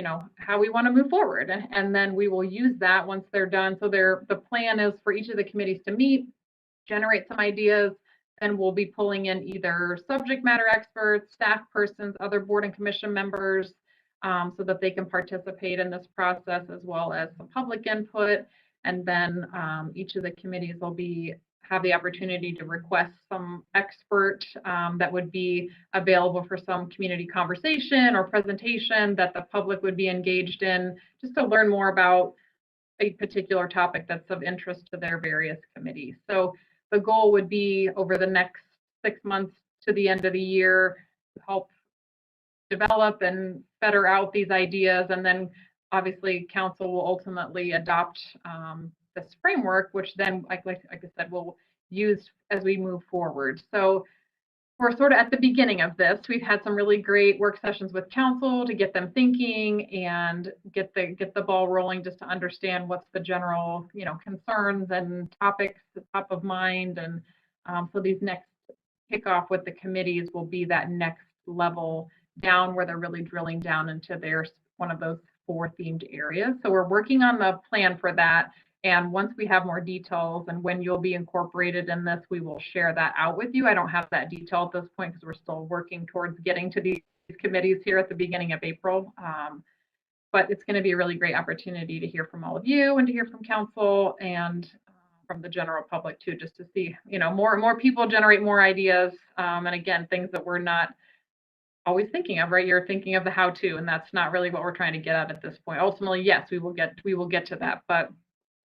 S1: we want to move forward. And then we will use that once they're done. So the plan is for each of the committees to meet, generate some ideas, and we'll be pulling in either subject matter experts, staff persons, other board and commission members, so that they can participate in this process, as well as some public input. And then each of the committees will have the opportunity to request some expert that would be available for some community conversation or presentation that the public would be engaged in, just to learn more about a particular topic that's of interest to their various committees. So the goal would be over the next 6 months to the end of the year to help develop and better out these ideas. And then obviously council will ultimately adopt this framework, which then, like I said, we'll use as we move forward. So we're sort of at the beginning of this. We've had some really great work sessions with council to get them thinking and get the ball rolling, just to understand what's the general, concerns and topics top of mind. And so these next kickoff with the committees will be that next level down, where they're really drilling down into one of those 4 themed areas. So we're working on the plan for that. And once we have more details and when you'll be incorporated in this, we will share that out with you. I don't have that detail at this point because we're still working towards getting to these committees here at the beginning of April. But it's going to be a really great opportunity to hear from all of you and to hear from council and from the general public too, just to see, more and more people generate more ideas. And again, things that we're not always thinking of, right? You're thinking of the how-to, and that's not really what we're trying to get at this point. Ultimately, yes, we will get to that, but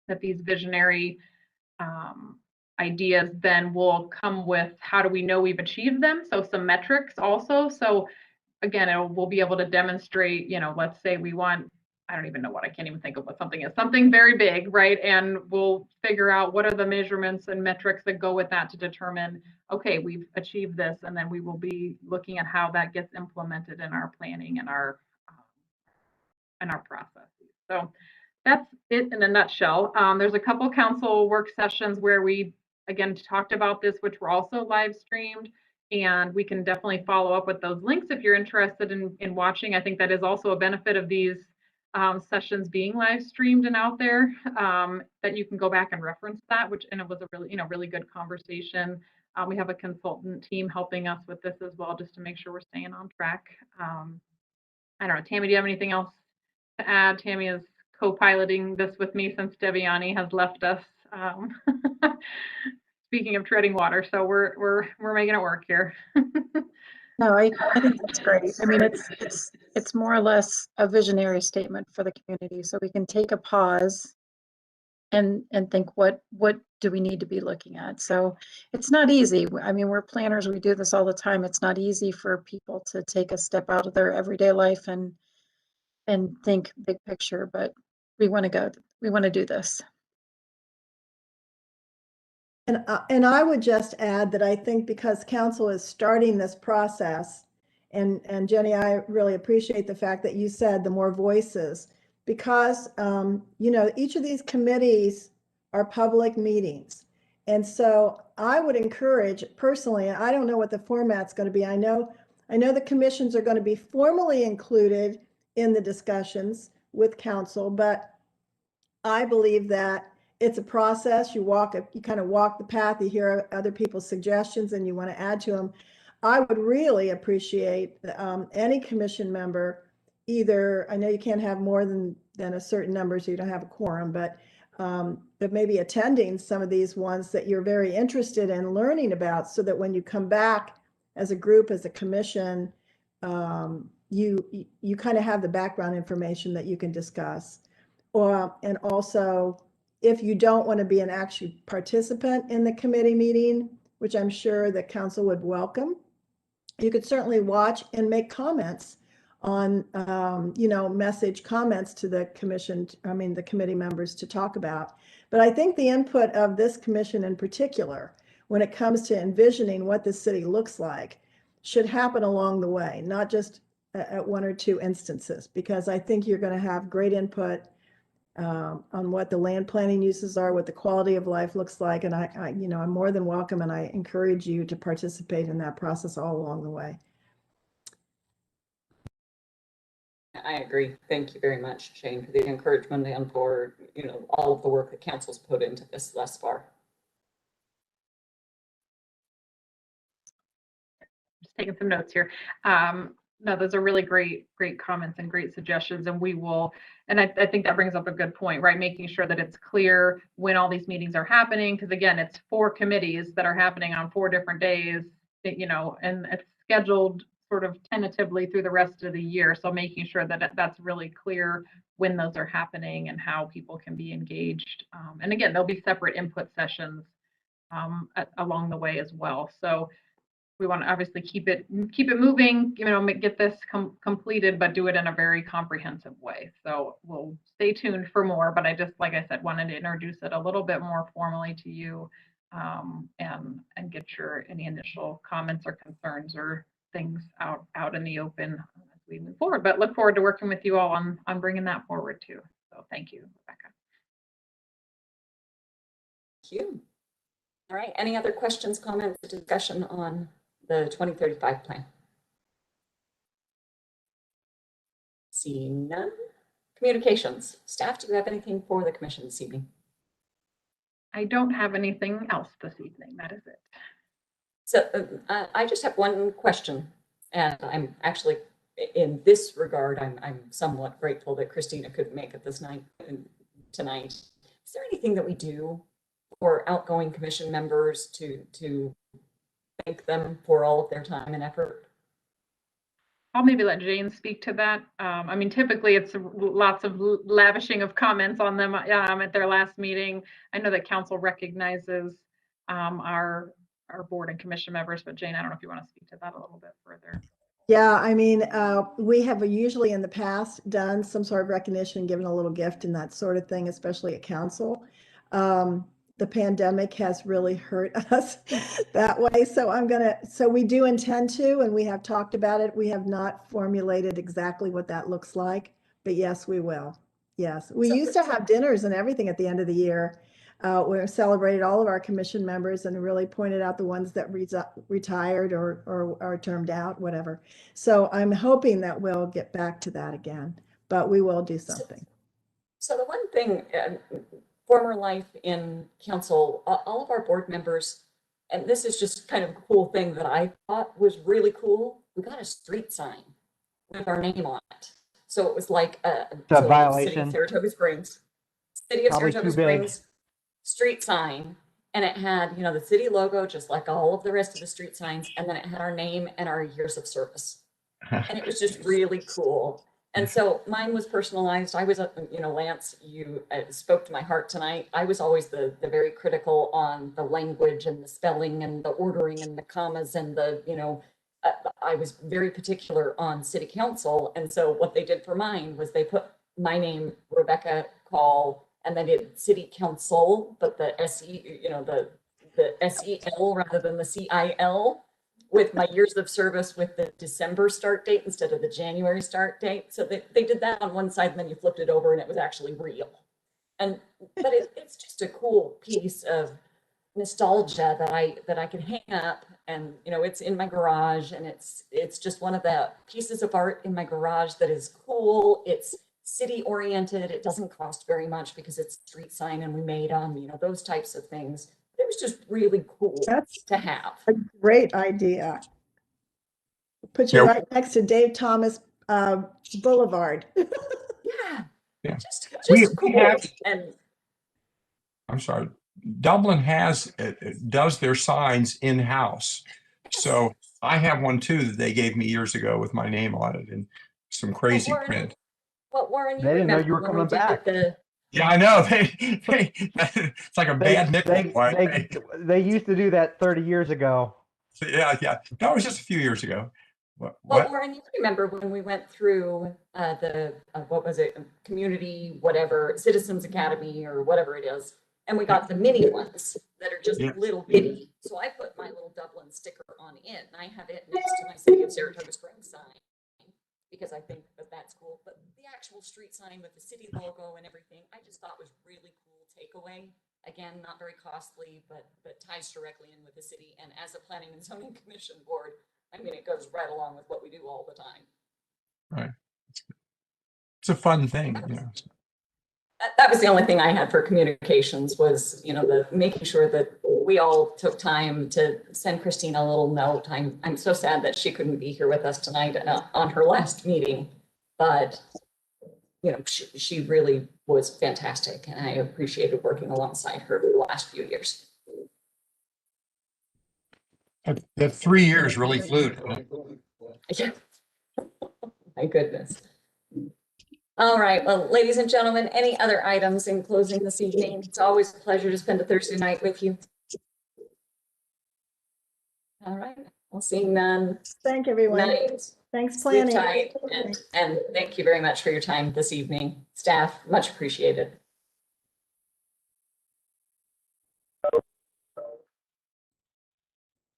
S1: that these visionary ideas then will come with how do we know we've achieved them? So some metrics also. So again, we'll be able to demonstrate, let's say we want, I don't even know what, I can't even think of what something is, something very big, right? And we'll figure out what are the measurements and metrics that go with that to determine, okay, we've achieved this, and then we will be looking at how that gets implemented in our planning and our processes. So that's it in a nutshell. There's a couple council work sessions where we, again, talked about this, which were also live streamed, and we can definitely follow up with those links if you're interested in watching. I think that is also a benefit of these sessions being live streamed and out there, that you can go back and reference that, and it was a really, really good conversation. We have a consultant team helping us with this as well, just to make sure we're staying on track. I don't know, Tammy, do you have anything else to add? Tammy is co-piloting this with me since Deviani has left us. Speaking of treading water, so we're making it work here.
S8: No, I think that's great. I mean, it's more or less a visionary statement for the community, so we can take a pause and think what do we need to be looking at. So it's not easy. I mean, we're planners, we do this all the time. It's not easy for people to take a step out of their everyday life and think big picture, but we want to do this.
S4: And I would just add that I think because council is starting this process, And Jenny, I really appreciate the fact that you said the more voices, because, you know, each of these committees are public meetings. And so I would encourage personally, and I don't know what the format's going to be. I know the commissions are going to be formally included in the discussions with council, but I believe that it's a process. You kind of walk the path, you hear other people's suggestions and you want to add to them. I would really appreciate any commission member, either, I know you can't have more than a certain number, so you don't have a quorum, but maybe attending some of these ones that you're very interested in learning about, so that when you come back as a group, as a commission, you kind of have the background information that you can discuss. And also, if you don't want to be an actual participant in the committee meeting, which I'm sure the council would welcome, you could certainly watch and make comments on, you know, message comments to the commission, the committee members to talk about. But I think the input of this commission in particular, when it comes to envisioning what the city looks like, should happen along the way, not just at one or two instances, because I think you're going to have great input on what the land planning uses are, what the quality of life looks like. And I, you know, I'm more than welcome, and I encourage you to participate in that process all along the way.
S2: I agree. Thank you very much, Shane, for the encouragement and for, you know, all of the work that council's put into this thus far.
S1: Just taking some notes here. No, those are really great comments and great suggestions, and we will, and I think that brings up a good point, right? Making sure that it's clear when all these meetings are happening, because again, it's 4 committees that are happening on 4 different days, you know, and it's scheduled sort of tentatively through the rest of the year. So making sure that that's really clear when those are happening and how people can be engaged. And again, there'll be separate input sessions along the way as well. So we want to obviously keep it moving, you know, get this completed, but do it in a very comprehensive way. So we'll stay tuned for more, but I just, like I said, wanted to introduce it a little bit more formally to you, and get your any initial comments or concerns or things out in the open as we move forward. But look forward to working with you all on bringing that forward too. So thank you, Rebecca.
S2: Thank you. All right. Any other questions, comments, discussion on the 2035 plan? Seeing none. Communications. Staff, do you have anything for the commission this evening?
S1: I don't have anything else this evening. That is it.
S2: So I just have one question, and I'm actually, in this regard, I'm somewhat grateful that Christina couldn't make it tonight. Is there anything that we do for outgoing commission members to thank them for all of their time and effort?
S1: I'll maybe let Jane speak to that. I mean, typically it's lots of lavishing of comments on them at their last meeting. I know that council recognizes our board and commission members, but Jane, I don't know if you want to speak to that a little bit further.
S4: Yeah, I mean, we have usually in the past done some sort of recognition, given a little gift and that sort of thing, especially at council. The pandemic has really hurt us that way. So we do intend to, and we have talked about it. We have not formulated exactly what that looks like, but yes, we will. Yes, we used to have dinners and everything at the end of the year. We celebrated all of our commission members and really pointed out the ones that retired or are termed out, whatever. So I'm hoping that we'll get back to that again, but we will do something.
S2: So the one thing, former life in council, all of our board members, and this is just kind of a cool thing that I thought was really cool. We got a street sign with our name on it. So it was like
S3: a violation.
S2: City of Saratoga Springs. City of Saratoga Springs street sign, and it had, you know, the city logo, just like all of the rest of the street signs, and then it had our name and our years of service. And it was just really cool. And so mine was personalized. I was, you know, Lance, you spoke to my heart tonight. I was always the very critical on the language and the spelling and the ordering and the commas and the, you know, I was very particular on city council. And so what they did for mine was they put my name, Rebecca Call, and then did city council, but the SE, you know, the SEL rather than the CIL. with my years of service with the December start date instead of the January start date. So they did that on one side and then you flipped it over and it was actually real. But it's just a cool piece of nostalgia that I can hang up, and it's in my garage, and it's just one of the pieces of art in my garage that is cool. It's city oriented. It doesn't cost very much because it's a street sign and we made them, those types of things. It was just really cool to have.
S4: A great idea. Put you right next to Dave Thomas Boulevard.
S2: Yeah.
S6: Yeah.
S2: Just
S6: We
S2: cool.
S6: have-
S2: And
S6: I'm sorry. Dublin does their signs in-house. So I have one too that they gave me years ago with my name on it and some crazy print.
S2: Well, Warren,
S3: They didn't know you were
S2: when we
S3: coming back.
S2: did
S6: Yeah, I know. It's like a bad nickname.
S3: They used to do that 30 years ago.
S6: Yeah. That was just a few years ago.
S2: Well,
S6: What?
S2: Warren, you remember when we went through what was it, community, whatever, Citizens Academy or whatever it is, and we got the mini ones that are just
S6: Yeah.
S2: little bitty. So I put my little Dublin sticker on it, and I have it next to my City of Saratoga Springs sign because I think that's cool. But the actual street sign with the city logo and everything, I just thought was really cool takeaway. Again, not very costly, but ties directly in with the city. And as a Planning and Zoning Commission board, I mean, it goes right along with what we do all the time.
S6: Right. It's a fun thing.
S2: That was the only thing I had for communications was, the making sure that we all took time to send Christina a little note. I'm so sad that she couldn't be here with us tonight on her last meeting, but she really was fantastic, and I appreciated working alongside her the last few years.
S6: That 3 years really flew.
S2: Yeah. My goodness. All right, well, ladies and gentlemen, any other items in closing this evening? It's always a pleasure to spend a Thursday night with you. All right, well, seeing none.
S4: Thank everyone.
S2: Night.
S4: Thanks,
S2: Sleep
S4: planning.
S2: tight, and thank you very much for your time this evening. Staff, much appreciated.